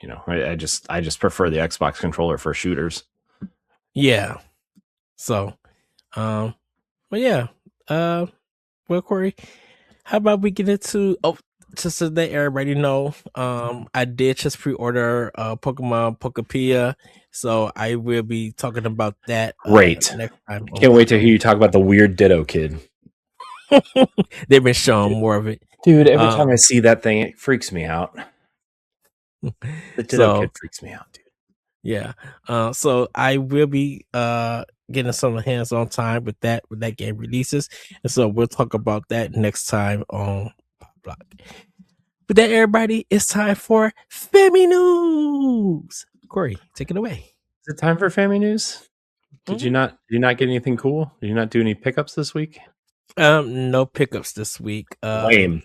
you know, I just prefer the Xbox controller for shooters. Yeah. So, but yeah. Well, Corey, how about we get into just so that everybody know, I did just pre-order Pokemon Pokopia, so I will be talking about that Great. next time. Can't wait to hear you talk about the weird Ditto kid. They've been showing more of it. Dude, every time I see that thing, it freaks me out. The Ditto kid freaks me out, dude. Yeah. So I will be getting some hands-on time with that when that game releases. And so we'll talk about that next time on Pow Block. With that, everybody, it's time for Family News. Corey, take it away. Is it time for Family News? Did you not get anything cool? Did you not do any pickups this week? No pickups this week. Lame.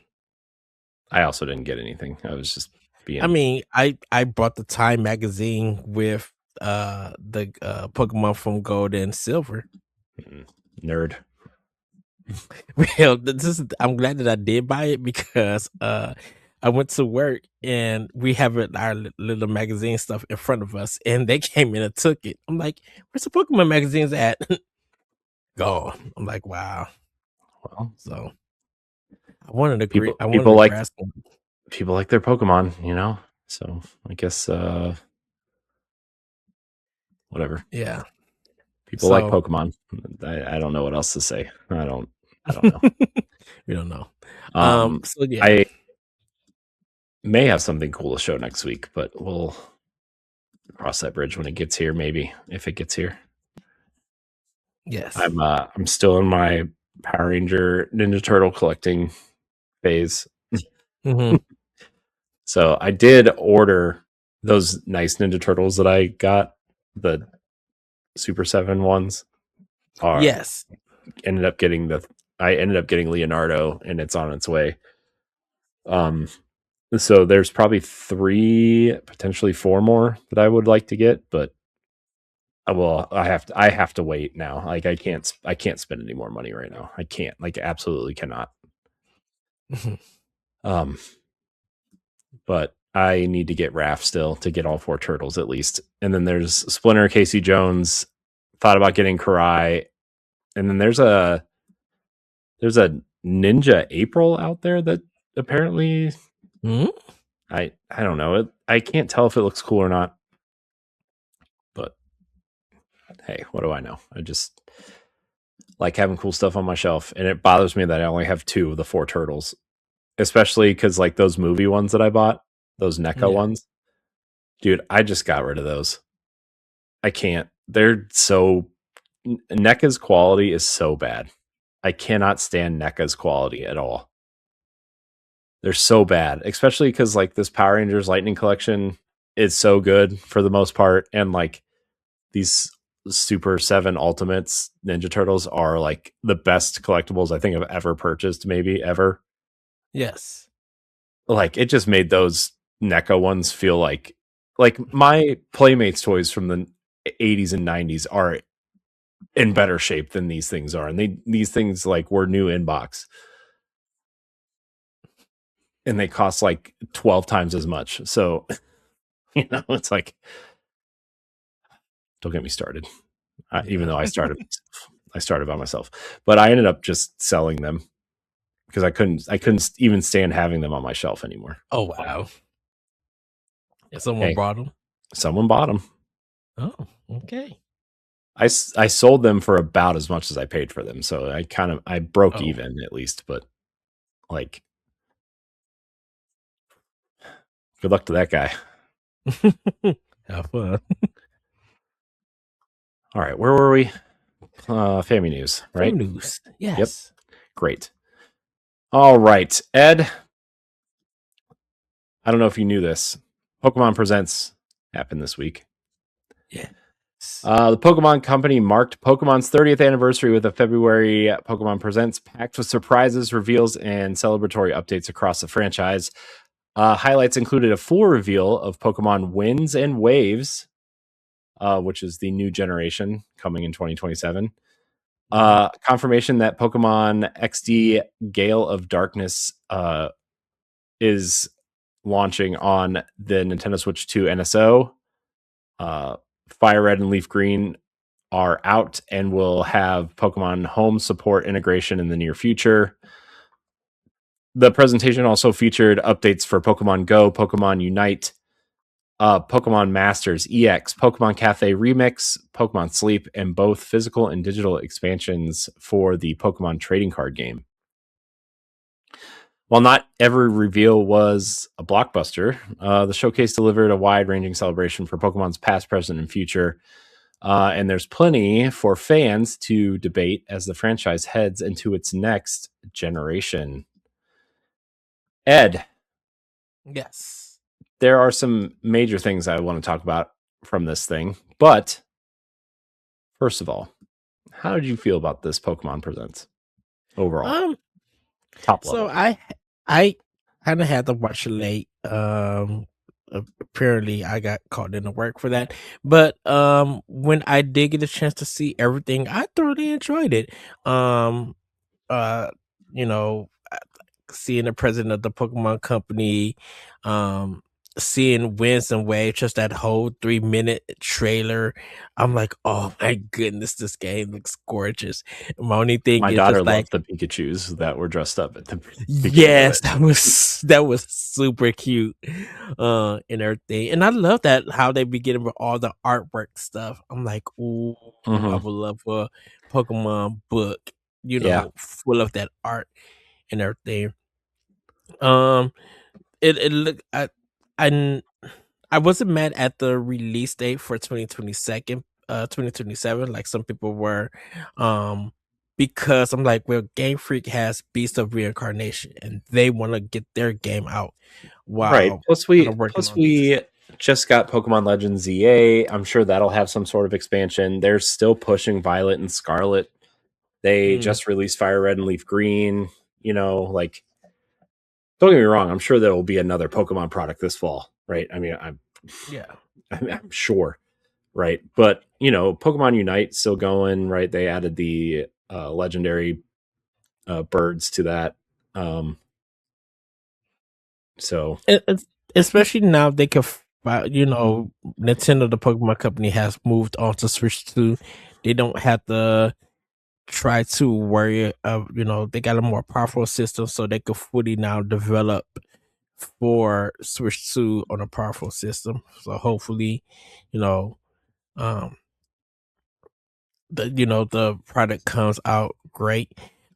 I also didn't get anything. I was just being. I mean, I bought the Time magazine with the Pokemon from Gold and Silver. Nerd. Well, I'm glad that I did buy it because I went to work and we have our little magazine stuff in front of us, and they came in and took it. I'm like, where's the Pokemon magazines at? Gone. I'm like, wow. Well, so I wanted to people like their Pokemon, you know. So I guess whatever. Yeah. People like Pokemon. I don't know what else to say. I don't know. We don't know. So yeah. I may have something cool to show next week, but we'll cross that bridge when it gets here, maybe, if it gets here. Yes. I'm still in my Power Ranger Ninja Turtle collecting phase. Mm-hmm. So I did order those nice Ninja Turtles that I got, the Super 7 ones. Yes. I ended up getting Leonardo, and it's on its way. So there's probably 3, potentially 4 more that I would like to get, but I have to wait now. Like I can't spend any more money right now. I can't, like, absolutely cannot. But I need to get Raph still to get all 4 turtles at least. And then there's Splinter, Casey Jones. Thought about getting Karai. And then there's a Ninja April out there that apparently I don't know. I can't tell if it looks cool or not. But hey, what do I know? I just like having cool stuff on my shelf, and it bothers me that I only have 2 of the 4 turtles. Especially because, like, those movie ones that I bought, those NECA ones, dude, I just got rid of those. I can't. They're so... NECA's quality is so bad. I cannot stand NECA's quality at all. They're so bad, especially because, like, this Power Rangers Lightning Collection is so good for the most part, and, like, these Super 7 Ultimates Ninja Turtles are, like, the best collectibles I think I've ever purchased, maybe ever. Yes. Like, it just made those NECA ones feel like my Playmates toys from the 80s and 90s are in better shape than these things are. And these things, like, were new in box. And they cost like 12 times as much. So, you know, it's like, don't get me started. Even though I started by myself. But I ended up just selling them because I couldn't even stand having them on my shelf anymore. Oh, wow. Someone bought them? Someone bought them. Oh, okay. I sold them for about as much as I paid for them. So I broke even at least, but, like, good luck to that guy. Have fun. All right, where were we? Family News, right? Family News, yes. Yep. Great. All right, Ed, I don't know if you knew this. Pokemon Presents happened this week. Yeah. The Pokemon Company marked Pokemon's 30th anniversary with a February Pokemon Presents packed with surprises, reveals, and celebratory updates across the franchise. Highlights included a full reveal of Pokemon Winds and Waves, which is the new generation coming in 2027. Confirmation that Pokemon XD Gale of Darkness is launching on the Nintendo Switch 2 NSO. FireRed and LeafGreen are out and will have Pokemon Home support integration in the near future. The presentation also featured updates for Pokemon Go, Pokemon Unite, Pokemon Masters EX, Pokemon Cafe Remix, Pokemon Sleep, and both physical and digital expansions for the Pokemon trading card game. While not every reveal was a blockbuster, the showcase delivered a wide-ranging celebration for Pokemon's past, present, and future. And there's plenty for fans to debate as the franchise heads into its next generation. Ed. Yes. There are some major things I want to talk about from this thing. But first of all, how did you feel about this Pokemon Presents overall? Top level. So I kind of had to watch it late. Apparently I got caught into work for that. But when I did get a chance to see everything, I thoroughly enjoyed it. You know, seeing the president of the Pokemon Company, seeing Winds and Waves, just that whole 3-minute trailer. I'm like, oh my goodness, this game looks gorgeous. My only thing My is daughter just like, loved the Pikachus that were dressed up at the yes, that was super cute, and everything. And I love that how they be getting with all the artwork stuff. I'm like, ooh, I would love a Pokemon book, full of that art and everything. It look I wasn't mad at the release date for 2027, like some people were, because I'm like, well, Game Freak has Beast of Reincarnation, and they want to get their game out. Right. Plus we just got Pokemon Legends ZA. I'm sure that'll have some sort of expansion. They're still pushing Violet and Scarlet. They just released FireRed and LeafGreen. Like, don't get me wrong, I'm sure there will be another Pokemon product this fall, right? I mean, I'm sure, right? But Pokemon Unite still going, right? They added the legendary birds to that. So especially now they can, Nintendo, the Pokemon Company, has moved on to Switch 2. They don't have to try to worry of, they got a more powerful system, so they could fully now develop for Switch 2 on a powerful system. So hopefully, the product comes out great.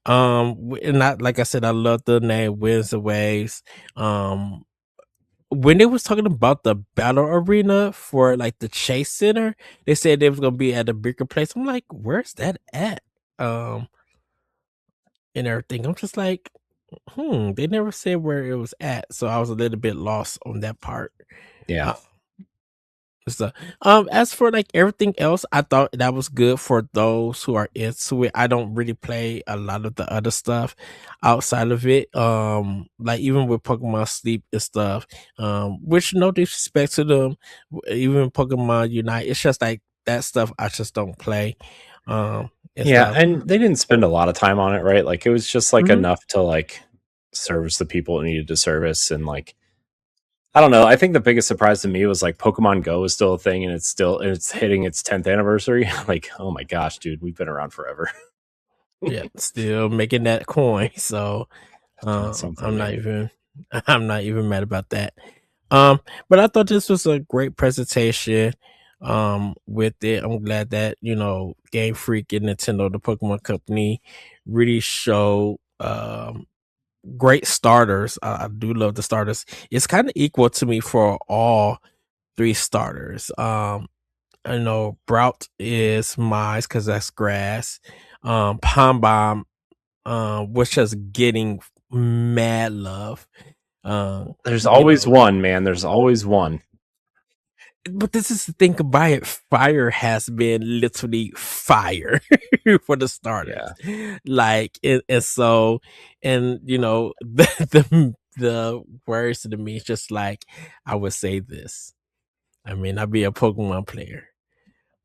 And like I said, I love the name Winds and Waves. When they was talking about the battle arena for like the Chase Center, they said they was gonna be at a bigger place. I'm like, where's that at? And everything. I'm just like, they never said where it was at, so I was a little bit lost on that part. Yeah. So, as for like everything else, I thought that was good for those who are into it. I don't really play a lot of the other stuff outside of it. Like even with Pokemon Sleep and stuff, which no disrespect to them, even Pokemon Unite, it's just like that stuff I just don't play. And they didn't spend a lot of time on it, right? Like it was just like enough to like service the people it needed to service, and like I don't know. I think the biggest surprise to me was like Pokemon Go is still a thing, and it's hitting its 10th anniversary. Like, oh my gosh, dude, we've been around forever. Yeah, still making that coin. So I'm not even mad about that. But I thought this was a great presentation. With it, I'm glad that Game Freak and Nintendo, the Pokemon Company, really showed great starters. I do love the starters. It's kind of equal to me for all 3 starters. I know Brout is mine because that's grass. Pom Bomb was just getting mad love. There's always one, man. There's always one. But this is the thing about it. Fire has been literally fire for the starters. Yeah. Like, and so, and the words to me is just like, I would say this. I mean, I'd be a Pokemon player,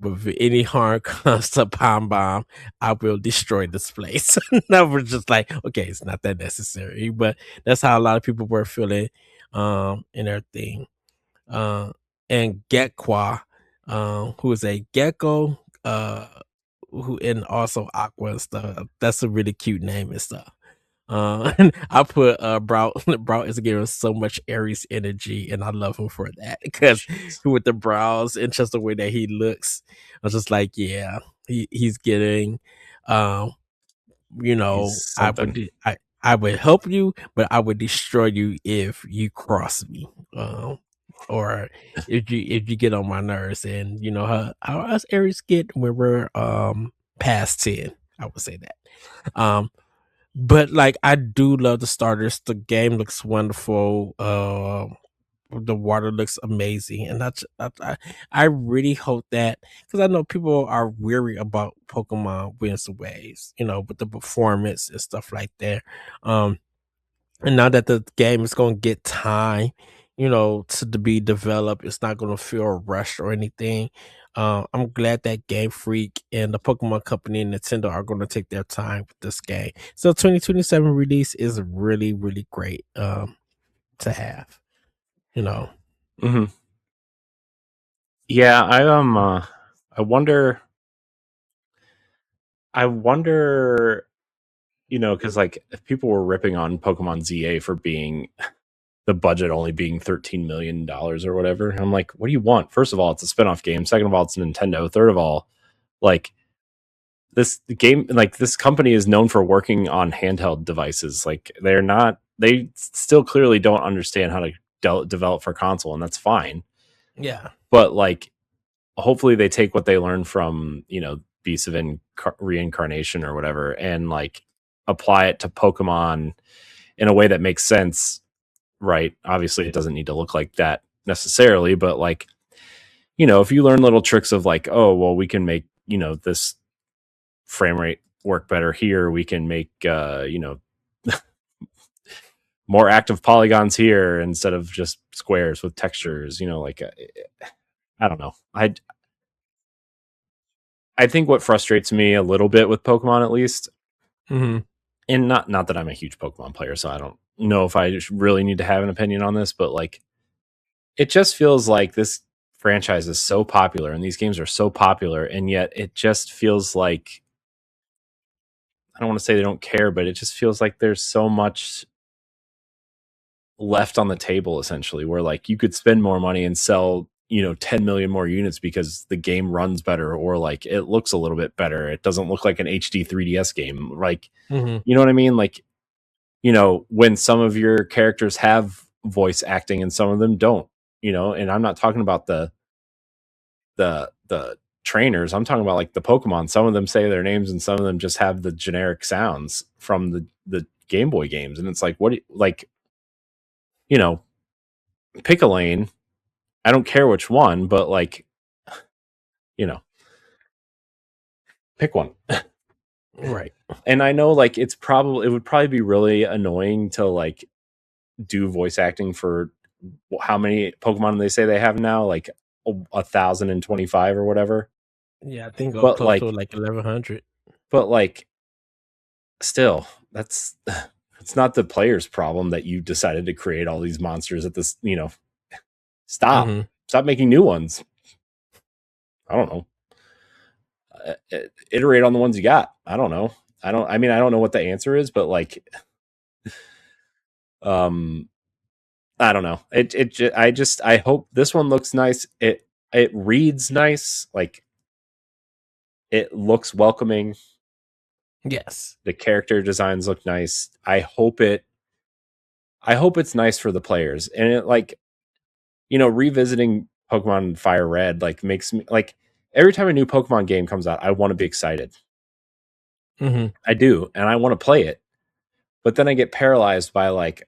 but if any harm comes to Palm Bomb, I will destroy this place. And I was just like, okay, it's not that necessary, but that's how a lot of people were feeling, in their thing. And Gekwa, who is a gecko, who and also Aqua and stuff. That's a really cute name and stuff. And I put Brout Brout is giving so much Aries energy, and I love him for that because with the brows and just the way that he looks, I was just like, yeah, he's getting, um, He's something. I would help you, but I would destroy you if you cross me, or if you get on my nerves, and how us Aries get when we're past 10. I would say that. But like I do love the starters. The game looks wonderful. The water looks amazing, and I really hope that, because I know people are weary about Pokemon Winds and Waves, with the performance and stuff like that. And now that the game is going to get time, to be developed, it's not going to feel rushed or anything. I'm glad that Game Freak and the Pokemon Company and Nintendo are going to take their time with this game. So 2027 release is really, really great to have. Mm-hmm. Yeah, I wonder, because like if people were ripping on Pokemon ZA for being the budget only being $13 million or whatever, I'm like, what do you want? First of all, it's a spinoff game. Second of all, it's Nintendo. Third of all, like this game, like this company is known for working on handheld devices. Like they still clearly don't understand how to develop for console, and that's fine. Yeah. But like, hopefully they take what they learned from, Beasts of Reincarnation or whatever, and like apply it to Pokemon in a way that makes sense. Right. Obviously it doesn't need to look like that necessarily, but like, if you learn little tricks of like, oh, well, we can make, this frame rate work better here. We can make, more active polygons here instead of just squares with textures, like, I don't know. I think what frustrates me a little bit with Pokemon, at least, Mm-hmm. and not that I'm a huge Pokemon player, so I don't know if I really need to have an opinion on this, but like, it just feels like this franchise is so popular and these games are so popular, and yet it just feels like, I don't want to say they don't care, but it just feels like there's so much left on the table, essentially, where like you could spend more money and sell 10 million more units because the game runs better, or like it looks a little bit better. It doesn't look like an HD 3DS game. Like, Mm-hmm. you know what I mean? Like, when some of your characters have voice acting and some of them don't, and I'm not talking about the trainers. I'm talking about like the Pokemon. Some of them say their names and some of them just have the generic sounds from the Game Boy games. And it's like, pick a lane. I don't care which one, but like, pick one. Right. And I know like it would probably be really annoying to like do voice acting for how many Pokemon they say they have now, like 1,025 or whatever. Yeah, I think But close to like, like 1100. but like, still, it's not the player's problem that you decided to create all these monsters at this. Stop making new ones. I don't know. Iterate on the ones you got. I don't know. I don't know what the answer is, but like, I don't know. I hope this one looks nice. It reads nice. Like, it looks welcoming. Yes. The character designs look nice. I hope it's nice for the players. And it like, revisiting Pokemon Fire Red like makes me like, every time a new Pokemon game comes out, I want to be excited. Mm-hmm. I do, and I want to play it. But then I get paralyzed by like,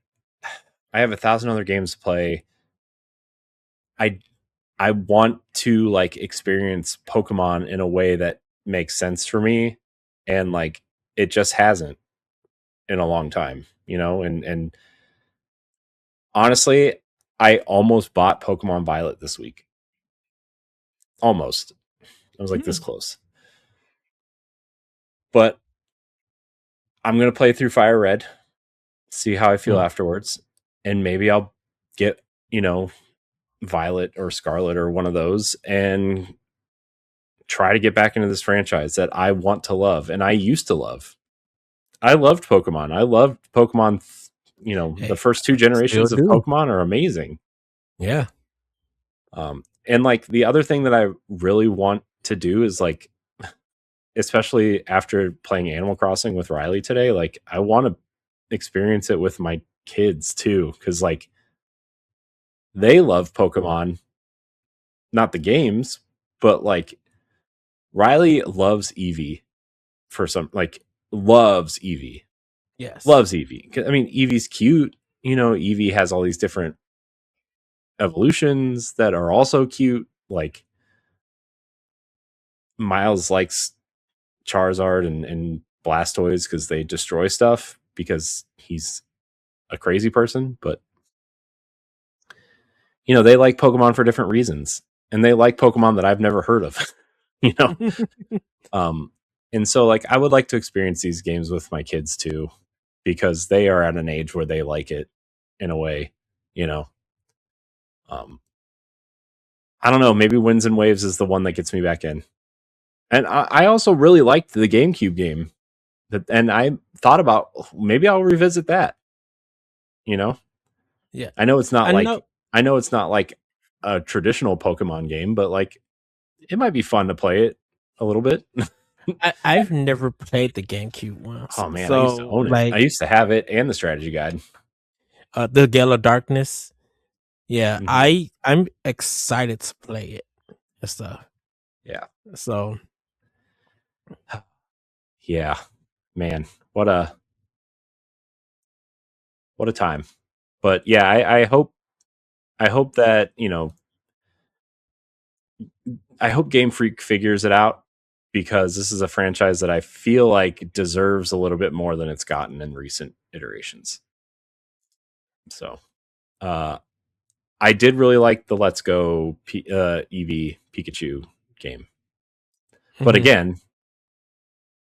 I have 1,000 other games to play. I want to like experience Pokemon in a way that makes sense for me, and like it just hasn't in a long time, you know. And honestly, I almost bought Pokemon Violet this week. Almost. I was like this close. But I'm gonna play through Fire Red, see how I feel afterwards, and maybe I'll get, you know, Violet or Scarlet or one of those and try to get back into this franchise that I want to love and I used to love. I loved Pokemon. I loved Pokemon. You know, the first two generations of Pokemon are amazing. Yeah. And like the other thing that I really want to do is like, especially after playing Animal Crossing with Riley today, like I want to experience it with my kids too, because like they love Pokemon, not the games, but like Riley loves Eevee for some, like loves Eevee. Yes. Loves Eevee. I mean, Eevee's cute. You know, Eevee has all these different evolutions that are also cute. Like Miles likes Charizard and Blastoise because they destroy stuff because he's a crazy person. But you know, they like Pokemon for different reasons, and they like Pokemon that I've never heard of. You know, and so like I would like to experience these games with my kids too, because they are at an age where they like it in a way. You know, I don't know. Maybe Winds and Waves is the one that gets me back in. And I also really liked the GameCube game, and I thought about maybe I'll revisit that. You know, yeah. I know it's not like a traditional Pokemon game, but like it might be fun to play it a little bit. I've never played the GameCube once. Oh man, so, I used to own it. Like, I used to have it and the strategy guide. The Gale of Darkness. Yeah, Mm-hmm. I'm excited to play it and stuff. Yeah. So Yeah, man, what a time. But yeah, I hope that, you know, I hope Game Freak figures it out, because this is a franchise that I feel like deserves a little bit more than it's gotten in recent iterations. So, I did really like the Let's Go Eevee Pikachu game, but again,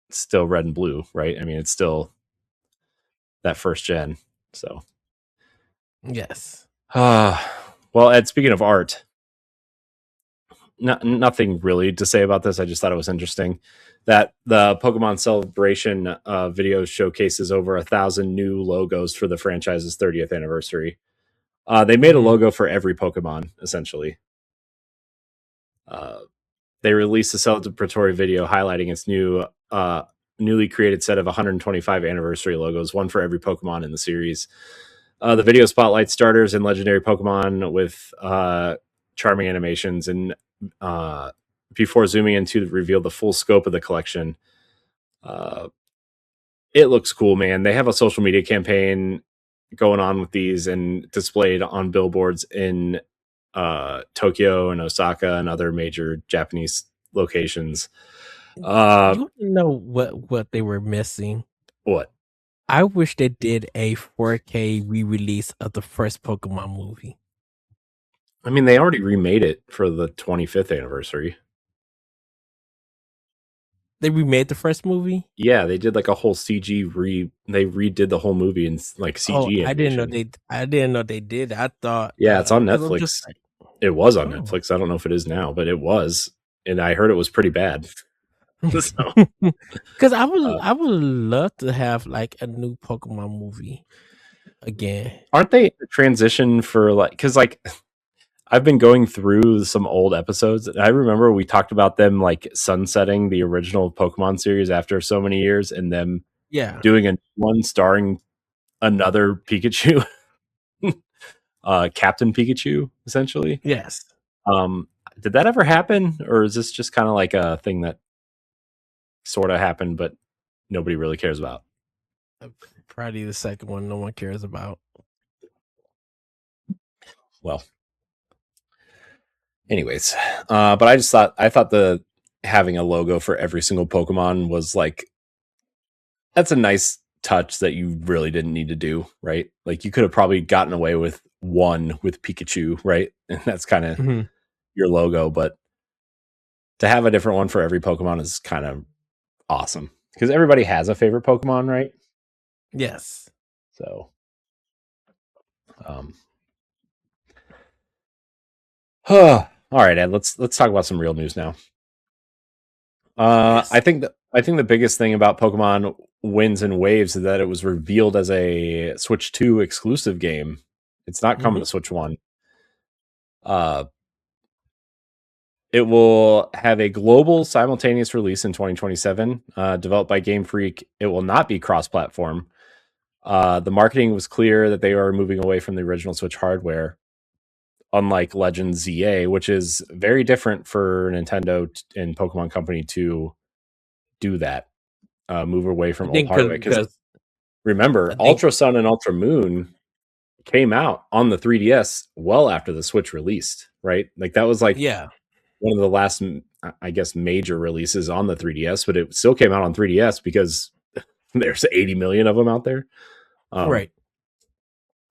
it's still red and blue, right? I mean, it's still that first gen. So, yes. Well, Ed, speaking of art, nothing really to say about this. I just thought it was interesting that the Pokemon Celebration video showcases over 1,000 new logos for the franchise's 30th anniversary. They made a logo for every Pokemon, essentially. They released a celebratory video highlighting its newly created set of 125 anniversary logos, one for every Pokemon in the series. The video spotlights starters and legendary Pokemon with charming animations, and before zooming in to reveal the full scope of the collection. It looks cool, man. They have a social media campaign going on with these and displayed on billboards in Tokyo and Osaka and other major Japanese locations. You know what they were missing? What? I wish they did a 4K re-release of the first Pokemon movie. I mean, they already remade it for the 25th anniversary. They remade the first movie? Yeah, they did like a whole CG they redid the whole movie in like CG animation. I didn't know they did. I thought it's on Netflix. It was on Netflix. I don't know if it is now, but it was, and I heard it was pretty bad. Because I would love to have like a new Pokemon movie again. Aren't they a transition for like, because like I've been going through some old episodes. I remember we talked about them like sunsetting the original Pokemon series after so many years, and them doing a one starring another Pikachu, Captain Pikachu, essentially. Yes. Did that ever happen, or is this just kind of like a thing that sort of happened, but nobody really cares about? Probably the second one no one cares about. well, anyways, but I thought the having a logo for every single Pokemon was like, that's a nice touch that you really didn't need to do, right? Like you could have probably gotten away with one with Pikachu, right? And that's kind of your logo, but to have a different one for every Pokemon is kind of awesome because everybody has a favorite Pokemon, right? Yes. So, all right, Ed. Let's talk about some real news now. Yes. I think the biggest thing about Pokemon Winds and Waves is that it was revealed as a Switch 2 exclusive game. It's not coming to Switch 1. It will have a global simultaneous release in 2027, developed by Game Freak. It will not be cross-platform. The marketing was clear that they are moving away from the original Switch hardware, unlike Legend ZA, which is very different for Nintendo and Pokemon Company to do that, move away from old hardware. Because remember, Ultra Sun and Ultra Moon came out on the 3DS well after the Switch released, right? Like that was like one of the last, I guess, major releases on the 3DS, but it still came out on 3DS because there's 80 million of them out there. Right.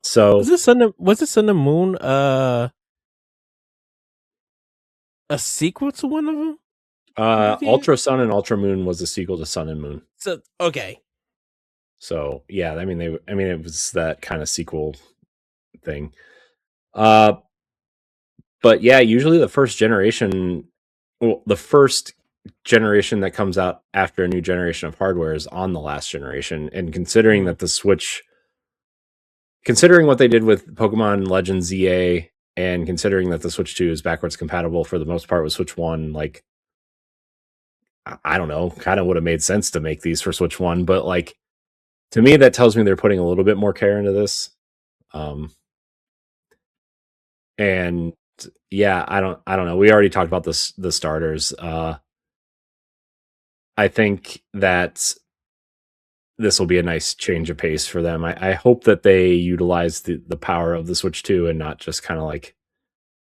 So was this Sun and Moon a sequel to one of them? Ultra Sun and Ultra Moon was a sequel to Sun and Moon. So okay. So yeah, I mean it was that kind of sequel thing. But yeah, usually the first generation that comes out after a new generation of hardware is on the last generation. And considering that the Switch, considering what they did with Pokemon Legends ZA, and considering that the Switch 2 is backwards compatible for the most part with Switch 1, like, I don't know, kind of would have made sense to make these for Switch 1, but like, to me, that tells me they're putting a little bit more care into this. And yeah, I don't know. We already talked about the starters. I think that this will be a nice change of pace for them. I hope that they utilize the power of the Switch 2 and not just kind of like,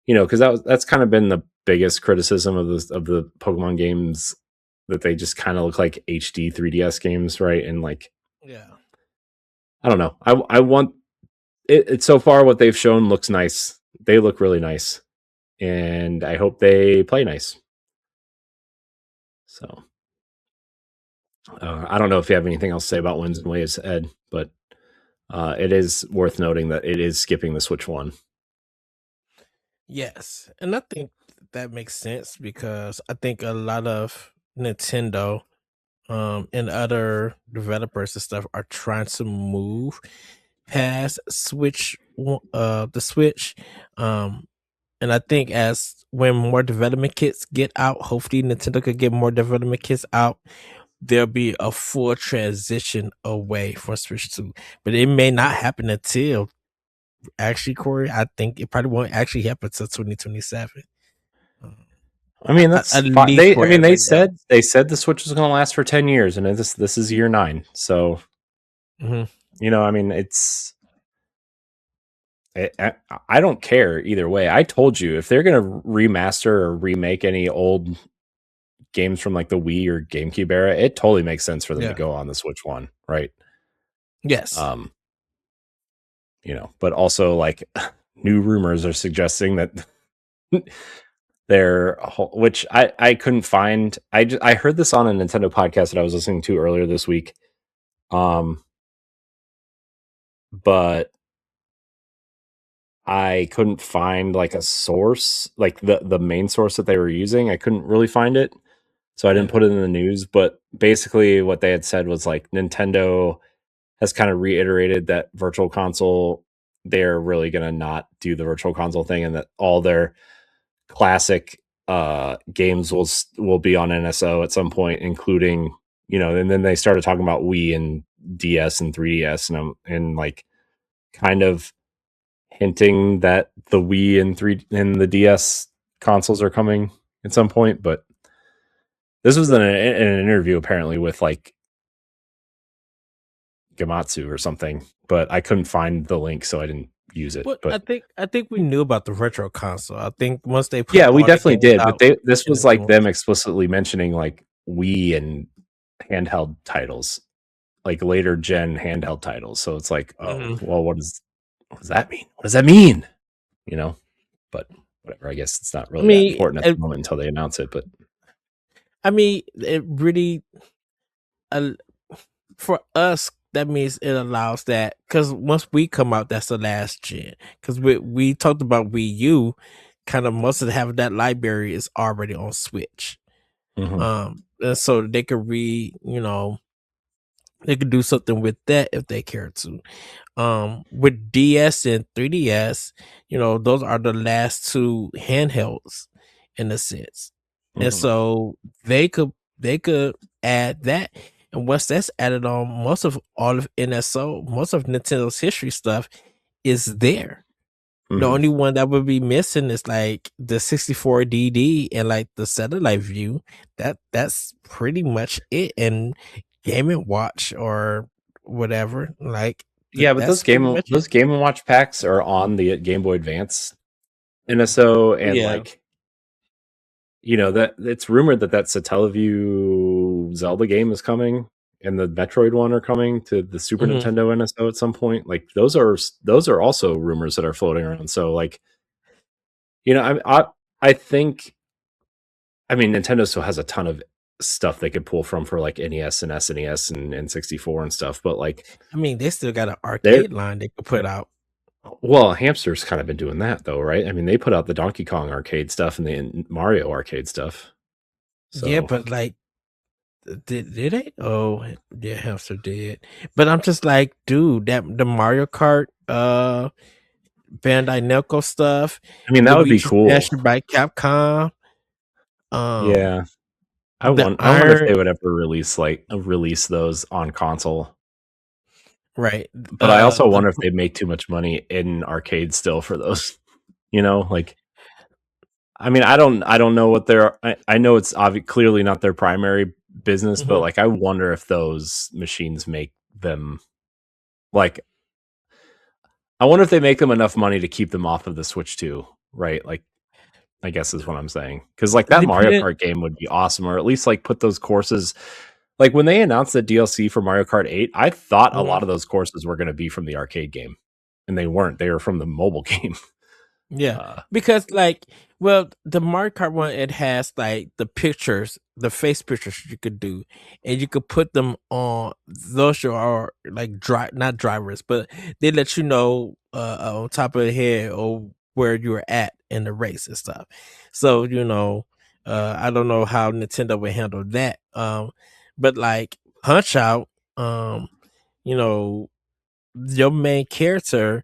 because that's kind of been the biggest criticism of the Pokemon games, that they just kind of look like HD 3DS games, right? And like, yeah, I don't know. I want it. So far, what they've shown looks nice. They look really nice, and I hope they play nice. So, I don't know if you have anything else to say about Winds and Waves, Ed, but it is worth noting that it is skipping the Switch 1. Yes, and I think that makes sense because I think a lot of Nintendo and other developers and stuff are trying to move past the Switch. And I think when more development kits get out, hopefully Nintendo could get more development kits out, there'll be a full transition away from Switch 2. But it may not happen until, actually, Corey, I think it probably won't actually happen until 2027. I mean, that's fine. They said the Switch was going to last for 10 years, and this is year 9. So, I mean, I don't care either way. I told you, if they're going to remaster or remake any old games from like the Wii or GameCube era, it totally makes sense for them to go on the Switch 1, right? Yes. But also like new rumors are suggesting that which I couldn't find. I heard this on a Nintendo podcast that I was listening to earlier this week. But I couldn't find like a source, like the main source that they were using. I couldn't really find it, so I didn't put it in the news. But basically what they had said was like Nintendo has kind of reiterated that Virtual Console, they're really going to not do the Virtual Console thing, and that all their classic games will be on NSO at some point, including, and then they started talking about Wii and DS and 3DS, and like kind of hinting that the Wii and the DS consoles are coming at some point. But this was an interview apparently with like Gamatsu or something, but I couldn't find the link, so I didn't use it. But But I think we knew about the retro console. I think once they put yeah, we all the definitely games did. But out this in was the new like them ones. explicitly mentioning like Wii and handheld titles, like later gen handheld titles. So it's like, oh, Mhm. well, what does that mean? What does that mean? You know, but whatever. I guess it's not I really that mean, important at the moment until they announce it. But it really uh, for us that means it allows that because once we come out, that's the last gen. Because we talked about Wii U, kind of most of have that library is already on Switch. And so they could they could do something with that if they care to. With DS and 3DS, those are the last two handhelds in a sense. And so they could add that. And once that's added on, most of all of NSO, most of Nintendo's history stuff is there. The only one that would be missing is like the 64DD and like the satellite view. That's pretty much it. And Game and Watch or whatever. Like yeah, but that's pretty much it. those Game and Watch packs are on the Game Boy Advance NSO, and Yeah. like that it's rumored that Satellaview Zelda game is coming, and the Metroid one are coming to the Super Mhm. Nintendo NSO at some point. Like those are also rumors that are floating around. So like I think, I mean, Nintendo still has a ton of stuff they could pull from for like NES and SNES and N64 and stuff, but like I mean, they still got an they're arcade line they could put out. well, Hamster's kind of been doing that though, right? I mean, they put out the Donkey Kong arcade stuff and the Mario arcade stuff. Yeah, So but like, did they? Oh, yeah, Hamster did. But I'm just like, dude, that the Mario Kart, Bandai Namco stuff, I mean, that would be Luigi's cool. Mansion by Capcom, um, Yeah. the I wonder if Iron, they would ever release those on console. right? But I also The wonder if they make too much money in arcades still for those. Like I mean, I don't know what I know it's clearly not their primary business, but mhm. like I wonder if those machines make them like I wonder if they make them enough money to keep them off of the Switch too, right? Like I guess is what I'm saying. Cuz like that Mario Depending, Kart game would be awesome, or at least like put those courses, like when they announced the DLC for Mario Kart 8, I thought a mhm. lot of those courses were going to be from the arcade game, and they weren't. They were from the mobile game. Yeah, Uh because like, well, the Mario Kart one, it has like the pictures, the face pictures you could do, and you could put them on those are like not drivers, but they let you know on top of the head or where you were at in the race and stuff. So I don't know how Nintendo would handle that. But like Punch Out, you know your main character,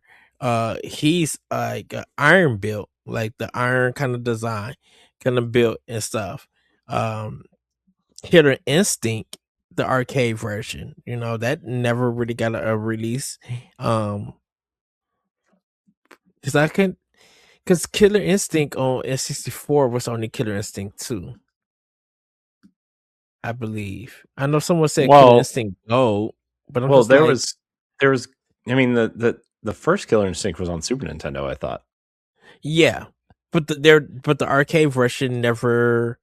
he's like iron built, like the iron kind of design, kind of built and stuff. Um, Killer Instinct, the arcade version, that never really got a release. Um, because because Killer Instinct on N64 was only Killer Instinct 2, I believe. I know someone said Killer well, Instinct Gold, but I'm well just like, there was I mean the first Killer Instinct was on Super Nintendo, I thought. yeah, but the arcade version never.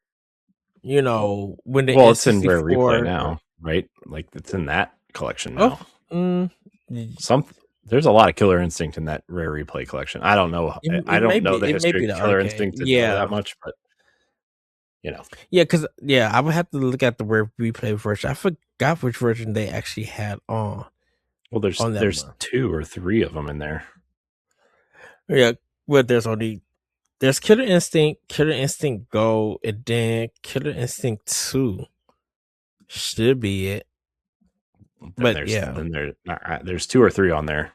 When the Well, it's in Rare Replay N64. now, right? Like it's in that collection Oh, now. mm, y- Some There's a lot of Killer Instinct in that Rare Replay collection. I don't know. I don't know the it may history be of the Killer arcade. Instinct to know that Yeah, much, but you know. yeah, because I would have to look at the Rare Replay version. I forgot which version they actually had Well, on that there's one. 2 or 3 of them in there. Yeah, well, there's Killer Instinct Gold, and then Killer Instinct 2 should be it. But yeah, There's 2 or 3 on there.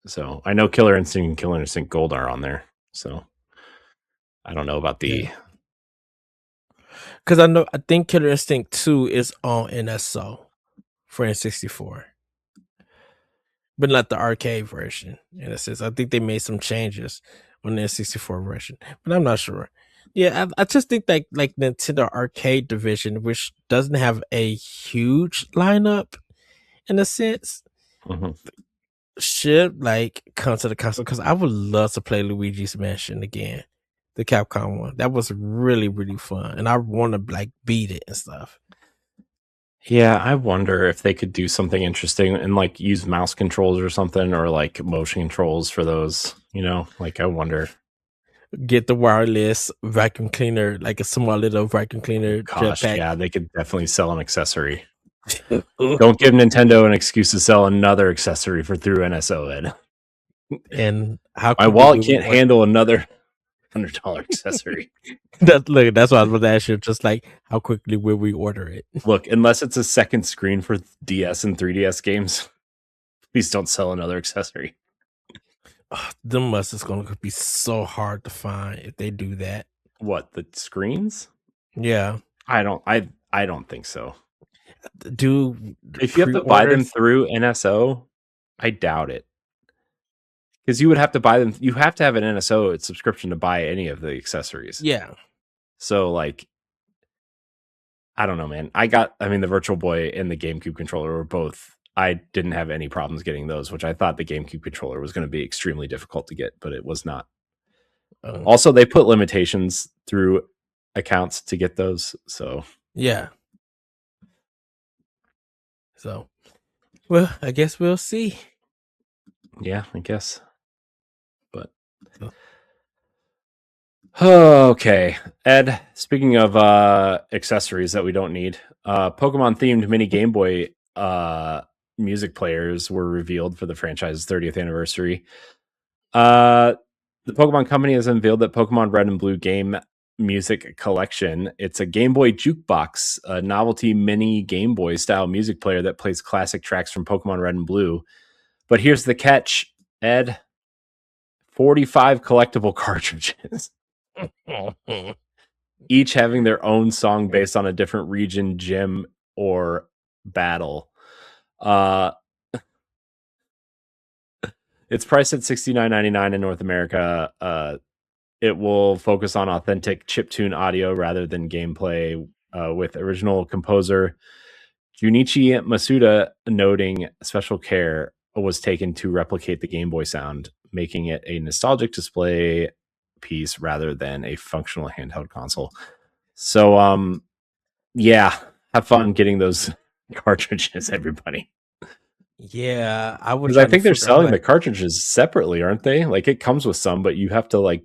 So I know Killer Instinct and Killer Instinct Gold are on there. So I don't know about yeah, the. because I think Killer Instinct 2 is on NSO for N64. But not the arcade version. In a sense, I think they made some changes on the N64 version, but I'm not sure. Yeah, I just think that like Nintendo Arcade division, which doesn't have a huge lineup in a sense, Mhm. should like come to the console because I would love to play Luigi's Mansion again, the Capcom one. That was really really fun, and I want to like beat it and stuff. Yeah, I wonder if they could do something interesting and like use mouse controls or something, or like motion controls for those. You know, like I wonder. Get the wireless vacuum cleaner, like a small little vacuum cleaner Gosh, jetpack. yeah, they could definitely sell an accessory. Don't give Nintendo an excuse to sell another accessory for through NSO, Ed. And how My quickly wallet we can't handle another $100 accessory. that's look. That's what I was about to ask you. Just like how quickly will we order it? Look, unless it's a second screen for DS and 3DS games, please don't sell another accessory. The must is going to be so hard to find if they do that. What, the screens? Yeah, I don't think so. do If you have to buy them through NSO, I doubt it. Because you would have to buy them. You have to have an NSO subscription to buy any of the accessories. Yeah. So like, I don't know, man. The Virtual Boy and the GameCube controller were both. I didn't have any problems getting those, which I thought the GameCube controller was going to be extremely difficult to get, but it was not. Also, they put limitations through accounts to get those. So yeah. So, well, I guess we'll see. Yeah, I guess. But okay, Ed. Speaking of accessories that we don't need, Pokemon-themed mini Game Boy music players were revealed for the franchise's 30th anniversary. The Pokemon Company has unveiled that Pokemon Red and Blue Game Music Collection. It's a Game Boy jukebox, a novelty mini Game Boy style music player that plays classic tracks from Pokemon Red and Blue. But here's the catch, Ed. 45 collectible cartridges. Each having their own song based on a different region, gym, or battle. It's priced at $69.99 in North America. It will focus on authentic chiptune audio rather than gameplay, with original composer Junichi Masuda noting special care was taken to replicate the Game Boy sound, making it a nostalgic display piece rather than a functional handheld console. So, yeah, have fun getting those cartridges, everybody. Yeah, I would. Because I think they're selling the cartridges separately, aren't they? Like it comes with some, but you have to like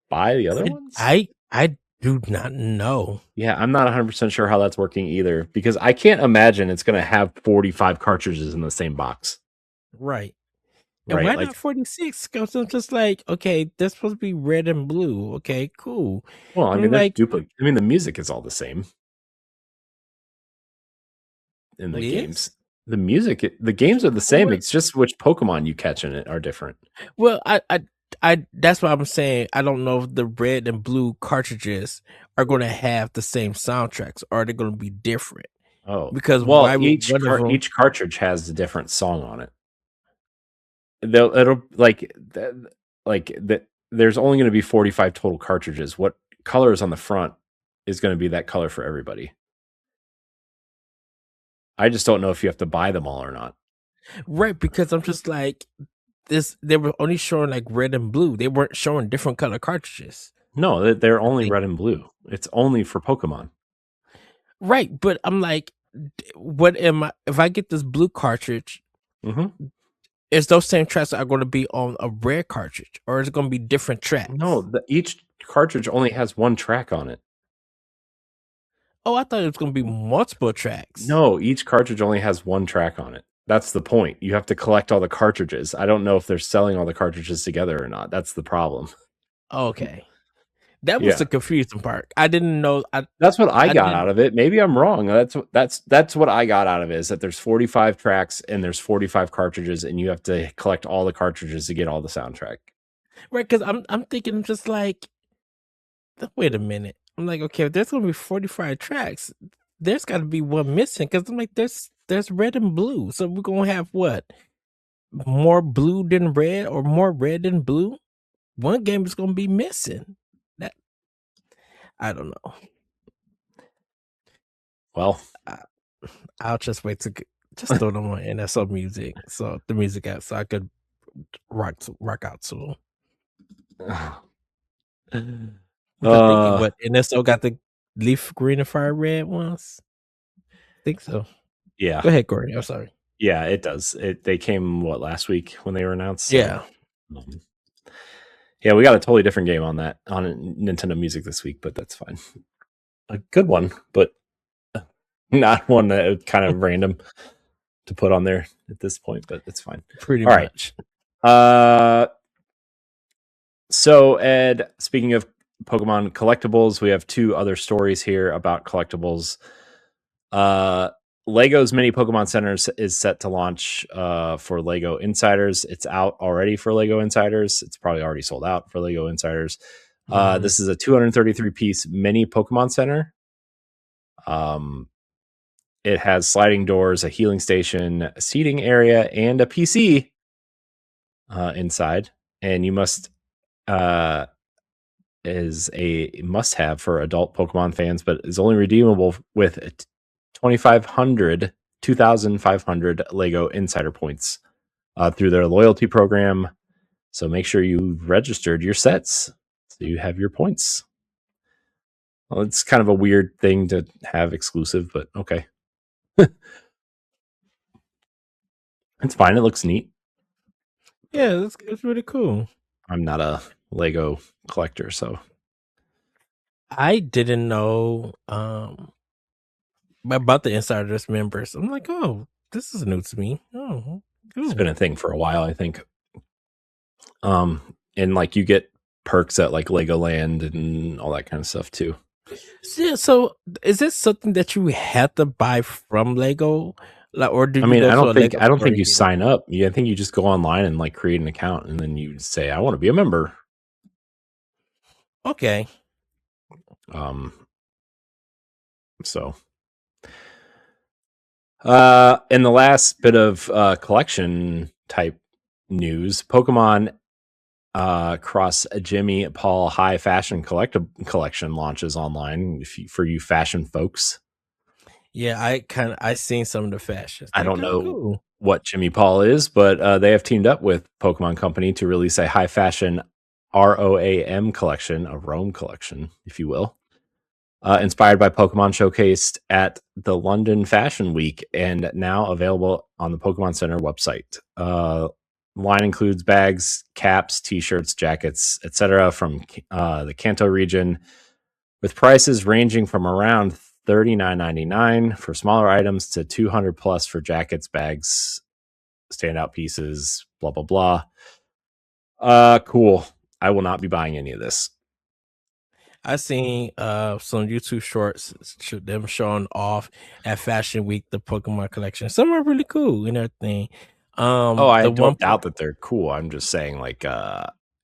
buy the other ones. I do not know. Yeah, I'm not 100% sure how that's working either, because I can't imagine it's going to have 45 cartridges in the same box. Right. And why not 46? Because I'm just like, okay, they're supposed to be red and blue. Okay, cool. Well, I mean, like, duplicate. I mean, the music is all the same in the games. The music, the games are the same. It's just which Pokemon you catch in it are different. Well, I that's what I'm saying. I don't know if the red and blue cartridges are going to have the same soundtracks, or are they going to be different? Oh, because each cartridge has a different song on it. It'll there's only going to be 45 total cartridges. What color is on the front is going to be that color for everybody. I just don't know if you have to buy them all or not. Right, because I'm just like this. They were only showing like red and blue. They weren't showing different color cartridges. No, they're only red and blue. It's only for Pokemon. Right, but I'm like, what am I? If I get this blue cartridge, is those same tracks are going to be on a red cartridge, or is it going to be different tracks? No, each cartridge only has one track on it. Oh, I thought it was going to be multiple tracks. No, each cartridge only has one track on it. That's the point. You have to collect all the cartridges. I don't know if they're selling all the cartridges together or not. That's the problem. Okay. That was the confusing part. I didn't know. That's what I got out of it. Maybe I'm wrong. That's what I got out of it, is that there's 45 tracks and there's 45 cartridges, and you have to collect all the cartridges to get all the soundtrack. Right, because I'm thinking just like, wait a minute. I'm like, okay, if there's gonna be 45 tracks, there's got to be one missing, because I'm like, there's red and blue, so we're gonna have what, more blue than red, or more red than blue? One game is gonna be missing. That I don't know. Well, I'll just wait Just throw them on NSO Music, so the music app, so I could rock out to them. I'm thinking, what NSO got the Leaf Green and Fire Red ones? I think so. Yeah. Go ahead, Corey. I'm sorry. Yeah, it does. They came last week when they were announced. So, Yeah. Yeah, we got a totally different game on Nintendo Music this week, but that's fine. A good one, but not one that kind of random to put on there at this point, but it's fine. Pretty All much. Right. So Ed, speaking of Pokemon collectibles, we have two other stories here about collectibles. Lego's Mini Pokemon Centers is set to launch for Lego Insiders. It's out already for Lego Insiders. It's probably already sold out for Lego Insiders. This is a 233-piece mini Pokemon Center. It has sliding doors, a healing station, a seating area, and a PC inside. And you is a must-have for adult Pokemon fans, but is only redeemable with 2,500 Lego Insider points through their loyalty program. So make sure you registered your sets so you have your points. Well, it's kind of a weird thing to have exclusive, but okay. It's fine. It looks neat. Yeah, it's really cool. I'm not a Lego collector, so I didn't know about the Insiders members. I'm like, oh, this is new to me. Oh, cool. It's been a thing for a while, I think. And like you get perks at like Legoland and all that kind of stuff too. Yeah, so is this something that you had to buy from Lego? Like, or do you I don't think you sign up. I think you just go online and like create an account and then you say, I want to be a member. Okay. So in the last bit of collection type news, Pokemon Cross Jimmy Paul High Fashion Collection launches online for you fashion folks. Yeah, I seen some of the fashions. I don't know what Jimmy Paul is, but they have teamed up with Pokemon Company to release a high fashion ROAM collection, a Rome collection, if you will, inspired by Pokemon showcased at the London Fashion Week and now available on the Pokemon Center website. Line includes bags, caps, t-shirts, jackets, etc. from the Kanto region, with prices ranging from around $39.99 for smaller items to $200+ for jackets, bags, standout pieces, blah blah blah. Cool. I will not be buying any of this. I seen some YouTube shorts, them showing off at Fashion Week the Pokemon collection. Some are really cool and everything. I don't doubt that they're cool. I'm just saying, like,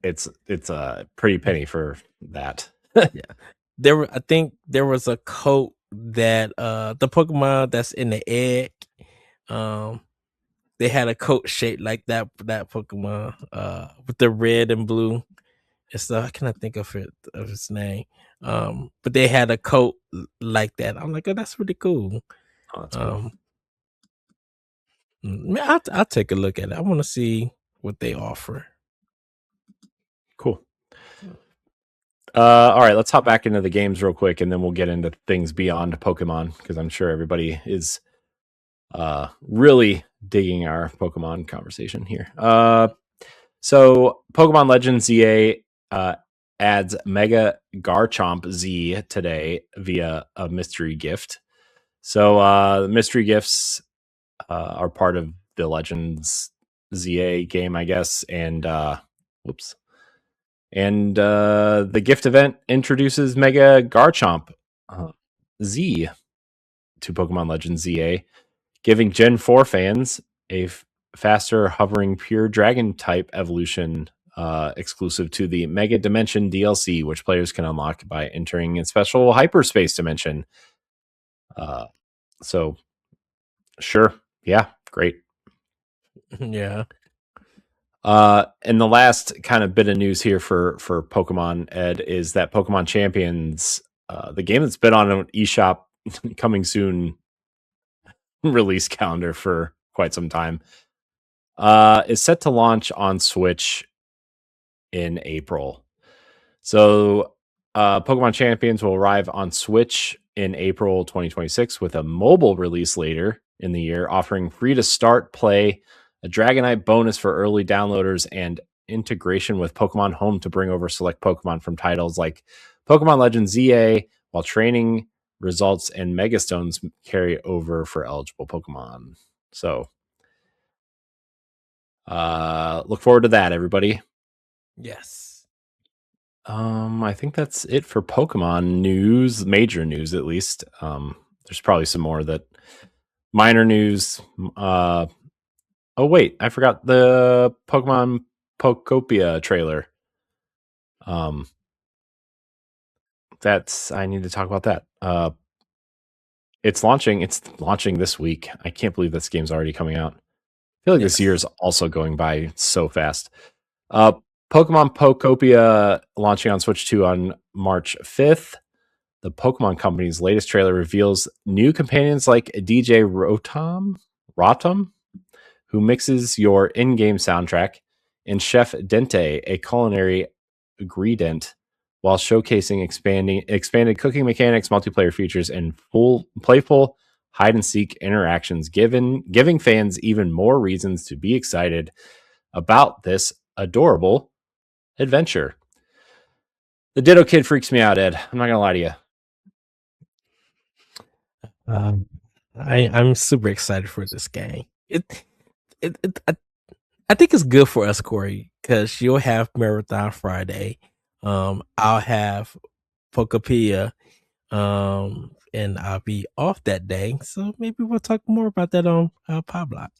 it's a pretty penny for that. Yeah, I think there was a coat that the Pokemon that's in the egg, they had a coat shaped like that Pokemon with the red and blue. It's I cannot think of its name. But they had a coat like that. I'm like, oh, that's really cool. Oh, that's cool. I'll take a look at it. I want to see what they offer. Cool. All right, let's hop back into the games real quick, and then we'll get into things beyond Pokemon, because I'm sure everybody is really digging our Pokemon conversation here. So Pokemon Legends ZA adds Mega Garchomp Z today via a mystery gift. So the mystery gifts are part of the Legends ZA game, I guess, and and the gift event introduces Mega Garchomp Z to Pokemon Legends ZA, giving Gen 4 fans a faster hovering pure dragon type evolution exclusive to the Mega Dimension DLC, which players can unlock by entering a special hyperspace dimension. So sure. Yeah, great. Yeah. And the last kind of bit of news here for Pokemon, Ed, is that Pokemon Champions, the game that's been on an eShop coming soon, release calendar for quite some time. Is set to launch on Switch in April. So Pokemon Champions will arrive on Switch in April 2026 with a mobile release later in the year, offering free to start play, a Dragonite bonus for early downloaders, and integration with Pokemon Home to bring over select Pokemon from titles like Pokemon Legends ZA, while training results and Megastones carry over for eligible Pokemon. So look forward to that, everybody. Yes. I think that's it for Pokemon news, major news at least. There's probably some more that minor news. Oh wait, I forgot the Pokemon Pokopia trailer. I need to talk about that. It's launching this week. I can't believe this game's already coming out. I feel like this year is also going by so fast. Pokemon Pokopia launching on Switch 2 on March 5th. The Pokemon Company's latest trailer reveals new companions like DJ Rotom, who mixes your in-game soundtrack, and Chef Dente, a culinary ingredient, while showcasing expanded cooking mechanics, multiplayer features, and playful hide-and-seek interactions, giving fans even more reasons to be excited about this adorable adventure. The Ditto Kid freaks me out, Ed. I'm not gonna lie to you. I'm super excited for this game. I think it's good for us, Corey, because you'll have Marathon Friday. I'll have Pokopia, and I'll be off that day. So maybe we'll talk more about that on Pow Block.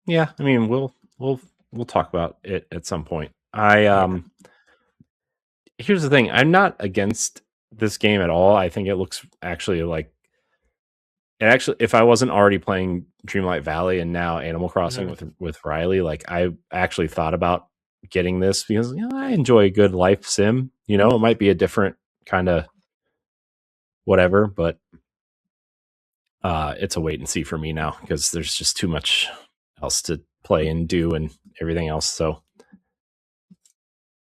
Yeah, I mean we'll talk about it at some point. Here's the thing: I'm not against this game at all. I think it looks actually like. And actually, if I wasn't already playing Dreamlight Valley and now Animal Crossing with Riley, like I actually thought about getting this because I enjoy a good life sim. It might be a different kind of whatever, but it's a wait and see for me now because there's just too much else to play and do and everything else. So,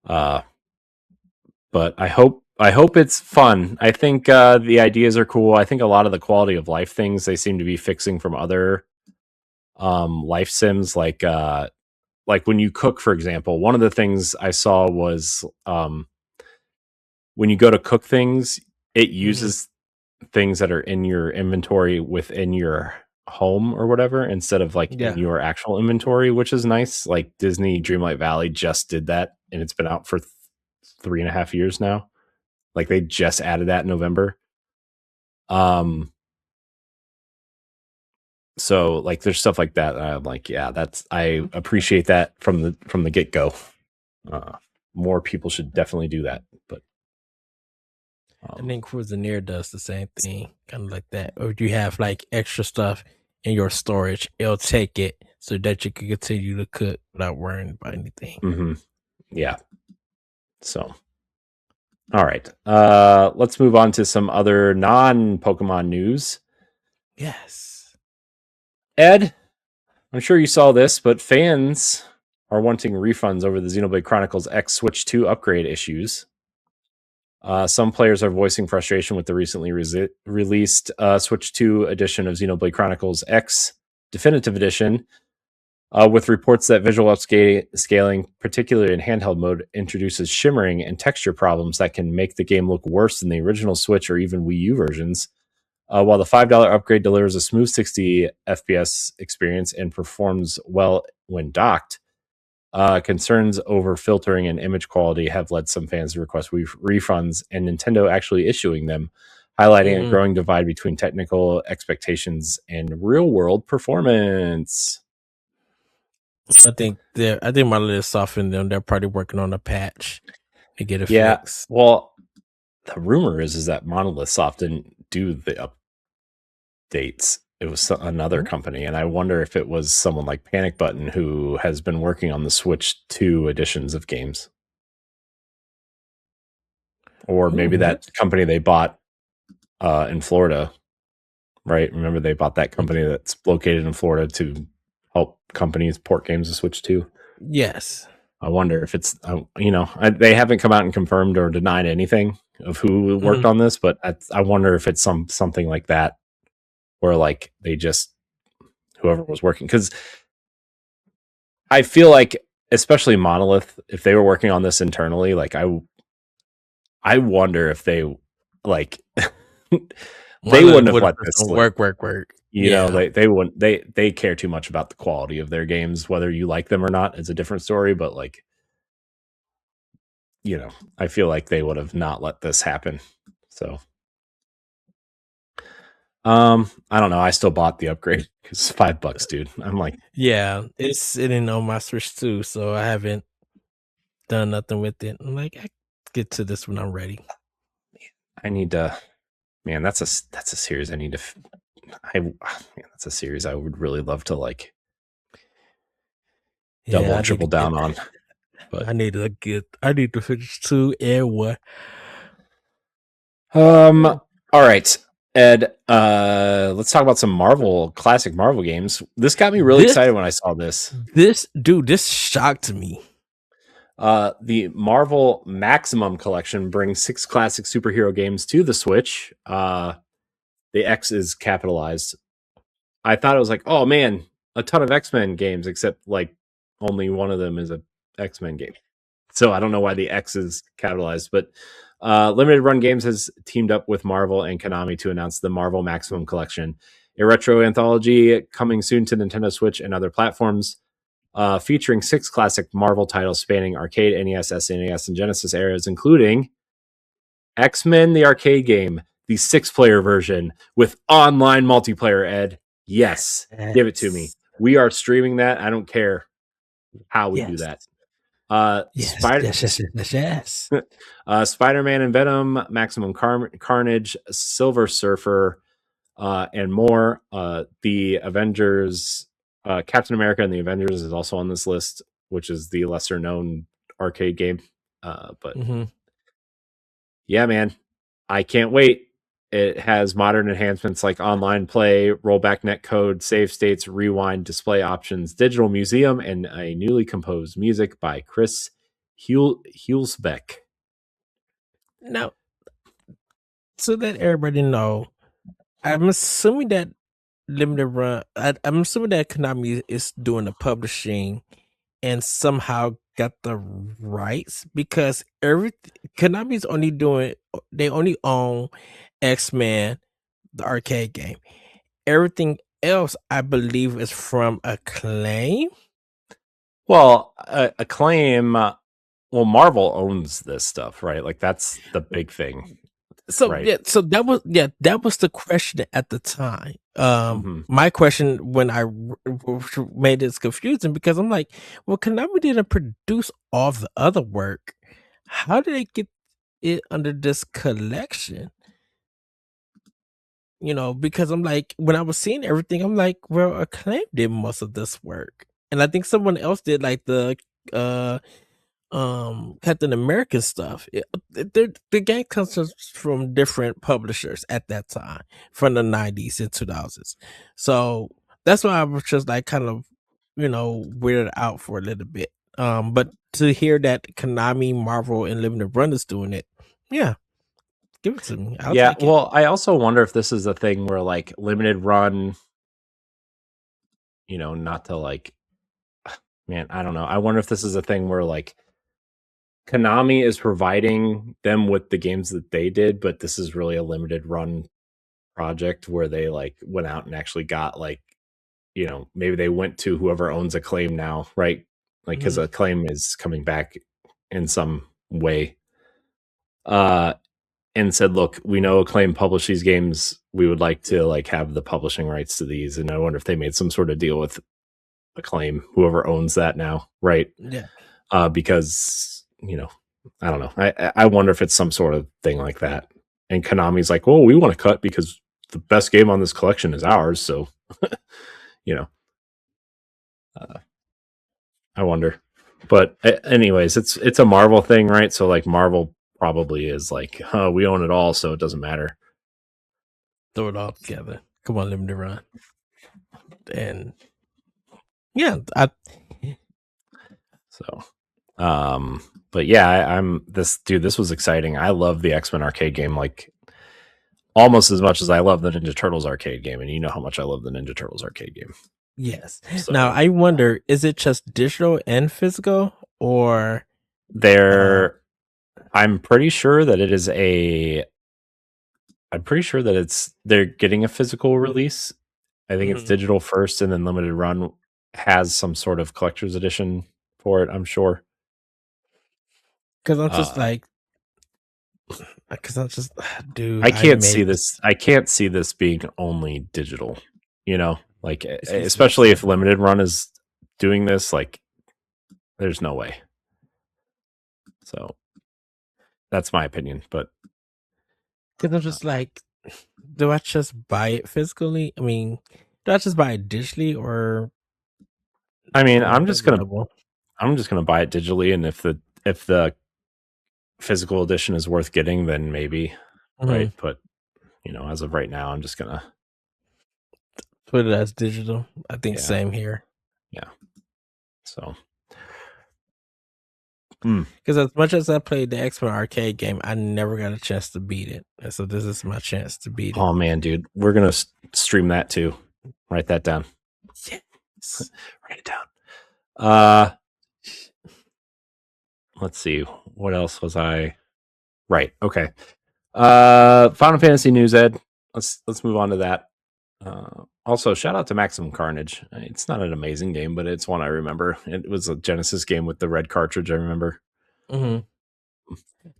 but I hope it's fun. I think the ideas are cool. I think a lot of the quality of life things they seem to be fixing from other life sims, like when you cook, for example. One of the things I saw was when you go to cook things, it uses things that are in your inventory within your home or whatever instead of in your actual inventory, which is nice. Like Disney Dreamlight Valley just did that, and it's been out for 3.5 years now. Like they just added that in November. So like there's stuff like that. I'm like, yeah, I appreciate that from the get go. More people should definitely do that. But and then Cuisinaire does the same thing, kind of like that. Or if you have like extra stuff in your storage, it'll take it so that you can continue to cook without worrying about anything. Mm-hmm. Yeah. So, all right. Let's move on to some other non-Pokemon news. Yes. Ed, I'm sure you saw this, but fans are wanting refunds over the Xenoblade Chronicles X Switch 2 upgrade issues. Some players are voicing frustration with the recently released Switch 2 edition of Xenoblade Chronicles X Definitive Edition, with reports that visual upscaling, particularly in handheld mode, introduces shimmering and texture problems that can make the game look worse than the original Switch or even Wii U versions. While the $5 upgrade delivers a smooth 60 FPS experience and performs well when docked, concerns over filtering and image quality have led some fans to request refunds, and Nintendo actually issuing them, highlighting a growing divide between technical expectations and real-world performance. I think Monolith softened them. They're probably working on a patch to get it fixed. Well, the rumor is that Monolith Soft didn't do the updates. It was another company, and I wonder if it was someone like Panic Button who has been working on the Switch 2 editions of games. Or maybe that company they bought in Florida right? Remember they bought that company that's located in Florida to help companies port games to Switch 2. Yes. I wonder if it's, they haven't come out and confirmed or denied anything of who worked on this, but I wonder if it's something like that, where like they just, whoever was working, because I feel like, especially Monolith, if they were working on this internally, like I wonder if they like they wouldn't have let this work. You know, they wouldn't. They care too much about the quality of their games, whether you like them or not. It's a different story, but like, I feel like they would have not let this happen. So, I don't know. I still bought the upgrade because it's $5, dude. I'm like, yeah, it's sitting on my Switch too, so I haven't done nothing with it. I'm like, I get to this when I'm ready. I need to. Man, that's a series I need to. That's a series I would really love to like double and triple down on. But I need to finish 2 and 1. All right, Ed. Let's talk about some classic Marvel games. This got me really excited when I saw this. This shocked me. The Marvel Maximum Collection brings 6 classic superhero games to the Switch. The X is capitalized. I thought it was like, oh man, a ton of X-Men games, except like only one of them is a X-Men game. So I don't know why the X is capitalized, but Limited Run Games has teamed up with Marvel and Konami to announce the Marvel Maximum Collection, a retro anthology coming soon to Nintendo Switch and other platforms, featuring 6 classic Marvel titles spanning arcade, NES, SNES, and Genesis eras, including X-Men, the arcade game, the 6-player version with online multiplayer, Ed. Yes, give it to me. We are streaming that. I don't care how we do that. Yes. Spider-Man and Venom, Maximum Carnage, Silver Surfer, and more. The Avengers, Captain America and the Avengers is also on this list, which is the lesser known arcade game. But yeah, man, I can't wait. It has modern enhancements like online play, rollback netcode, save states, rewind, display options, digital museum, and a newly composed music by Chris Hulsbeck. Now, so that everybody know, I'm assuming that Limited Run. I'm assuming that Konami is doing the publishing and somehow got the rights, because Konami's only they only own X-Men, the arcade game. Everything else, I believe, is from Acclaim. Well, Acclaim. Marvel owns this stuff, right? Like that's the big thing. So right? so that was the question at the time. My question when I made this confusing, because I'm like, well, Konami didn't produce all the other work. How did they get it under this collection? Because I'm like, when I was seeing everything, I'm like, well, Acclaim did most of this work, and I think someone else did like the Captain American stuff. The game comes from different publishers at that time, from the 90s and 2000s. So that's why I was just like kind of weirded out for a little bit. But to hear that Konami, Marvel, and Limited Run is doing it, yeah, give it to me. I'll take it. Well, I also wonder if this is a thing where like Limited Run, not to like, man, I don't know. I wonder if this is a thing where like Konami is providing them with the games that they did, but this is really a Limited Run project where they like went out and actually got like, maybe they went to whoever owns Acclaim now, right? Like, because Acclaim is coming back in some way. And said, look, we know Acclaim published these games. We would like to like have the publishing rights to these. And I wonder if they made some sort of deal with Acclaim, whoever owns that now, right? Yeah. Because, I don't know. I wonder if it's some sort of thing like that. And Konami's like, well, we want to cut because the best game on this collection is ours. So, I wonder. But anyways, it's a Marvel thing, right? So like Marvel probably is like, we own it all, so it doesn't matter. Throw it all together. Pokemon Limited Run. And yeah, I So, but yeah, I'm this dude. This was exciting. I love the X-Men arcade game like almost as much as I love the Ninja Turtles arcade game, and you know how much I love the Ninja Turtles arcade game. yes. So Now I wonder, is it just digital and physical, or they're? I'm pretty sure that it is a. I'm pretty sure that they're getting a physical release. I think it's digital first, and then limited run has some sort of collector's edition for it. I'm sure. because I'm just like, because I'm just, dude, I can't see this. I can't see this being only digital. You know, like especially if limited run is doing this, like there's no way. So that's my opinion, but because I'm just like, do I just buy it physically? I mean, do I just buy it digitally, or I mean, I'm just gonna buy it digitally, and if the physical edition is worth getting, then maybe, right? But you know, as of right now, I'm just gonna put it as digital. I think same here. Yeah. So, because as much as I played the X-Men arcade game, I never got a chance to beat it. And so this is my chance to beat it. Oh man, dude, we're gonna stream that too. Write that down. Yes. Write it down. Let's see. What else was I? Right. Okay. Final Fantasy news, Ed. Let's move on to that. Also, shout out to Maximum Carnage. It's not an amazing game, but it's one I remember. It was a Genesis game with the red cartridge. I remember. I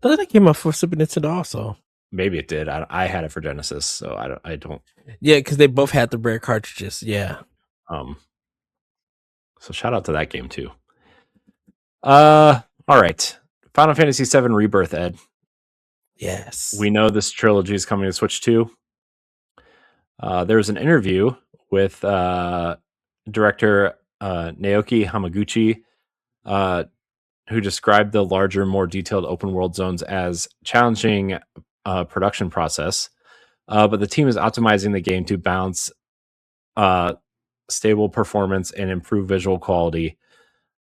thought that came out for Super Nintendo also. Maybe it did. I had it for Genesis, so I don't. Yeah, because they both had the red cartridges. Yeah. So shout out to that game too. All right. Final Fantasy VII Rebirth, Ed. Yes. We know this trilogy is coming to Switch 2. There was an interview with director Naoki Hamaguchi, who described the larger, more detailed open world zones as challenging production process. But the team is optimizing the game to balance stable performance and improve visual quality.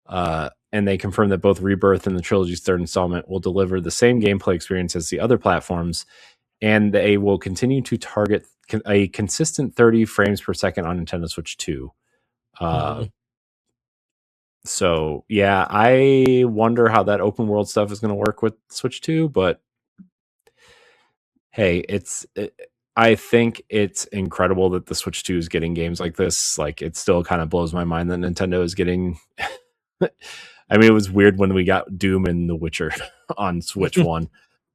And they confirmed that both Rebirth and the trilogy's third installment will deliver the same gameplay experience as the other platforms, and they will continue to target a consistent 30 frames per second on Nintendo Switch 2. So, yeah, I wonder how that open world stuff is going to work with Switch 2, but hey, I think it's incredible that the Switch 2 is getting games like this. Like, it still kind of blows my mind that Nintendo is getting... I mean, it was weird when we got Doom and The Witcher on Switch 1,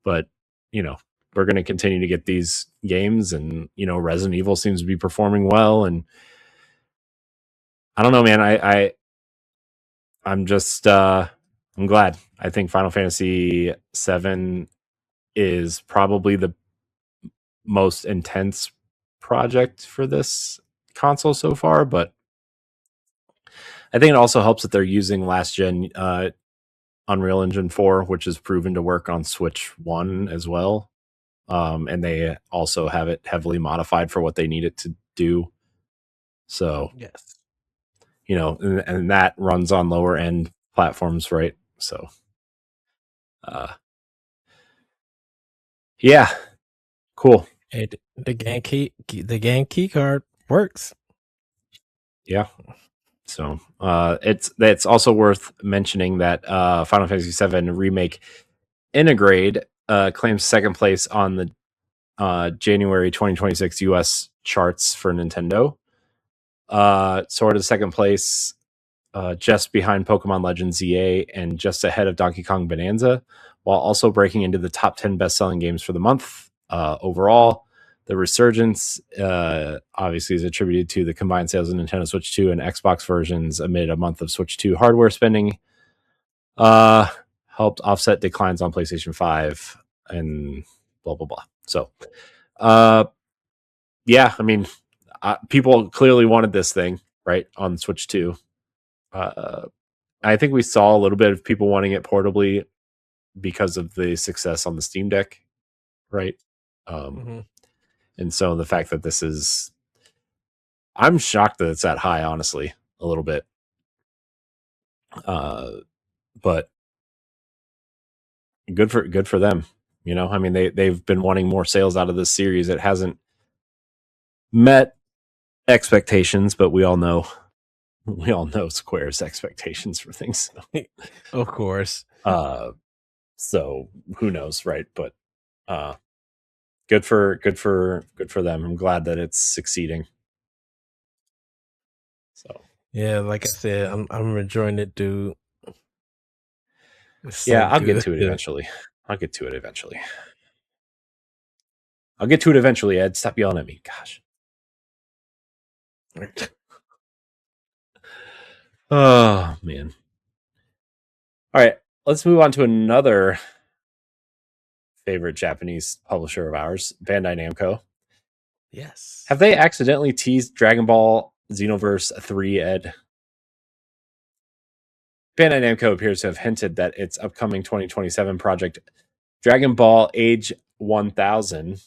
but, you know, we're going to continue to get these games, and, you know, Resident Evil seems to be performing well, and I don't know, man. I'm just, I'm glad. I think Final Fantasy VII is probably the most intense project for this console so far, but I think it also helps that they're using last gen Unreal Engine 4, which is proven to work on Switch 1 as well. And they also have it heavily modified for what they need it to do. So, yes, you know, and that runs on lower end platforms, right? So, yeah, cool. The game key card works. Yeah. So it's also worth mentioning that Final Fantasy VII Remake Integrate claims second place on the January 2026 US charts for Nintendo. Sort of second place, just behind Pokemon Legends ZA and just ahead of Donkey Kong Bonanza, while also breaking into the top 10 best-selling games for the month. Overall, the resurgence obviously is attributed to the combined sales of Nintendo Switch 2 and Xbox versions amid a month of Switch 2 hardware spending. Helped offset declines on PlayStation 5 and blah, blah, blah. So, yeah, I mean, people clearly wanted this thing, right, on Switch 2. I think we saw a little bit of people wanting it portably because of the success on the Steam Deck, right? And so the fact that this is I'm shocked that it's that high, honestly, a little bit. But good for them. You know, I mean, they've been wanting more sales out of this series. It hasn't met expectations, but we all know Square's expectations for things. Of course. So who knows, right? But good for them. I'm glad that it's succeeding. So yeah, like I said, I'm enjoying it, dude. It's yeah, so I'll good. get to it eventually. Ed. Stop yelling at me. Gosh. Oh man. All right, let's move on to another favorite Japanese publisher of ours, Bandai Namco. Yes. Have they accidentally teased Dragon Ball Xenoverse 3, Ed? Bandai Namco appears to have hinted that its upcoming 2027 project, Dragon Ball Age 1000,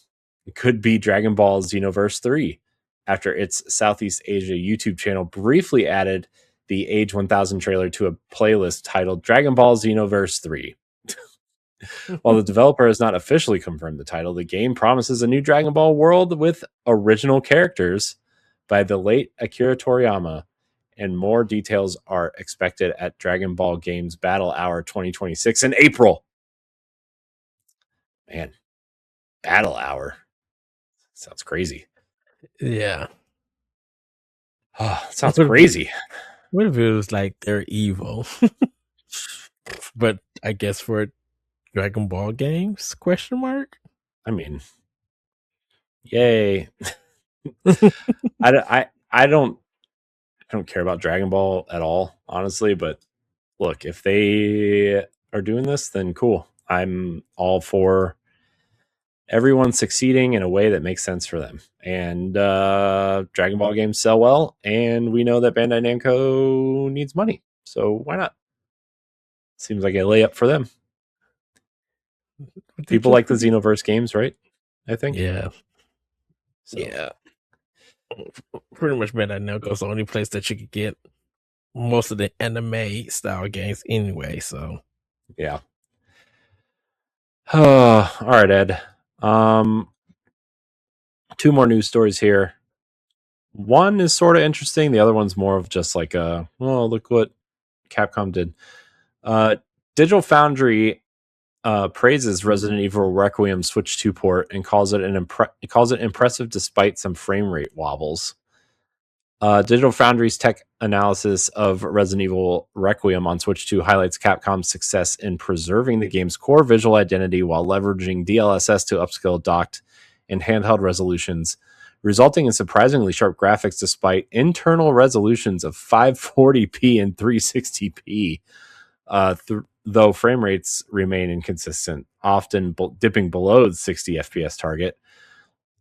could be Dragon Ball Xenoverse 3, after its Southeast Asia YouTube channel briefly added the Age 1000 trailer to a playlist titled Dragon Ball Xenoverse 3. While the developer has not officially confirmed the title, the game promises a new Dragon Ball world with original characters by the late Akira Toriyama, and more details are expected at Dragon Ball Games Battle Hour 2026 in April. Man, Battle Hour. Sounds crazy. Yeah. Oh, sounds crazy. What if it was like they're evil? But I guess for Dragon Ball games? Question mark. I mean, yay. I don't care about Dragon Ball at all, honestly, but look, if they are doing this, then cool. I'm all for everyone succeeding in a way that makes sense for them. And Dragon Ball games sell well, and we know that Bandai Namco needs money. So why not? Seems like a layup for them. People like the Xenoverse games, right? I think. Yeah. So. Yeah. Pretty much Bandai Namco is the only place that you could get most of the anime style games anyway. So yeah. All right, Ed. 2 more news stories here. One is sort of interesting. The other one's more of just like look what Capcom did. Digital Foundry praises Resident Evil Requiem Switch 2 port and calls it impressive despite some frame rate wobbles. Digital Foundry's tech analysis of Resident Evil Requiem on Switch 2 highlights Capcom's success in preserving the game's core visual identity while leveraging DLSS to upscale docked and handheld resolutions, resulting in surprisingly sharp graphics despite internal resolutions of 540p and 360p, though frame rates remain inconsistent, often dipping below the 60 FPS target.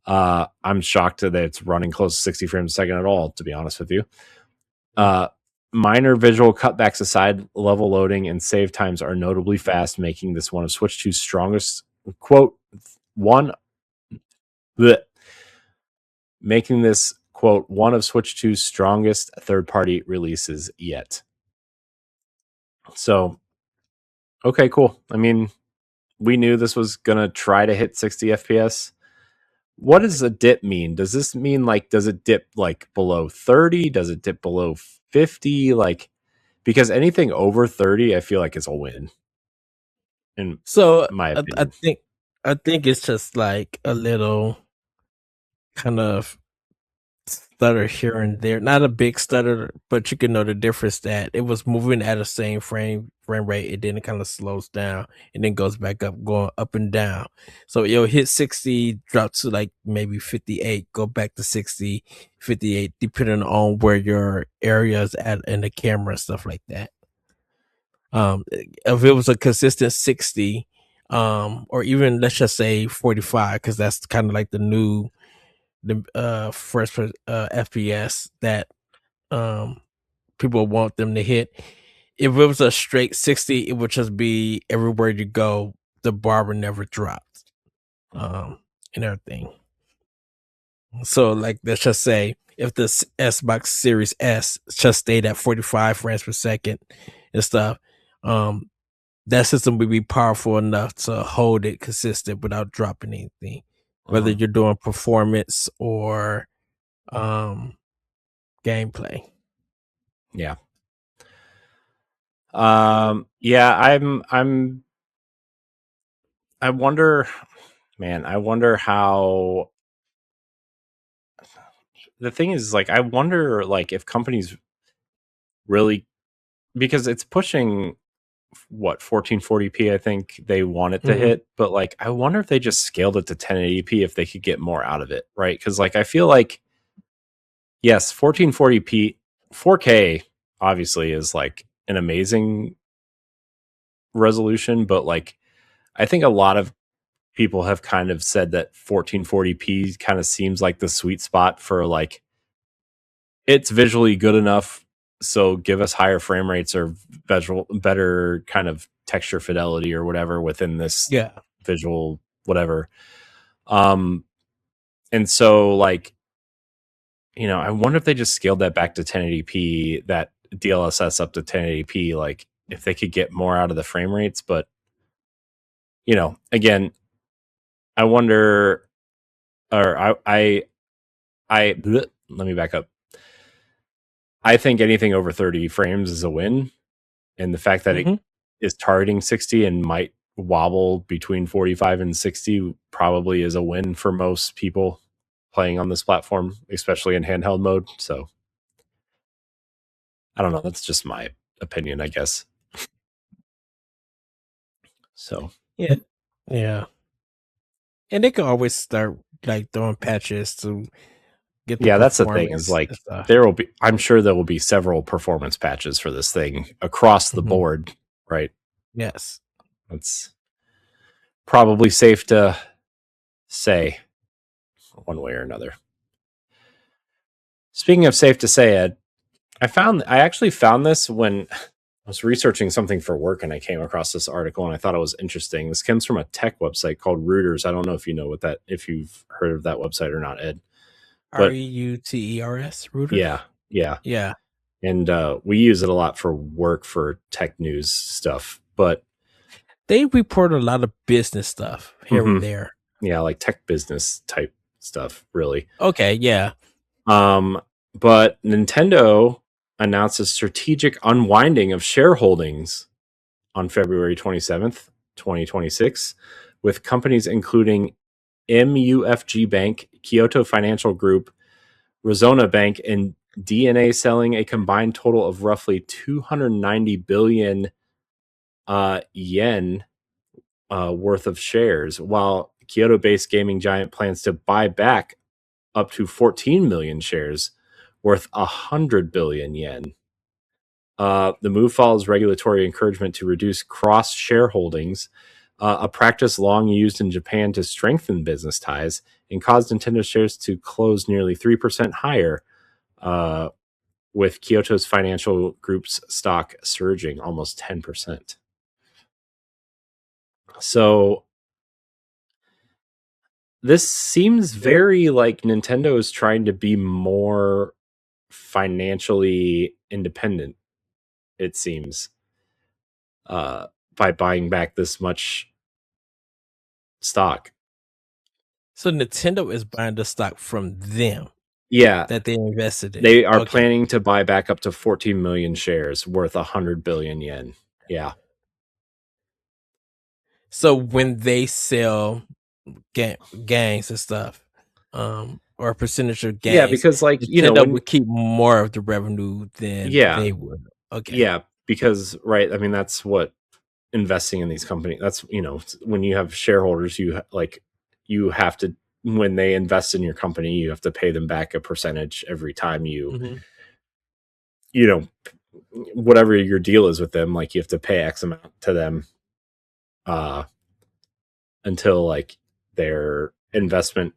I'm shocked that it's running close to 60 frames a second at all, to be honest with you. Minor visual cutbacks aside, level loading and save times are notably fast, making this one of Switch 2's strongest, making this, one of Switch 2's strongest third-party releases yet. So, okay, cool. I mean, we knew this was going to try to hit 60 FPS. What does a dip mean? Does this mean does it dip below 30? Does it dip below 50? Because anything over 30, I feel like is a win. In my opinion. I think it's just like a little kind of stutter here and there. Not a big stutter, but you can know the difference that it was moving at the same frame rate. It then it kind of slows down and then goes back up, going up and down. So it'll hit 60, drop to maybe 58, go back to 60, 58, depending on where your area is at in the camera and stuff like that. If it was a consistent 60, or even let's just say 45, because that's kind of like the first FPS that people want them to hit. If it was a straight 60, it would just be everywhere you go, the bar would never drop, and everything. So, like, let's just say if the Xbox Series S just stayed at 45 frames per second and stuff, that system would be powerful enough to hold it consistent without dropping anything, whether you're doing performance or gameplay. Yeah. Yeah, I wonder, man, I wonder how. The thing is, like, I wonder, like, if companies really, because it's pushing what 1440p, I think they want it to hit, but like, I wonder if they just scaled it to 1080p if they could get more out of it, right? Because like, I feel like, yes, 1440p, 4K obviously is like an amazing resolution, but like, I think a lot of people have kind of said that 1440p kind of seems like the sweet spot for like, it's visually good enough, so give us higher frame rates or better kind of texture fidelity or whatever within this visual whatever. And so like, I wonder if they just scaled that back to 1080p, that DLSS up to 1080p, like if they could get more out of the frame rates. But again, I wonder, or let me back up. I think anything over 30 frames is a win. And the fact that it is targeting 60 and might wobble between 45 and 60 probably is a win for most people playing on this platform, especially in handheld mode. So I don't know. That's just my opinion, I guess. So yeah. And they can always start like throwing patches to get the that's the thing, is like I'm sure there will be several performance patches for this thing across the board, right? Yes. That's probably safe to say one way or another. Speaking of safe to say, Ed, I actually found this when I was researching something for work, and I came across this article and I thought it was interesting. This comes from a tech website called Reuters. I don't know if you know if you've heard of that website or not, Ed. Reuters? Reuters? Yeah. And we use it a lot for work, for tech news stuff, but they report a lot of business stuff here and there. Yeah, like tech business type stuff, really. Okay, yeah. But Nintendo announced a strategic unwinding of shareholdings on February 27th, 2026, with companies including MUFG Bank, Kyoto Financial Group, Resona Bank, and DNA selling a combined total of roughly 290 billion yen worth of shares, while Kyoto-based gaming giant plans to buy back up to 14 million shares worth 100 billion yen. The move follows regulatory encouragement to reduce cross shareholdings, a practice long used in Japan to strengthen business ties, and caused Nintendo shares to close nearly 3% higher, with Kyoto's financial group's stock surging almost 10%. So this seems very like Nintendo is trying to be more financially independent, it seems, by buying back this much stock. So Nintendo is buying the stock from them. Yeah. That they invested in. They are planning to buy back up to 14 million shares worth 100 billion yen. Yeah. So when they sell gangs and stuff, or a percentage of gangs, yeah, because like Nintendo would keep more of the revenue than they would. Okay. Yeah, because right, I mean that's what investing in these companies. That's when you have shareholders, you have to, when they invest in your company, you have to pay them back a percentage every time you whatever your deal is with them, like you have to pay X amount to them until like their investment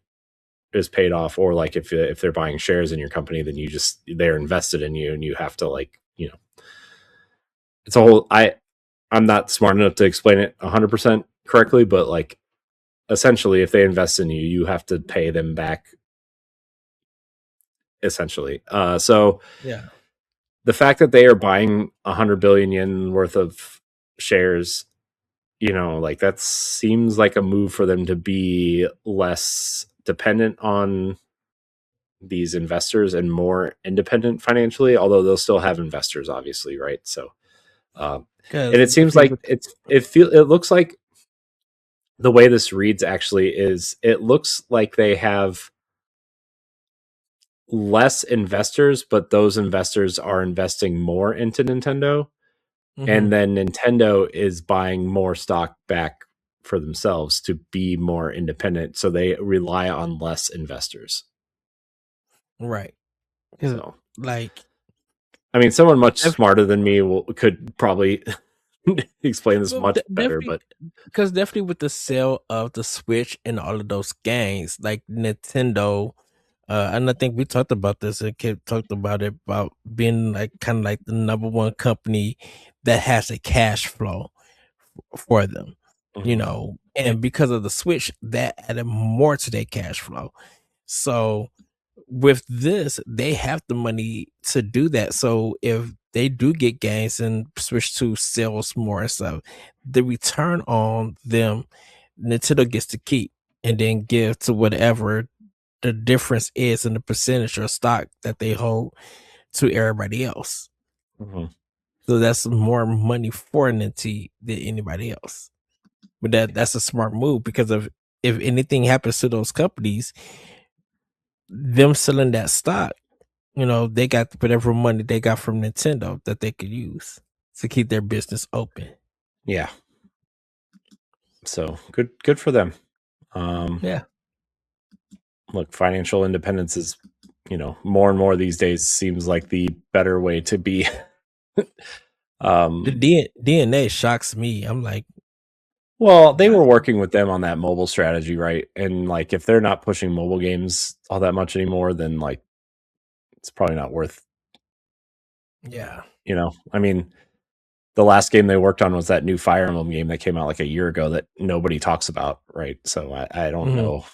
is paid off, or like if they're buying shares in your company, then they're invested in you and you have to it's a whole, I'm not smart enough to explain it 100% correctly, but like essentially if they invest in you, you have to pay them back essentially. So Yeah. the fact that they are buying 100 billion yen worth of shares, like that seems like a move for them to be less dependent on these investors and more independent financially, although they'll still have investors, obviously, right? So, and Because it seems like it looks like the way this reads actually is it looks like they have less investors, but those investors are investing more into Nintendo, and then Nintendo is buying more stock back for themselves to be more independent, so they rely on less investors. right. Because So, like I mean, someone much smarter than me could probably explain this much better, definitely, but because definitely with the sale of the Switch and all of those games, like Nintendo, and I think we talked about this and talked about it about being like kind of like the number one company that has a cash flow for them, and because of the Switch, that added more to their cash flow. So with this, they have the money to do that. So if they do get gains and switch to sales more and stuff, the return on them, Nintendo gets to keep and then give to whatever the difference is in the percentage or stock that they hold to everybody else. So that's more money for Nintendo than anybody else. But that's a smart move because of if anything happens to those companies, them selling that stock, they got whatever money they got from Nintendo that they could use to keep their business open. yeah. So good for them. Yeah. Look, financial independence is, more and more these days seems like the better way to be. The DNA shocks me. I'm like, Well, they why? were working with them on that mobile strategy, right? And like, if they're not pushing mobile games all that much anymore, then like, it's probably not worth. Yeah. I mean, the last game they worked on was that new Fire Emblem game that came out like a year ago that nobody talks about, right? So I don't know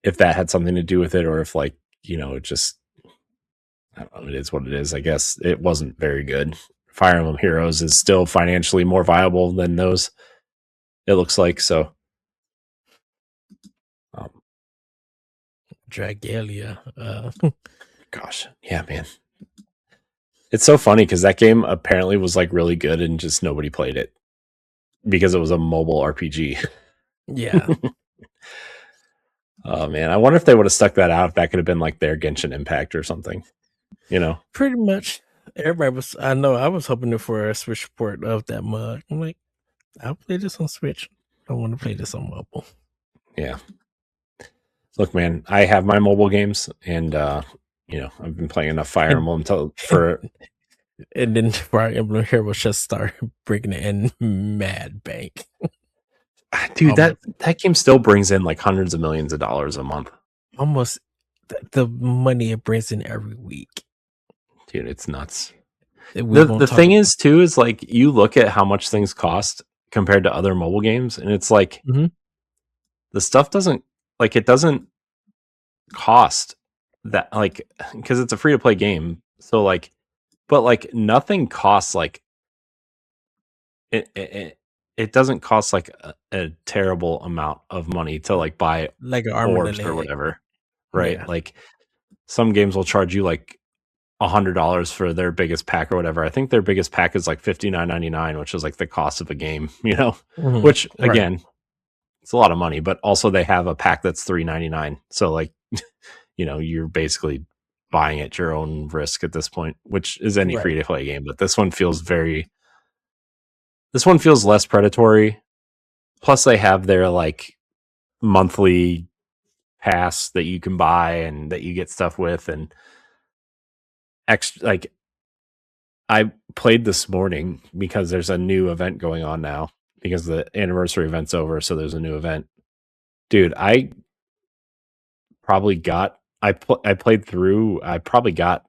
if that had something to do with it, or if like, it just, I don't know, it is what it is. I guess it wasn't very good. Fire Emblem Heroes is still financially more viable than those, it looks like. So, Dragalia. gosh, yeah, man. It's so funny because that game apparently was like really good and just nobody played it because it was a mobile RPG. Yeah. Oh man, I wonder if they would have stuck that out, if that could have been like their Genshin Impact or something. Pretty much. Everybody was. I know. I was hoping for a Switch port of that mug. I'm like, I'll play this on Switch. I want to play this on mobile. Yeah. Look, man, I have my mobile games, and I've been playing enough Fire And, Emblem for. and then Fire Emblem Heroes just start bringing in Mad Bank. Dude, that game still brings in like hundreds of millions of dollars a month. Almost the money it brings in every week. Dude, it's nuts. The thing is too is like you look at how much things cost compared to other mobile games, and it's like the stuff doesn't cost that, like, because it's a free to play game. So like, but like nothing costs like it doesn't cost like a terrible amount of money to like buy like an arm and a orbs or leg. whatever, right? Yeah. Like some games will charge you like $100 for their biggest pack or whatever. I think their biggest pack is like $59.99, which is like the cost of a game, which Right. again, it's a lot of money, but also they have a pack that's $3.99. So like, you're basically buying at your own risk at this point, which is any free to play game. But this one feels less predatory. Plus they have their like monthly pass that you can buy and that you get stuff with, and extra, like, I played this morning because there's a new event going on now because the anniversary event's over. So there's a new event. Dude, I probably got, I played through, I probably got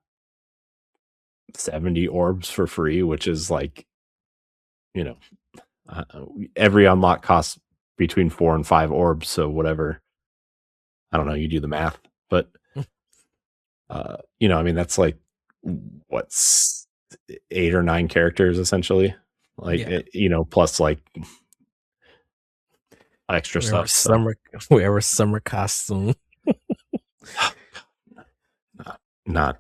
70 orbs for free, which is like, you know, uh, every unlock costs between 4 and 5 orbs. So whatever, I don't know, you do the math, but I mean, that's like what's 8 or 9 characters essentially, like plus like extra stuff. Whoever summer costume. Not.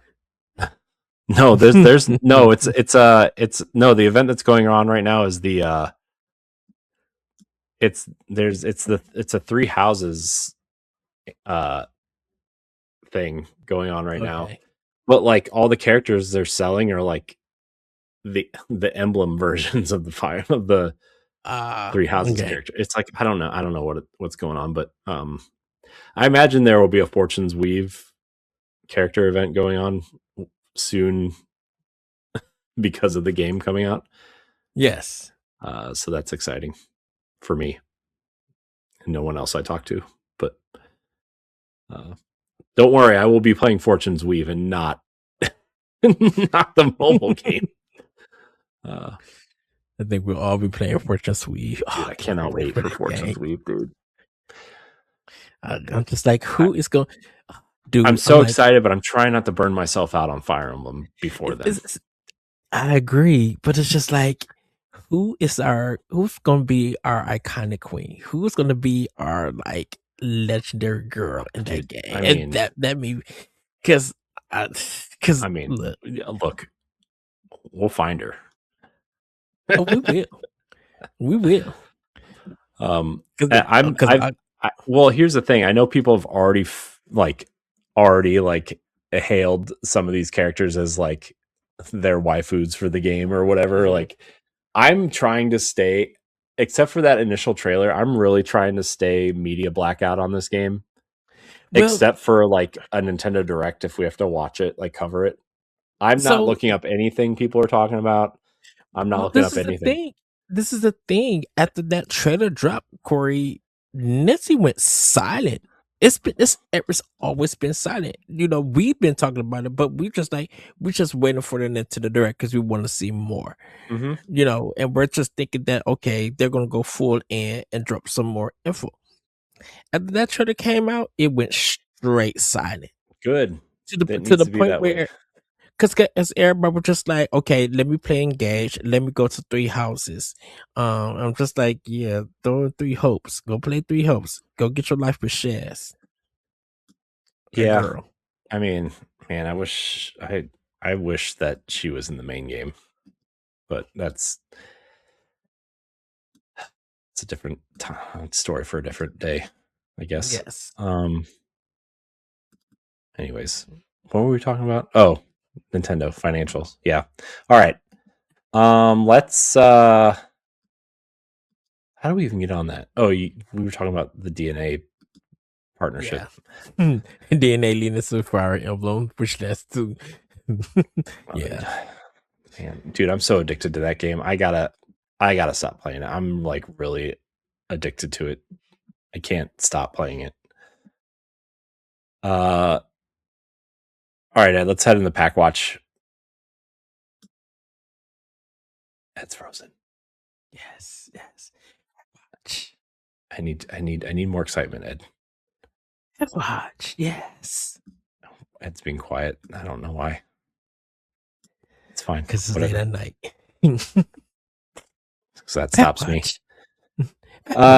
No, there's no. It's no. The event that's going on right now is the it's a 3 houses thing going on right now, but like all the characters they're selling are like the emblem versions of the 3 houses character. It's like I don't know what's going on, but I imagine there will be a Fortune's Weave character event going on soon because of the game coming out. Yes. So that's exciting for me and no one else I talk to, but don't worry, I will be playing Fortune's Weave and not the mobile game. I think we'll all be playing Fortune's Weave. Dude, I cannot wait for Fortune's Weave, dude. I'm just like, who is going? Dude, I'm so excited, but I'm trying not to burn myself out on Fire Emblem before then. I agree, but it's just like, who's going to be our iconic queen? Who's going to be our like legendary girl in that game? I mean, and that me because I mean, look, we'll find her. Oh, we will. Well, here's the thing. I know people have already hailed some of these characters as like their waifus for the game or whatever. Mm-hmm. Like, I'm trying to stay, except for that initial trailer, I'm really trying to stay media blackout on this game. Well, except for like a Nintendo Direct, if we have to watch it, like cover it. I'm not looking up anything people are talking about. I'm not looking up anything. This is the thing. After that trailer drop, Corey, Nancy went silent. It's always been silent. We've been talking about it, but we're just waiting for the Nintendo Direct because we want to see more. Mm-hmm. And we're just thinking that okay, they're gonna go full in and drop some more info. After that trailer came out, it went straight silent. Good. To the point where, because everybody was just like, okay, let me play engaged. Let me go to 3 houses. I'm just like, yeah, throw in 3 hopes. Go play 3 hopes. Go get your life with Shaz. Yeah, girl. I mean, man, I wish that she was in the main game, but it's a different story for a different day, I guess. Yes. Anyways, what were we talking about? Oh, Nintendo financials. Yeah. All right. Let's. How do we even get on that? Oh, we were talking about the DNA partnership. Yeah. DNA leading us to Fire Emblem, which that's too. Yeah. Man, dude, I'm so addicted to that game. I gotta stop playing it. I'm like really addicted to it. I can't stop playing it. All right, Ed, let's head in the pack watch. Ed's frozen. Yes. Watch. I need more excitement, Ed. Watch. Yes. Ed's being quiet. I don't know why. It's fine. Because it's late at night. So that stops me.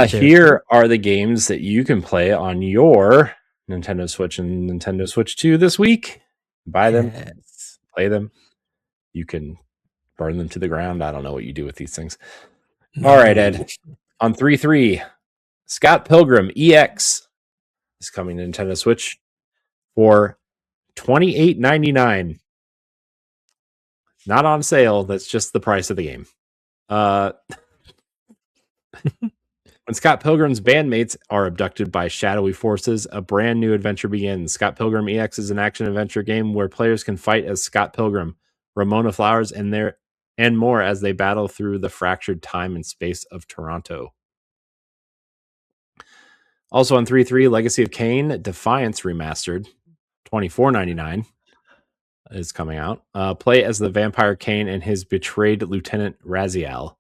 Here are the games that you can play on your Nintendo Switch and Nintendo Switch 2 this week. Buy them, play them. You can burn them to the ground. I don't know what you do with these things. All right, Ed. On 3-3, Scott Pilgrim EX is coming to Nintendo Switch for $28.99. Not on sale. That's just the price of the game. When Scott Pilgrim's bandmates are abducted by shadowy forces, a brand new adventure begins. Scott Pilgrim EX is an action-adventure game where players can fight as Scott Pilgrim, Ramona Flowers, and more as they battle through the fractured time and space of Toronto. Also on 3-3, Legacy of Kain, Defiance Remastered, $24.99 is coming out. Play as the vampire Kain and his betrayed Lieutenant Raziel.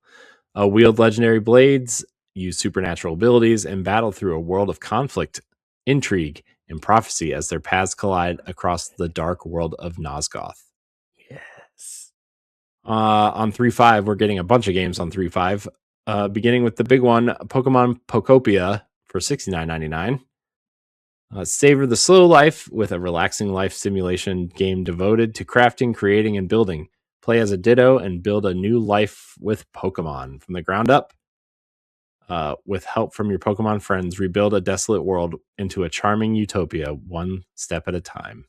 Wield legendary blades, use supernatural abilities, and battle through a world of conflict, intrigue, and prophecy as their paths collide across the dark world of Nosgoth. Yes. On 3.5, we're getting a bunch of games on 3.5, beginning with the big one, Pokemon Pokopia for $69.99. Savor the slow life with a relaxing life simulation game devoted to crafting, creating, and building. Play as a Ditto and build a new life with Pokemon from the ground up. With help from your Pokemon friends, rebuild a desolate world into a charming utopia, one step at a time.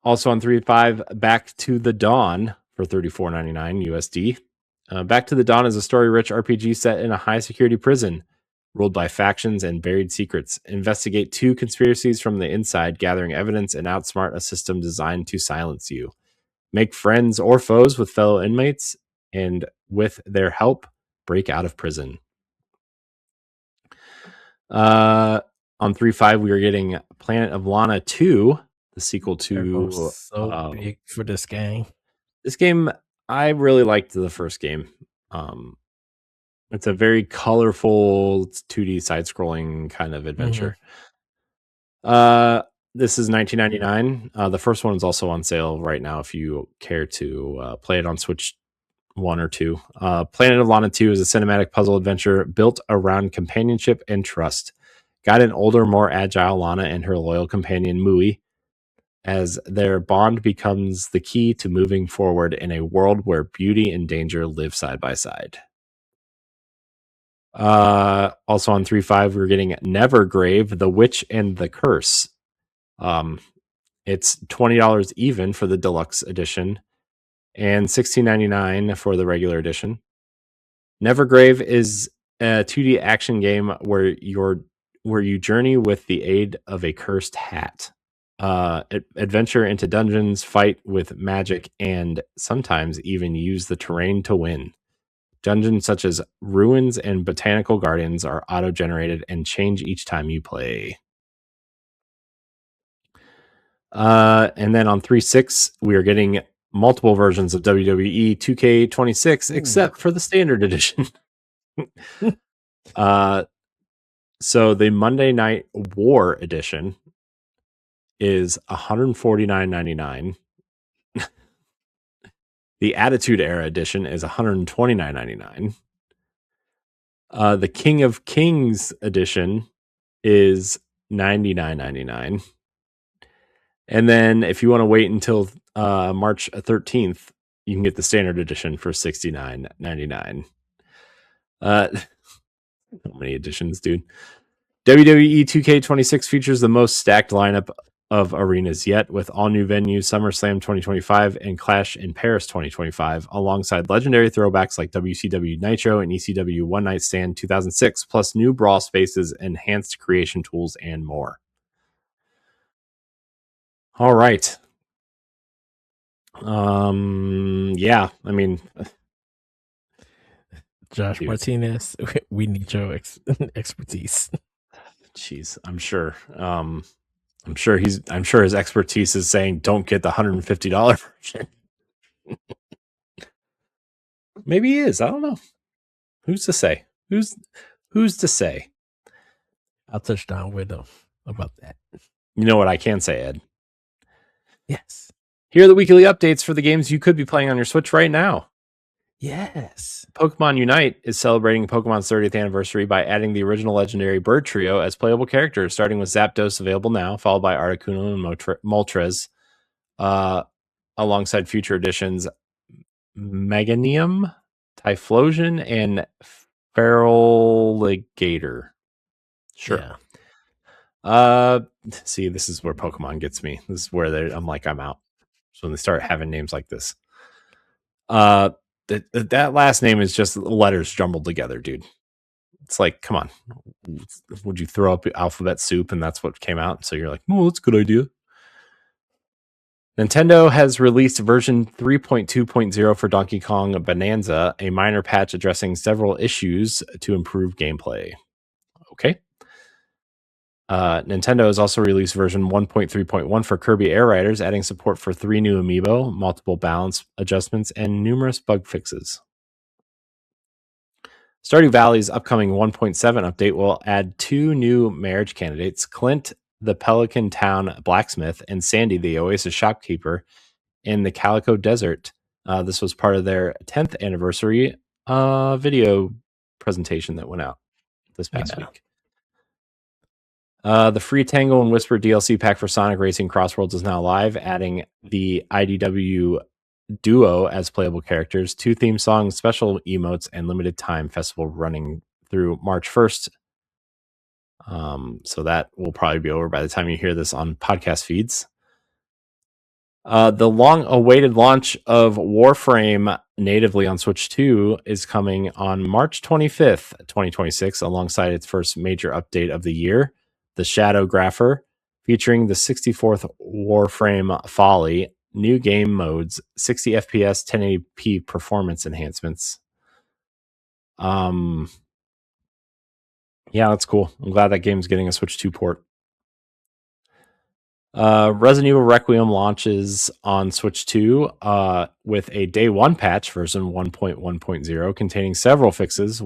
Also on 3.5, Back to the Dawn for $34.99 USD. Back to the Dawn is a story-rich RPG set in a high-security prison, ruled by factions and buried secrets. Investigate 2 conspiracies from the inside, gathering evidence and outsmart a system designed to silence you. Make friends or foes with fellow inmates, and with their help, break out of prison. On 3.5, we are getting Planet of Lana 2, the sequel to... so big for this game. This game, I really liked the first game. It's a very colorful 2D side-scrolling kind of adventure. This is $19.99. The first one is also on sale right now if you care to play it on Switch 1 or 2. Planet of Lana 2 is a cinematic puzzle adventure built around companionship and trust. Guide an older, more agile Lana and her loyal companion Mui as their bond becomes the key to moving forward in a world where beauty and danger live side by side. Also on 3.5, we're getting Nevergrave, The Witch and the Curse. It's $20 even for the deluxe edition and $16.99 for the regular edition. Nevergrave is a 2D action game where you journey with the aid of a cursed hat. Adventure into dungeons, fight with magic, and sometimes even use the terrain to win. Dungeons such as ruins and botanical gardens are auto-generated and change each time you play. And then on 3.6, we are getting multiple versions of WWE 2K26, except for the standard edition. So the Monday Night War edition is $149.99. The Attitude Era edition is $129.99. The King of Kings edition is $99.99. And then if you want to wait until March 13th, you can get the standard edition for $69.99. How many editions, dude? WWE 2K26 features the most stacked lineup of arenas yet, with all new venues SummerSlam 2025 and Clash in Paris 2025, alongside legendary throwbacks like WCW Nitro and ECW One Night Stand 2006, plus new brawl spaces, enhanced creation tools, and more. All right. Yeah, I mean, Josh Martinez, we need your expertise. Jeez, I'm sure. I'm sure his expertise is saying don't get the $150 version. Maybe he is. I don't know. Who's to say? Who's to say? I'll touch down with him about that. You know what I can say, Ed? Yes. Here are the weekly updates for the games you could be playing on your Switch right now. Yes. Pokemon Unite is celebrating Pokemon's 30th anniversary by adding the original legendary bird trio as playable characters, starting with Zapdos, available now, followed by Articuno and Moltres, alongside future editions Meganium, Typhlosion, and Feraligatr. Sure. Yeah. See, this is where Pokemon gets me. This is where I'm like, I'm out. So when they start having names like this. That last name is just letters jumbled together, dude. It's like, come on. Would you throw up alphabet soup and that's what came out? So you're like, oh, that's a good idea. Nintendo has released version 3.2.0 for Donkey Kong Bonanza, a minor patch addressing several issues to improve gameplay. Okay. Nintendo has also released version 1.3.1 for Kirby Air Riders, adding support for 3 new amiibo, multiple balance adjustments, and numerous bug fixes. Stardew Valley's upcoming 1.7 update will add 2 new marriage candidates, Clint, the Pelican Town blacksmith, and Sandy, the Oasis shopkeeper, in the Calico Desert. This was part of their 10th anniversary video presentation that went out this past week. The free Tangle and Whisper DLC pack for Sonic Racing Crossworlds is now live, adding the IDW duo as playable characters, 2 theme songs, special emotes, and limited time festival running through March 1st. So that will probably be over by the time you hear this on podcast feeds. The long-awaited launch of Warframe natively on Switch 2 is coming on March 25th, 2026, alongside its first major update of the year, the Shadow Grapher, featuring the 64th Warframe Folly, new game modes, 60 FPS, 1080p performance enhancements. Yeah, that's cool. I'm glad that game's getting a Switch 2 port. Resident Evil Requiem launches on Switch 2 with a day 1 patch version 1.1.0 containing several fixes,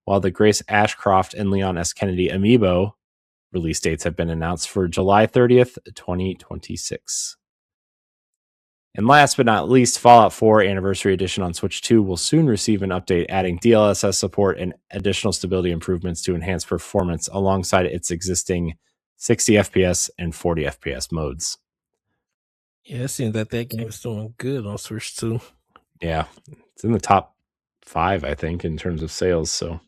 while the Grace Ashcroft and Leon S. Kennedy amiibo release dates have been announced for July 30th, 2026. And last but not least, Fallout 4 Anniversary Edition on Switch 2 will soon receive an update adding DLSS support and additional stability improvements to enhance performance alongside its existing 60 FPS and 40 FPS modes. Yeah, it seems that game is doing good on Switch 2. Yeah, it's in the top 5, I think, in terms of sales. So,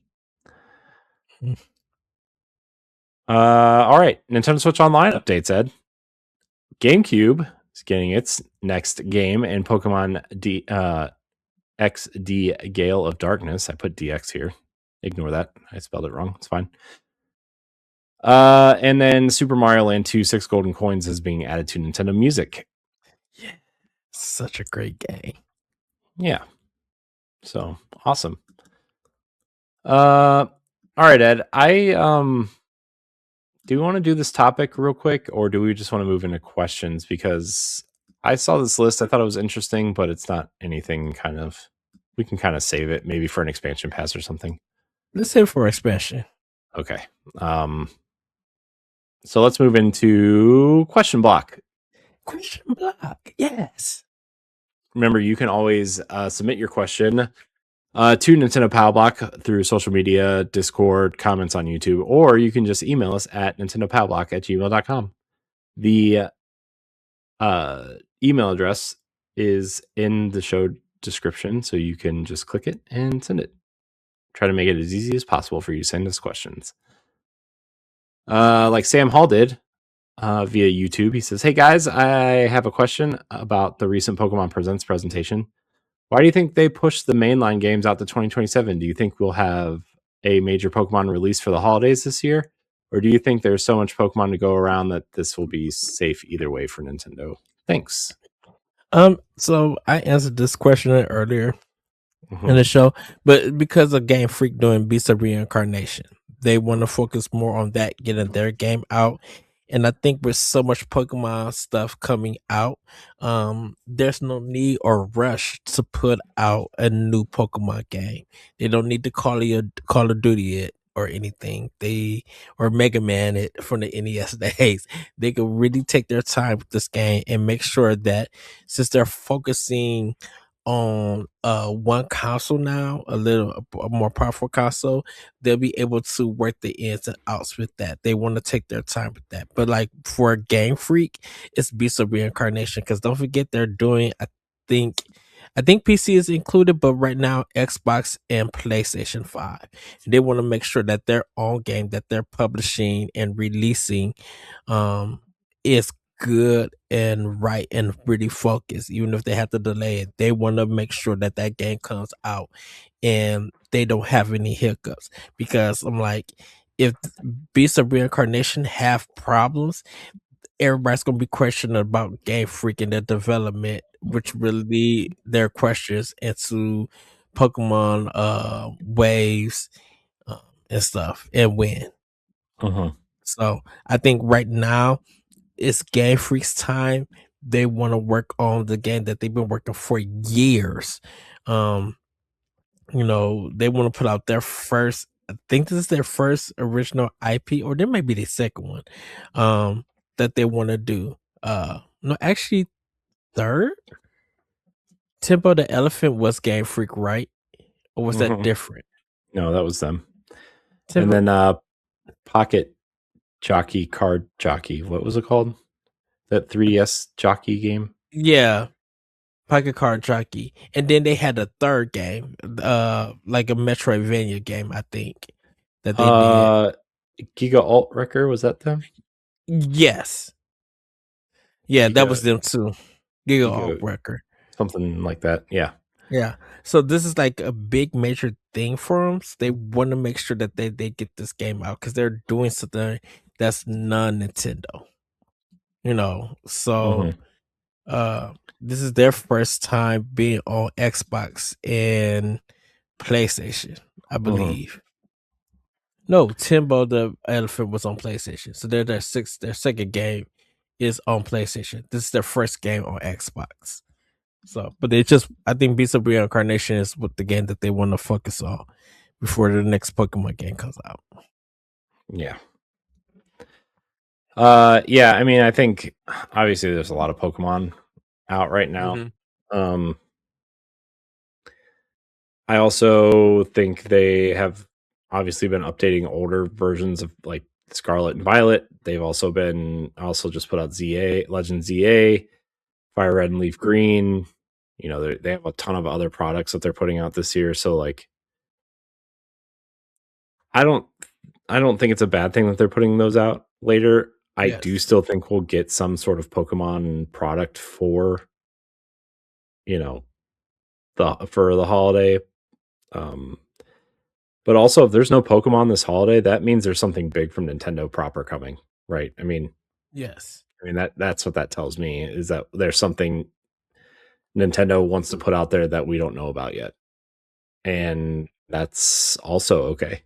all right, Nintendo Switch Online updates, Ed. GameCube is getting its next game in Pokemon XD Gale of Darkness. I put DX here. Ignore that. I spelled it wrong. It's fine. And then Super Mario Land 2 6 Golden Coins is being added to Nintendo Music. Yeah, such a great game. Yeah. So awesome. All right, Ed. Do you want to do this topic real quick, or do we just want to move into questions? Because I saw this list, I thought it was interesting, but it's not anything we can kind of save it maybe for an expansion pass or something. Let's save it for expansion. Okay. So let's move into question block. Question block, yes. Remember, you can always submit your question to Nintendo Pow Block through social media, Discord, comments on YouTube, or you can just email us at nintendopowblock@gmail.com. The email address is in the show description, so you can just click it and send it. Try to make it as easy as possible for you to send us questions. Like Sam Hall did via YouTube. He says, "Hey guys, I have a question about the recent Pokemon Presents presentation. Why do you think they pushed the mainline games out to 2027? Do you think we'll have a major Pokemon release for the holidays this year? Or do you think there's so much Pokemon to go around that this will be safe either way for Nintendo? Thanks." So I answered this question earlier in the show, but because of Game Freak doing Beast of Reincarnation, they want to focus more on that, getting their game out. And I think with so much Pokemon stuff coming out, there's no need or rush to put out a new Pokemon game. They don't need to Call of Duty it or anything. Or Mega Man it from the NES days. They can really take their time with this game and make sure that since they're focusing on one console now, a more powerful console, they'll be able to work the ins and outs with that. They want to take their time with that. But like for a Game Freak, it's Beast of Reincarnation, because don't forget they're doing, I think PC is included, but right now Xbox and PlayStation 5. They want to make sure that their own game that they're publishing and releasing is good and right and really focused. Even if they have to delay it, they want to make sure that that game comes out and they don't have any hiccups. Because I'm like, if Beast of Reincarnation have problems, everybody's gonna be questioning about Game Freak and their development, which really lead their questions into Pokemon waves and stuff and win. So I think right now it's Game Freak's time. They want to work on the game that they've been working for years. they want to put out their first. I think this is their first original IP, or there may be the second one that they want to do. No, actually, third. Timbo the Elephant was Game Freak, right? Or was that different? No, that was them. Timbo, And then Pocket Jockey Card Jockey. What was it called? That 3DS jockey game? yeah, Pocket Card Jockey. And then they had a third game, like a Metroidvania game, I think, that they did. Giga Alt Wrecker, was that them? Yes. Yeah, that was Giga, them too. Giga Alt Giga Wrecker. something like that. Yeah. Yeah. So this is like a big major thing for them. So they want to make sure that they get this game out because they're doing something that's non-Nintendo. So this is their first time being on Xbox and PlayStation, I believe. No, Timbo the Elephant was on PlayStation. So their second game is on PlayStation. This is their first game on Xbox. So, but I think Beats of Reincarnation is what the game that they want to focus on before the next Pokemon game comes out. Yeah. Yeah, I mean, I think obviously there's a lot of Pokemon out right now. I also think they have obviously been updating older versions of like Scarlet and Violet. They've also just put out Legend ZA, FireRed and LeafGreen. They have a ton of other products that they're putting out this year. So like, I don't think it's a bad thing that they're putting those out later. I do still think we'll get some sort of Pokemon product for the holiday. But also, if there's no Pokemon this holiday, that means there's something big from Nintendo proper coming, right? I mean, yes. I mean that's what that tells me, is that there's something Nintendo wants to put out there that we don't know about yet. And that's also okay.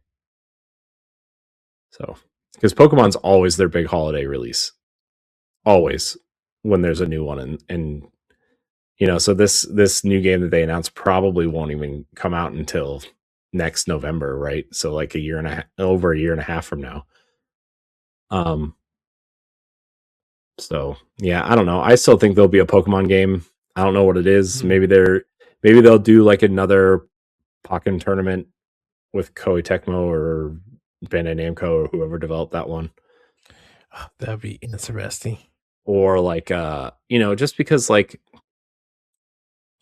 So, because Pokemon's always their big holiday release. Always when there's a new one. And so this new game that they announced probably won't even come out until next November, right? So like over a year and a half from now. So yeah, I don't know. I still think there'll be a Pokemon game. I don't know what it is. Maybe they'll do like another Pokken tournament with Koei Tecmo or Bandai Namco or whoever developed that one. Oh, that'd be interesting. Or like just because like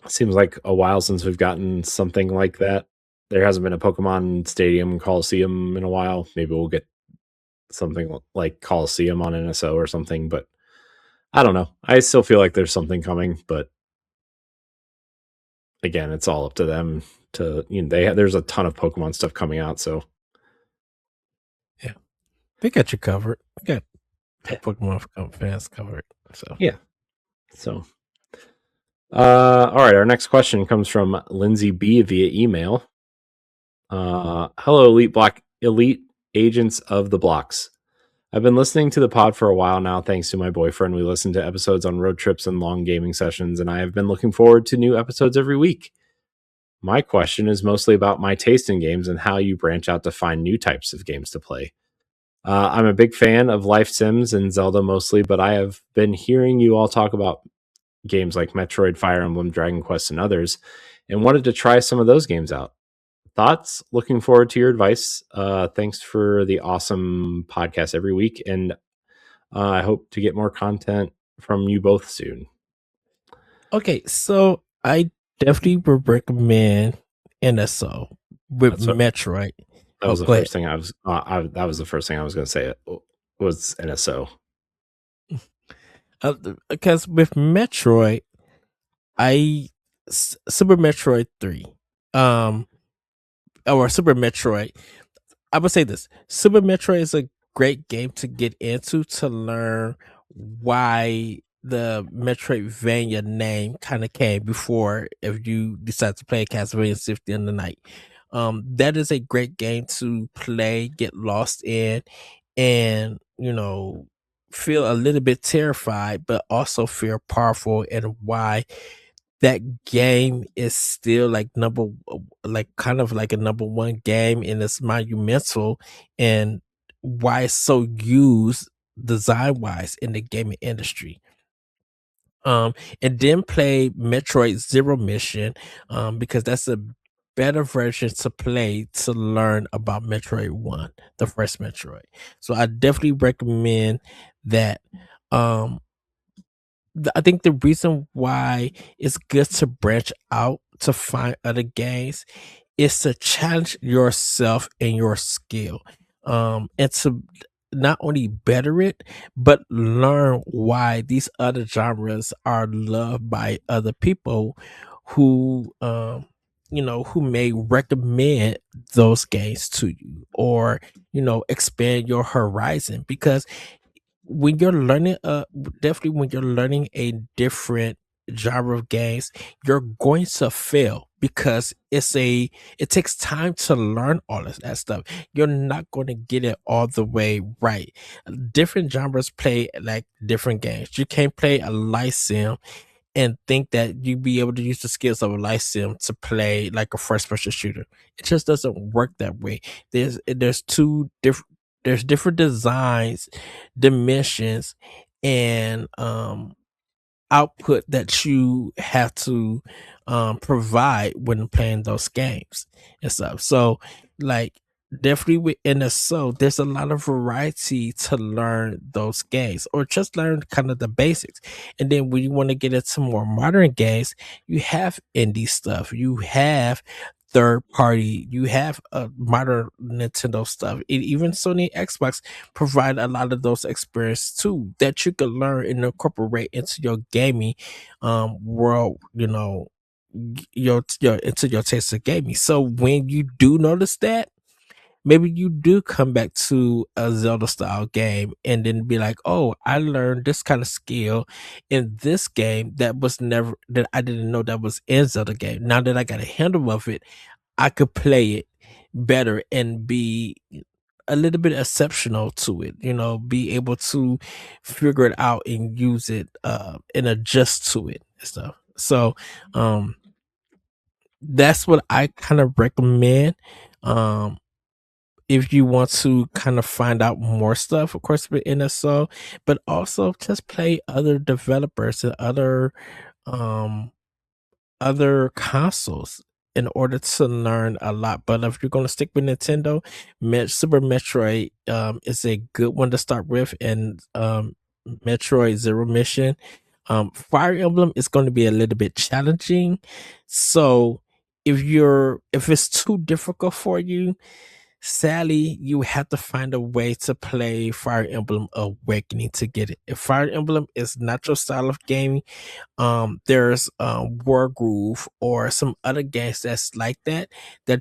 it seems like a while since we've gotten something like that. There hasn't been a Pokemon Stadium Coliseum in a while. Maybe we'll get something like Coliseum on NSO or something, but I don't know. I still feel like there's something coming, but again, it's all up to them to, there's a ton of Pokemon stuff coming out. So yeah, they got you covered. They got Pokemon fans covered. So yeah. So, all right. Our next question comes from Lindsay B via email. Hello, Elite Agents of the Blocks. I've been listening to the pod for a while now, thanks to my boyfriend. We listen to episodes on road trips and long gaming sessions, and I have been looking forward to new episodes every week. My question is mostly about my taste in games and how you branch out to find new types of games to play. I'm a big fan of Life Sims and Zelda mostly, but I have been hearing you all talk about games like Metroid, Fire Emblem, Dragon Quest, and others, and wanted to try some of those games out. Thoughts? Looking forward to your advice. Thanks for the awesome podcast every week, and I hope to get more content from you both soon. Okay, so I definitely would recommend NSO with Metroid. That was the first thing that was the first thing I was going to say. Was NSO. Because with Metroid, Super Metroid 3, or Super Metroid, I would say this: Super Metroid is a great game to get into to learn why the Metroidvania name kind of came before if you decide to play Castlevania Symphony of the Night. That is a great game to play, get lost in, and feel a little bit terrified, but also feel powerful and why that game is still like like kind of like a number one game, and it's monumental, and why it's so used design wise in the gaming industry. um and then play Metroid Zero Mission, because that's a better version to play to learn about Metroid 1, the first Metroid. So I definitely recommend that. um I think the reason why it's good to branch out to find other games is to challenge yourself and your skill, and to not only better it, but learn why these other genres are loved by other people who, who may recommend those games to you, or expand your horizon. Because when you're learning, definitely when you're learning a different genre of games, you're going to fail, because it takes time to learn all of that stuff. You're not going to get it all the way right. Different genres play like different games. You can't play a light sim and think that you be able to use the skills of a light sim to play like a first person shooter. It just doesn't work that way. There's two different there's different designs, dimensions, and output that you have to provide when playing those games and stuff. So, like, definitely with NSO, there's a lot of variety to learn those games, or just learn kind of the basics. And then when you want to get into more modern games, you have indie stuff, you have third party, you have modern Nintendo stuff, even Sony Xbox provide a lot of those experiences too, that you can learn and incorporate into your gaming world, your into your taste of gaming. So when you do notice that, maybe you do come back to a Zelda style game and then be like, oh, I learned this kind of skill in this game that I didn't know that was in Zelda game. Now that I got a handle of it, I could play it better and be a little bit exceptional to it, be able to figure it out and use it, and adjust to it and stuff. So, um, that's what I kind of recommend. Um, if you want to kind of find out more stuff, of course, with NSO, but also just play other developers and um, other consoles in order to learn a lot. But if you're going to stick with Nintendo, Super Metroid is a good one to start with, and Metroid Zero Mission. Fire Emblem is going to be a little bit challenging, so if it's too difficult for you, sadly, you have to find a way to play Fire Emblem Awakening to get it. If Fire Emblem is not your style of gaming, there's War Groove or some other games that's like that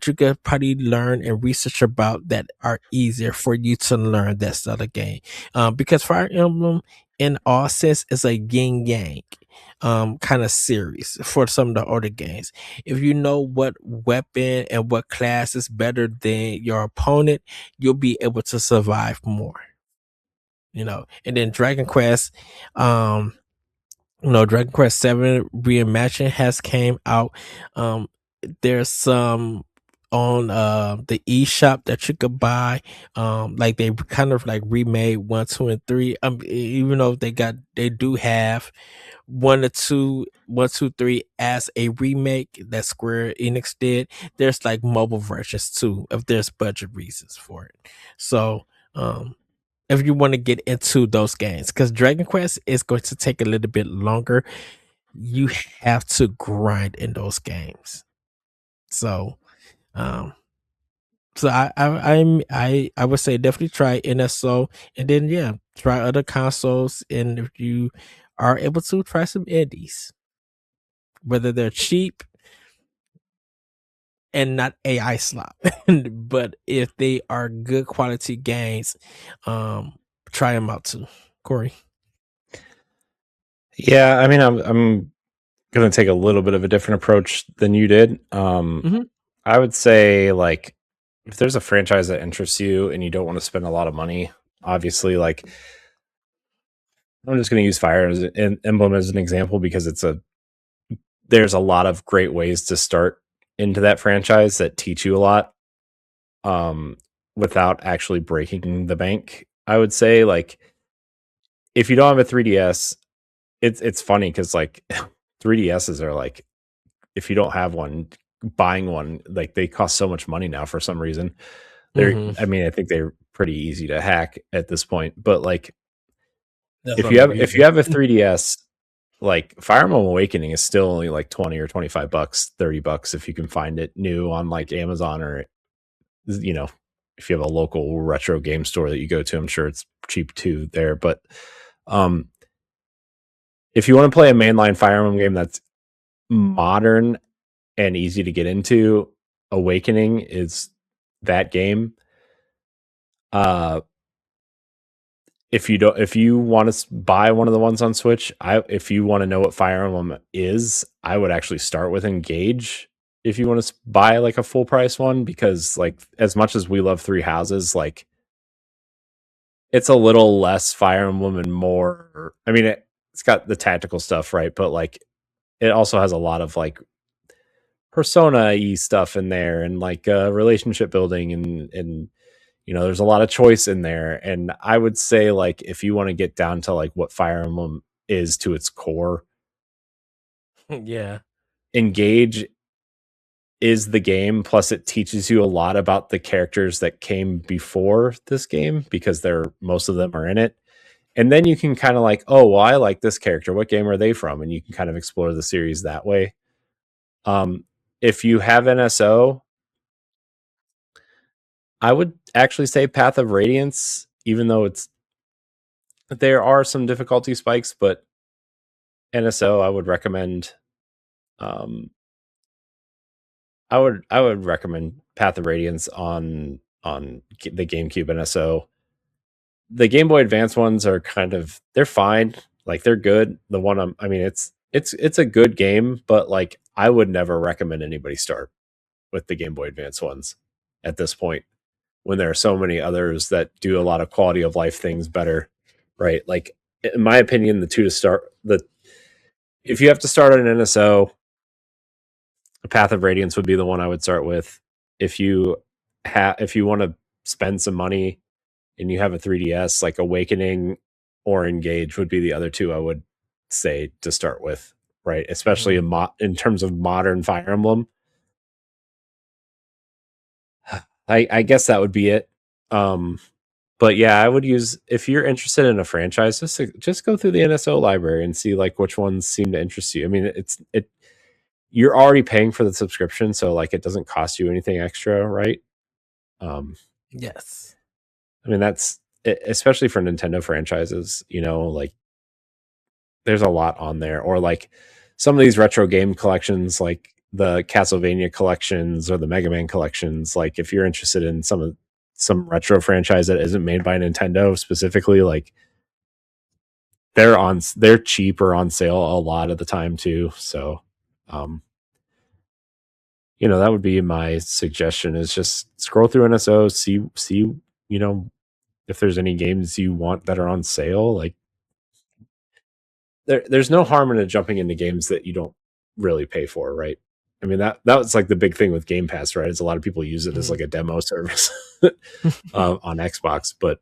you could probably learn and research about, that are easier for you to learn that style of game. Because Fire Emblem in all sense is a yin yang kind of series for some of the older games. If you know what weapon and what class is better than your opponent, you'll be able to survive more. And then Dragon Quest, um Dragon Quest 7 Reimagined has came out. Um, there's some on the eShop that you could buy. Like they kind of like remade 1, 2, and 3. Even though they do have 1, 2, 3 as a remake that Square Enix did. There's like mobile versions too, if there's budget reasons for it. So if you want to get into those games, because Dragon Quest is going to take a little bit longer, you have to grind in those games. So, um, I would say definitely try NSO, and then yeah, try other consoles, and if you are able to, try some indies, whether they're cheap and not AI slop, but if they are good quality games, um, try them out too. Corey. Yeah, I mean, I'm gonna take a little bit of a different approach than you did. Mhm. I would say, like, if there's a franchise that interests you and you don't want to spend a lot of money, obviously, like, I'm just gonna use Fire Emblem as an example because it's a there's a lot of great ways to start into that franchise that teach you a lot, without actually breaking the bank. I would say, like, if you don't have a 3DS, it's funny because like 3DSs are like, if you don't have one, buying one, like, they cost so much money now for some reason. I mean, I think they're pretty easy to hack at this point, but like, That's if you have a unbelievable. 3DS, like, Fire Emblem Awakening is still only like 20 or $25, $30 if you can find it new on like Amazon, or, you know, if you have a local retro game store that you go to, I'm sure it's cheap too there. But if you want to play a mainline Fire Emblem game that's modern and easy to get into, Awakening is that game. If you want to buy one of the ones on Switch, if you want to know what Fire Emblem is, I would actually start with Engage if you want to buy like a full price one, because like, as much as we love Three Houses, like, it's a little less Fire Emblem and more. I mean, it's got the tactical stuff, right? But like, it also has a lot of like Persona-y stuff in there, and like relationship building, and there's a lot of choice in there. And I would say, like, if you want to get down to like what Fire Emblem is to its core, Yeah. Engage is the game. Plus, it teaches you a lot about the characters that came before this game, because most of them are in it. And then you can kind of like, oh, well, I like this character. What game are they from? And you can kind of explore the series that way. If you have NSO, I would actually say Path of Radiance, even though there are some difficulty spikes, but NSO, I would recommend. I would recommend Path of Radiance on the GameCube NSO. The Game Boy Advance ones are they're fine. Like, they're good. I mean, it's a good game, but like, I would never recommend anybody start with the Game Boy Advance ones at this point, when there are so many others that do a lot of quality of life things better, right? Like, in my opinion, the two to start, if you have to start on an NSO, Path of Radiance would be the one I would start with. If you want to spend some money and you have a 3DS, like, Awakening or Engage would be the other two I would say to start with, right? Especially in terms of modern Fire Emblem. I guess that would be it. But yeah, I would use, if you're interested in a franchise, just go through the NSO library and see like which ones seem to interest you. I mean, you're already paying for the subscription, so like, it doesn't cost you anything extra, right? Yes. I mean, that's especially for Nintendo franchises, like, there's a lot on there. Or like, some of these retro game collections, like the Castlevania collections or the Mega Man collections, like, if you're interested in some retro franchise that isn't made by Nintendo specifically, like, they're cheap or on sale a lot of the time too. So that would be my suggestion, is just scroll through NSO, see if there's any games you want that are on sale. Like, there's no harm in jumping into games that you don't really pay for, right? I mean, that was like the big thing with Game Pass, right? Is a lot of people use it as like a demo service on Xbox, but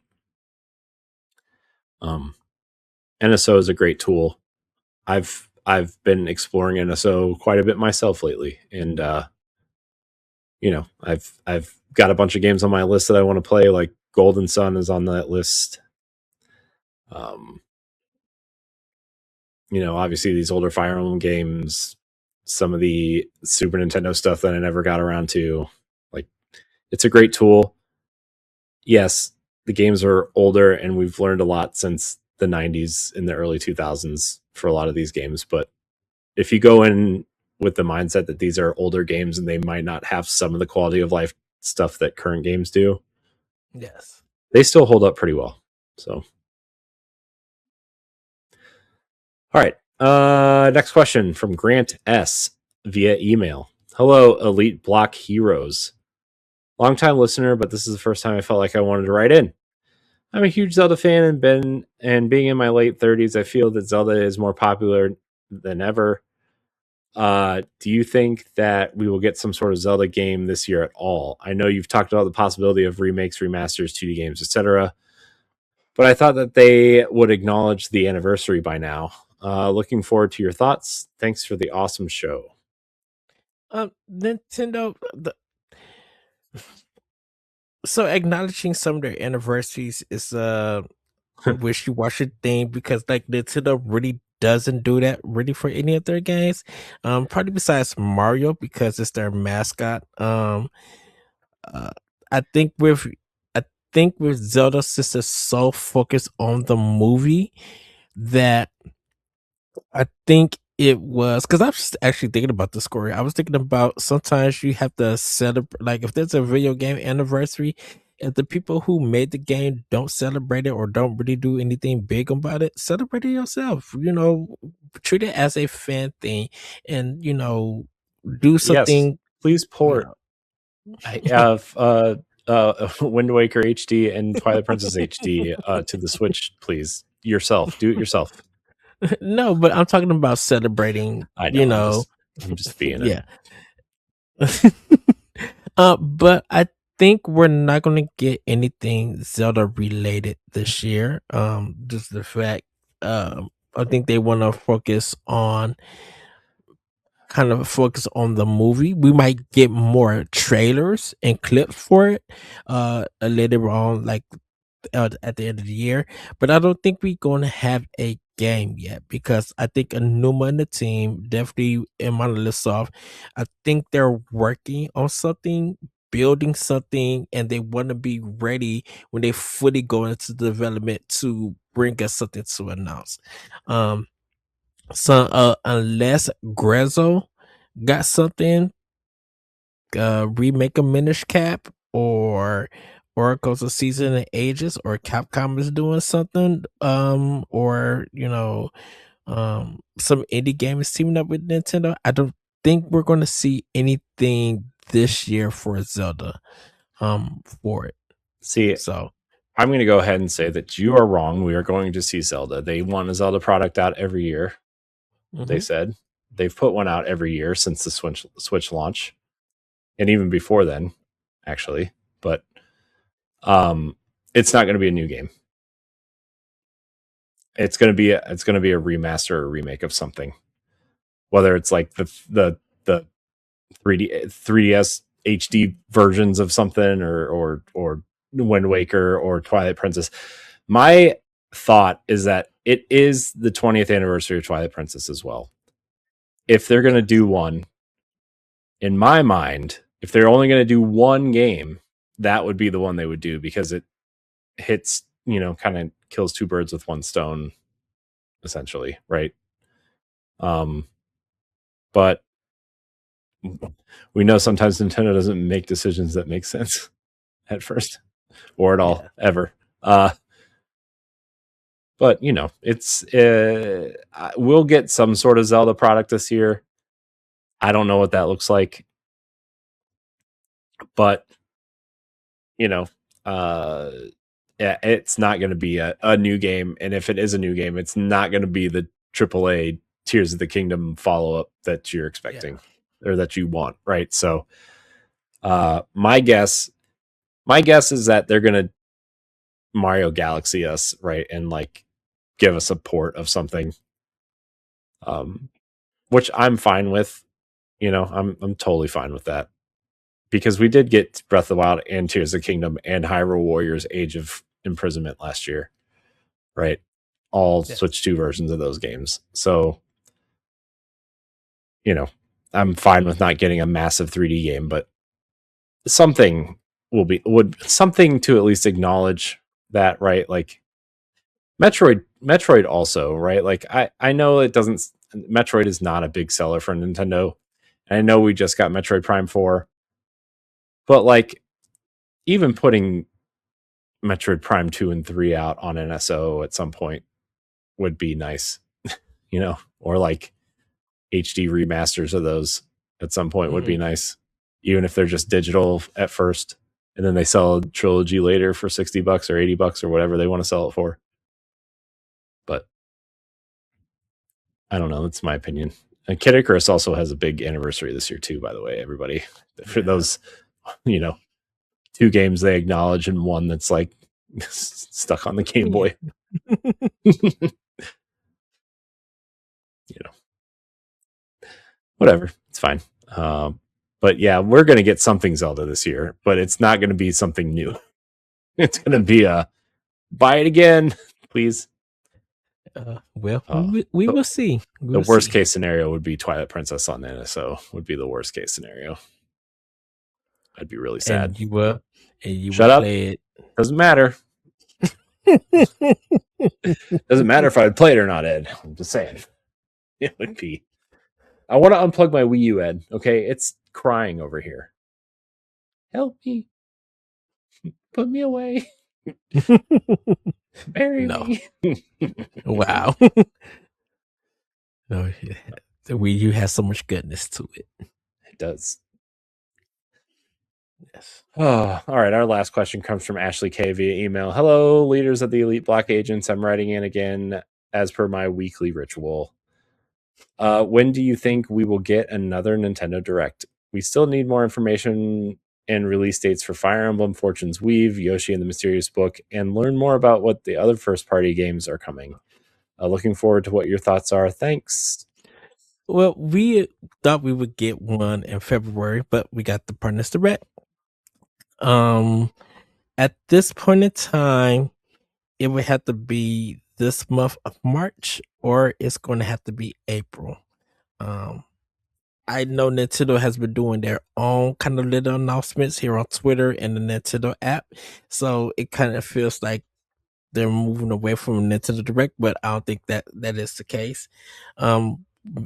NSO is a great tool. I've been exploring NSO quite a bit myself lately, and I've got a bunch of games on my list that I want to play. Like, Golden Sun is on that list. Obviously these older Fire Emblem games, some of the Super Nintendo stuff that I never got around to. Like, it's a great tool. Yes, the games are older, and we've learned a lot since the 90s and the early 2000s for a lot of these games. But if you go in with the mindset that these are older games and they might not have some of the quality of life stuff that current games do, yes, they still hold up pretty well. So, all right. Next question from Grant S. via email. Hello, Elite Block Heroes. Longtime listener, but this is the first time I felt like I wanted to write in. I'm a huge Zelda fan, and being in my late 30s, I feel that Zelda is more popular than ever. Do you think that we will get some sort of Zelda game this year at all? I know you've talked about the possibility of remakes, remasters, 2D games, etc. But I thought that they would acknowledge the anniversary by now. Looking forward to your thoughts. Thanks for the awesome show. Nintendo. So acknowledging some of their anniversaries is a wishy-washy thing because like Nintendo really doesn't do that really for any of their games. Probably besides Mario because it's their mascot. Uh, I think with I think with Zelda, since it's so focused on the movie, that I think it was because I was actually thinking about the story. I was thinking about sometimes you have to celebrate, like if there's a video game anniversary, if the people who made the game don't celebrate it or don't really do anything big about it, celebrate it yourself. Treat it as a fan thing, and do Yes, something. please You port know, Wind Waker HD and Twilight Princess HD to the Switch, please. Yourself, do it yourself. no, but I'm talking about celebrating. I know. I'm just being Yeah. But I think we're not gonna get anything Zelda related this year. Just the fact, I think they want to focus on the movie. We might get more trailers and clips for it, later on, like at the end of the year. But I don't think we're going to have a game yet because I think Anuma and the team definitely in my list off. I think they're working on something, building something, and they want to be ready when they fully go into development to bring us something to announce. So unless Grezzo got something, remake a Minish Cap or Oracles of Season and Ages, or Capcom is doing something, or some indie game is teaming up with Nintendo. I don't think we're going to see anything this year for Zelda, for it. See, So I'm going to go ahead and say that you are wrong. We are going to see Zelda. They want a Zelda product out every year. They said they've put one out every year since the Switch launch, and even before then, actually. But it's not going to be a new game. It's going to be a remaster or a remake of something, whether it's like the 3DS HD versions of something, or Wind Waker or Twilight Princess. My thought is that it is the 20th anniversary of Twilight Princess as well. If they're going to do one, in my mind, if they're only going to do one game, that would be the one they would do because it hits, kind of kills two birds with one stone, essentially, right? But we know sometimes Nintendo doesn't make decisions that make sense at first or at all, ever. But it's we'll get some sort of Zelda product this year. I don't know what that looks like, but it's not going to be a new game, and if it is a new game, it's not going to be the AAA Tears of the Kingdom follow-up that you're expecting or that you want, right? So my guess is that they're going to Mario Galaxy us, right, and like give us a port of something, which I'm fine with. I'm totally fine with that, because we did get Breath of the Wild and Tears of the Kingdom and Hyrule Warriors Age of Imprisonment last year, right? All Switch 2 versions of those games. So, I'm fine with not getting a massive 3D game, but something would something to at least acknowledge that, right? Like Metroid also, right? Like I know Metroid is not a big seller for Nintendo. I know we just got Metroid Prime 4, but like even putting Metroid Prime 2 and 3 out on NSO at some point would be nice, or like HD remasters of those at some point would be nice, even if they're just digital at first, and then they sell a trilogy later for $60 or $80 or whatever they want to sell it for. But I don't know. That's my opinion. And Kid Icarus also has a big anniversary this year too, by the way, everybody. For those, 2 games they acknowledge and one that's like stuck on the Game Boy. Whatever, it's fine. But yeah, we're gonna get something Zelda this year, but it's not gonna be something new. It's gonna be a buy it again, please. We will see. The worst case scenario would be Twilight Princess on the NSO. Would be the worst case scenario. I'd be really sad. And you will Shut up. Play it. Doesn't matter. Doesn't matter if I'd play it or not, Ed. I'm just saying. It would be. I want to unplug my Wii U, Ed. Okay, it's crying over here. Help me. Put me away. Bury me. Wow. No, the Wii U has so much goodness to it. It does. Yes. Oh, all right. Our last question comes from Ashley K via email. Hello, leaders of the Elite Block agents. I'm writing in again as per my weekly ritual. When do you think we will get another Nintendo Direct? We still need more information and release dates for Fire Emblem, Fortune's Weave, Yoshi and the Mysterious Book, and learn more about what the other first-party games are coming. Looking forward to what your thoughts are. Thanks. Well, we thought we would get one in February, but we got the Partners Direct. At this point in time, it would have to be this month of March, or it's going to have to be April. I know Nintendo has been doing their own kind of little announcements here on Twitter and the Nintendo app, so it kind of feels like they're moving away from Nintendo Direct, but I don't think that is the case.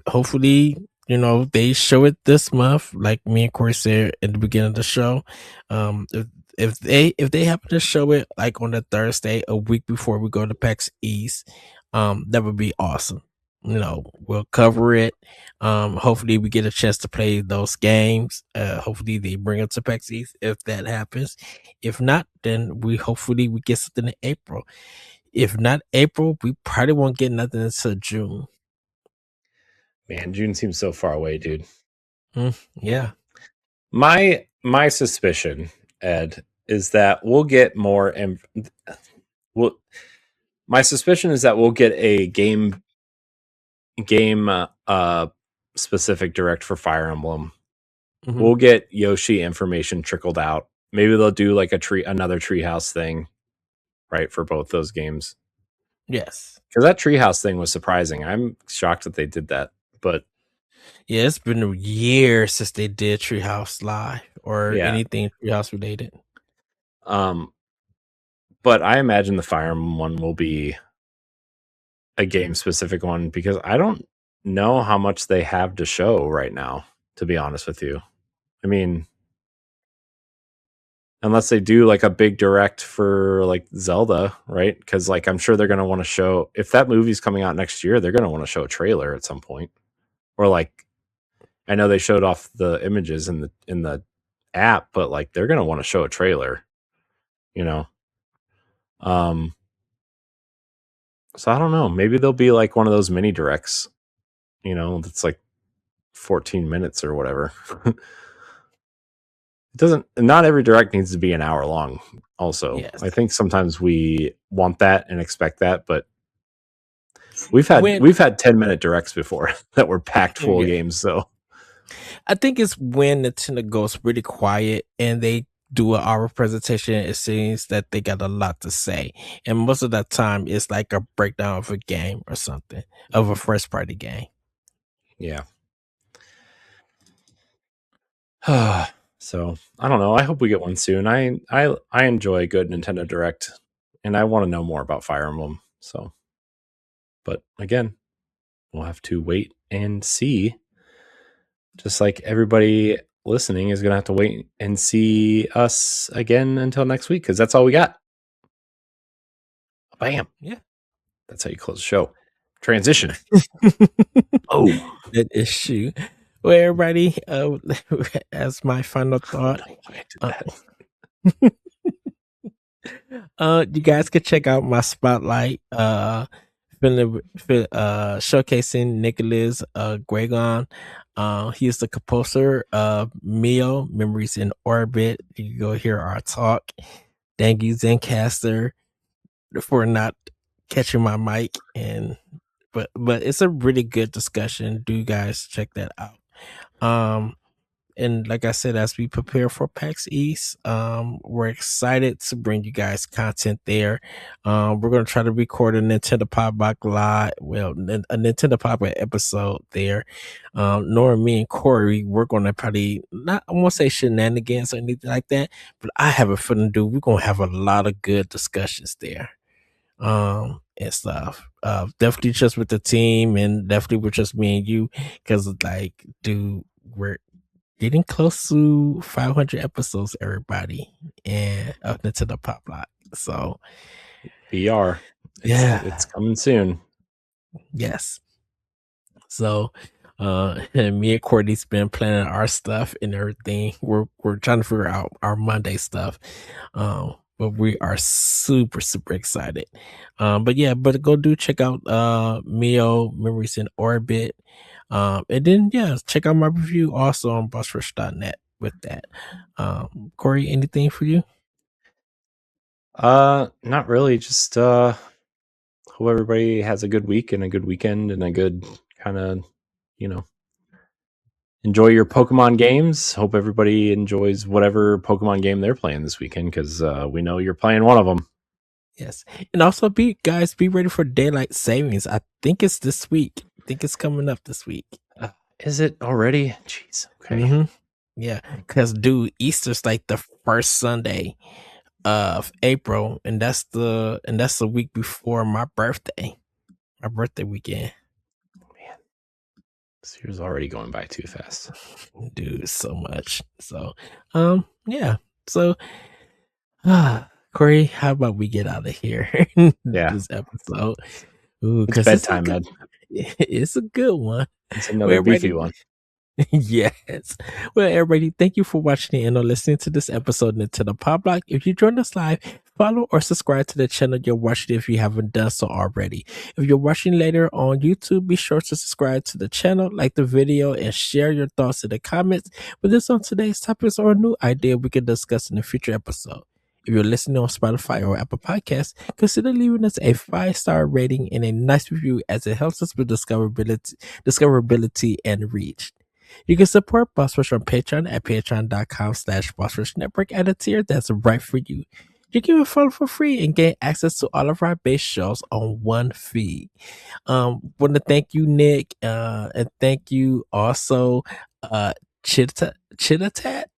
Hopefully, they show it this month, like me and Corey said at the beginning of the show. If they happen to show it like on a Thursday, a week before we go to PAX East, that would be awesome. We'll cover it. Hopefully we get a chance to play those games. Hopefully they bring it to PAX East if that happens. If not, then hopefully we get something in April. If not April, we probably won't get nothing until June. Man, June seems so far away, dude. Yeah. My suspicion, Ed, is that we'll get more. My suspicion is that we'll get a game specific direct for Fire Emblem. Mm-hmm. We'll get Yoshi information trickled out. Maybe they'll do like another Treehouse thing, right, for both those games. Yes, because that Treehouse thing was surprising. I'm shocked that they did that, but yeah, it's been a year since they did Treehouse Live or anything Treehouse related. But I imagine the Fire Emblem one will be a game specific one because I don't know how much they have to show right now, to be honest with you. I mean, unless they do like a big direct for like Zelda, right? Because like I'm sure they're going to want to show, if that movie's coming out next year, they're going to want to show a trailer at some point. Or like, I know they showed off the images in the app, but like they're going to want to show a trailer, So I don't know. Maybe there'll be like one of those mini directs, that's like 14 minutes or whatever. Not every direct needs to be an hour long. Also, yes. I think sometimes we want that and expect that, but we've had 10-minute directs before that were packed full games. So I think it's when Nintendo goes really quiet and they do an hour presentation. It seems that they got a lot to say, and most of that time it's like a breakdown of a game or something, of a first party game. Yeah. So I don't know. I hope we get one soon. I enjoy a good Nintendo Direct, and I want to know more about Fire Emblem. So, but again, we'll have to wait and see. Just like everybody listening is going to have to wait and see us again until next week, because that's all we got. Bam. Yeah. That's how you close the show. Transition. Oh, that issue. Well, everybody, as my final thought, you guys could check out my Spotlight showcasing Nicholas Guegon. He is the composer of Mio, Memories in Orbit. You can go hear our talk. Thank you, Zencaster, for not catching my mic. But it's a really good discussion. Do you guys check that out? And like I said, as we prepare for PAX East, we're excited to bring you guys content there. We're going to try to record a Nintendo Pow Block live, a Nintendo Pow Block episode there. Knowing me and Corey, we're going to probably I won't say shenanigans or anything like that, but I have a feeling, dude, we're going to have a lot of good discussions there. And stuff. Definitely just with the team, and definitely with just me and you, because like, dude, we're getting close to 500 episodes, everybody, and up into the Pow Block. So it's coming soon. Yes. So and me and Courtney's been planning our stuff and everything. We're trying to figure out our Monday stuff. But we are super excited. But go check out Mio, Memories in Orbit. And then check out my review also on bossrush.net with that. Corey, anything for you? Not really. Just hope everybody has a good week and a good weekend and a good kind of, enjoy your Pokemon games. Hope everybody enjoys whatever Pokemon game they're playing this weekend, because we know you're playing one of them. Yes. And also be ready for daylight savings. I think it's this week. I think it's coming up this week. Is it already? Jeez. Okay. Mm-hmm. Yeah, because dude, Easter's like the first Sunday of April, and that's the week before my birthday weekend. Man, this year's already going by too fast, dude. So much. So so Corey, how about we get out of here? This episode. Ooh, it's bedtime, Ed. It's a good one. It's another beefy one. Yes. Well, everybody, thank you for watching and or listening to this episode of Nintendo Pow Block. If you joined us live, follow or subscribe to the channel you're watching if you haven't done so already. If you're watching later on YouTube, be sure to subscribe to the channel, like the video, and share your thoughts in the comments. With this on today's topics or a new idea we can discuss in a future episode. If you're listening on Spotify or Apple Podcasts, consider leaving us a 5-star rating and a nice review, as it helps us with discoverability and reach. You can support Boss Rush on Patreon at patreon.com/BossRushNetwork at a tier that's right for you. You can follow for free and gain access to all of our base shows on one feed. Want to thank you, Nick, and thank you also Chitta Chat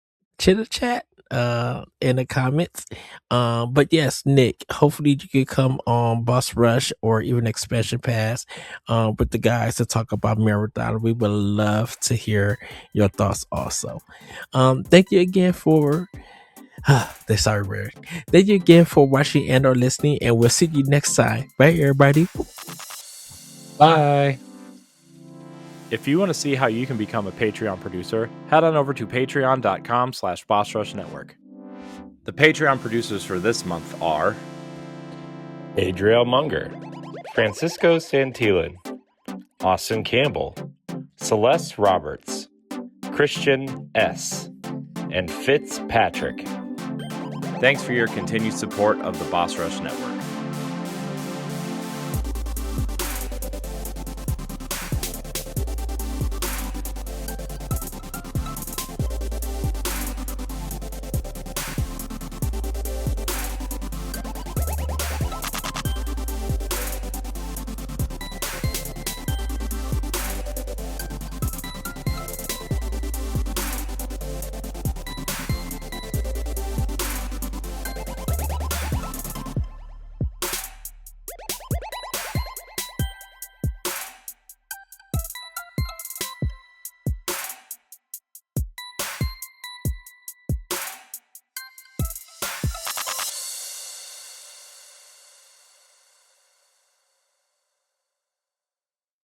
in the comments. But yes, Nick, hopefully you can come on Boss Rush or even Expansion Pass with the guys to talk about Marathon. We would love to hear your thoughts also. Thank you again for Thank you again for watching and or listening, and we'll see you next time. Bye, everybody. Bye. If you want to see how you can become a Patreon producer, head on over to patreon.com/BossRushNetwork. The Patreon producers for this month are Adriel Munger, Francisco Santillan, Austin Campbell, Celeste Roberts, Christian S., and Fitzpatrick. Thanks for your continued support of the Boss Rush Network.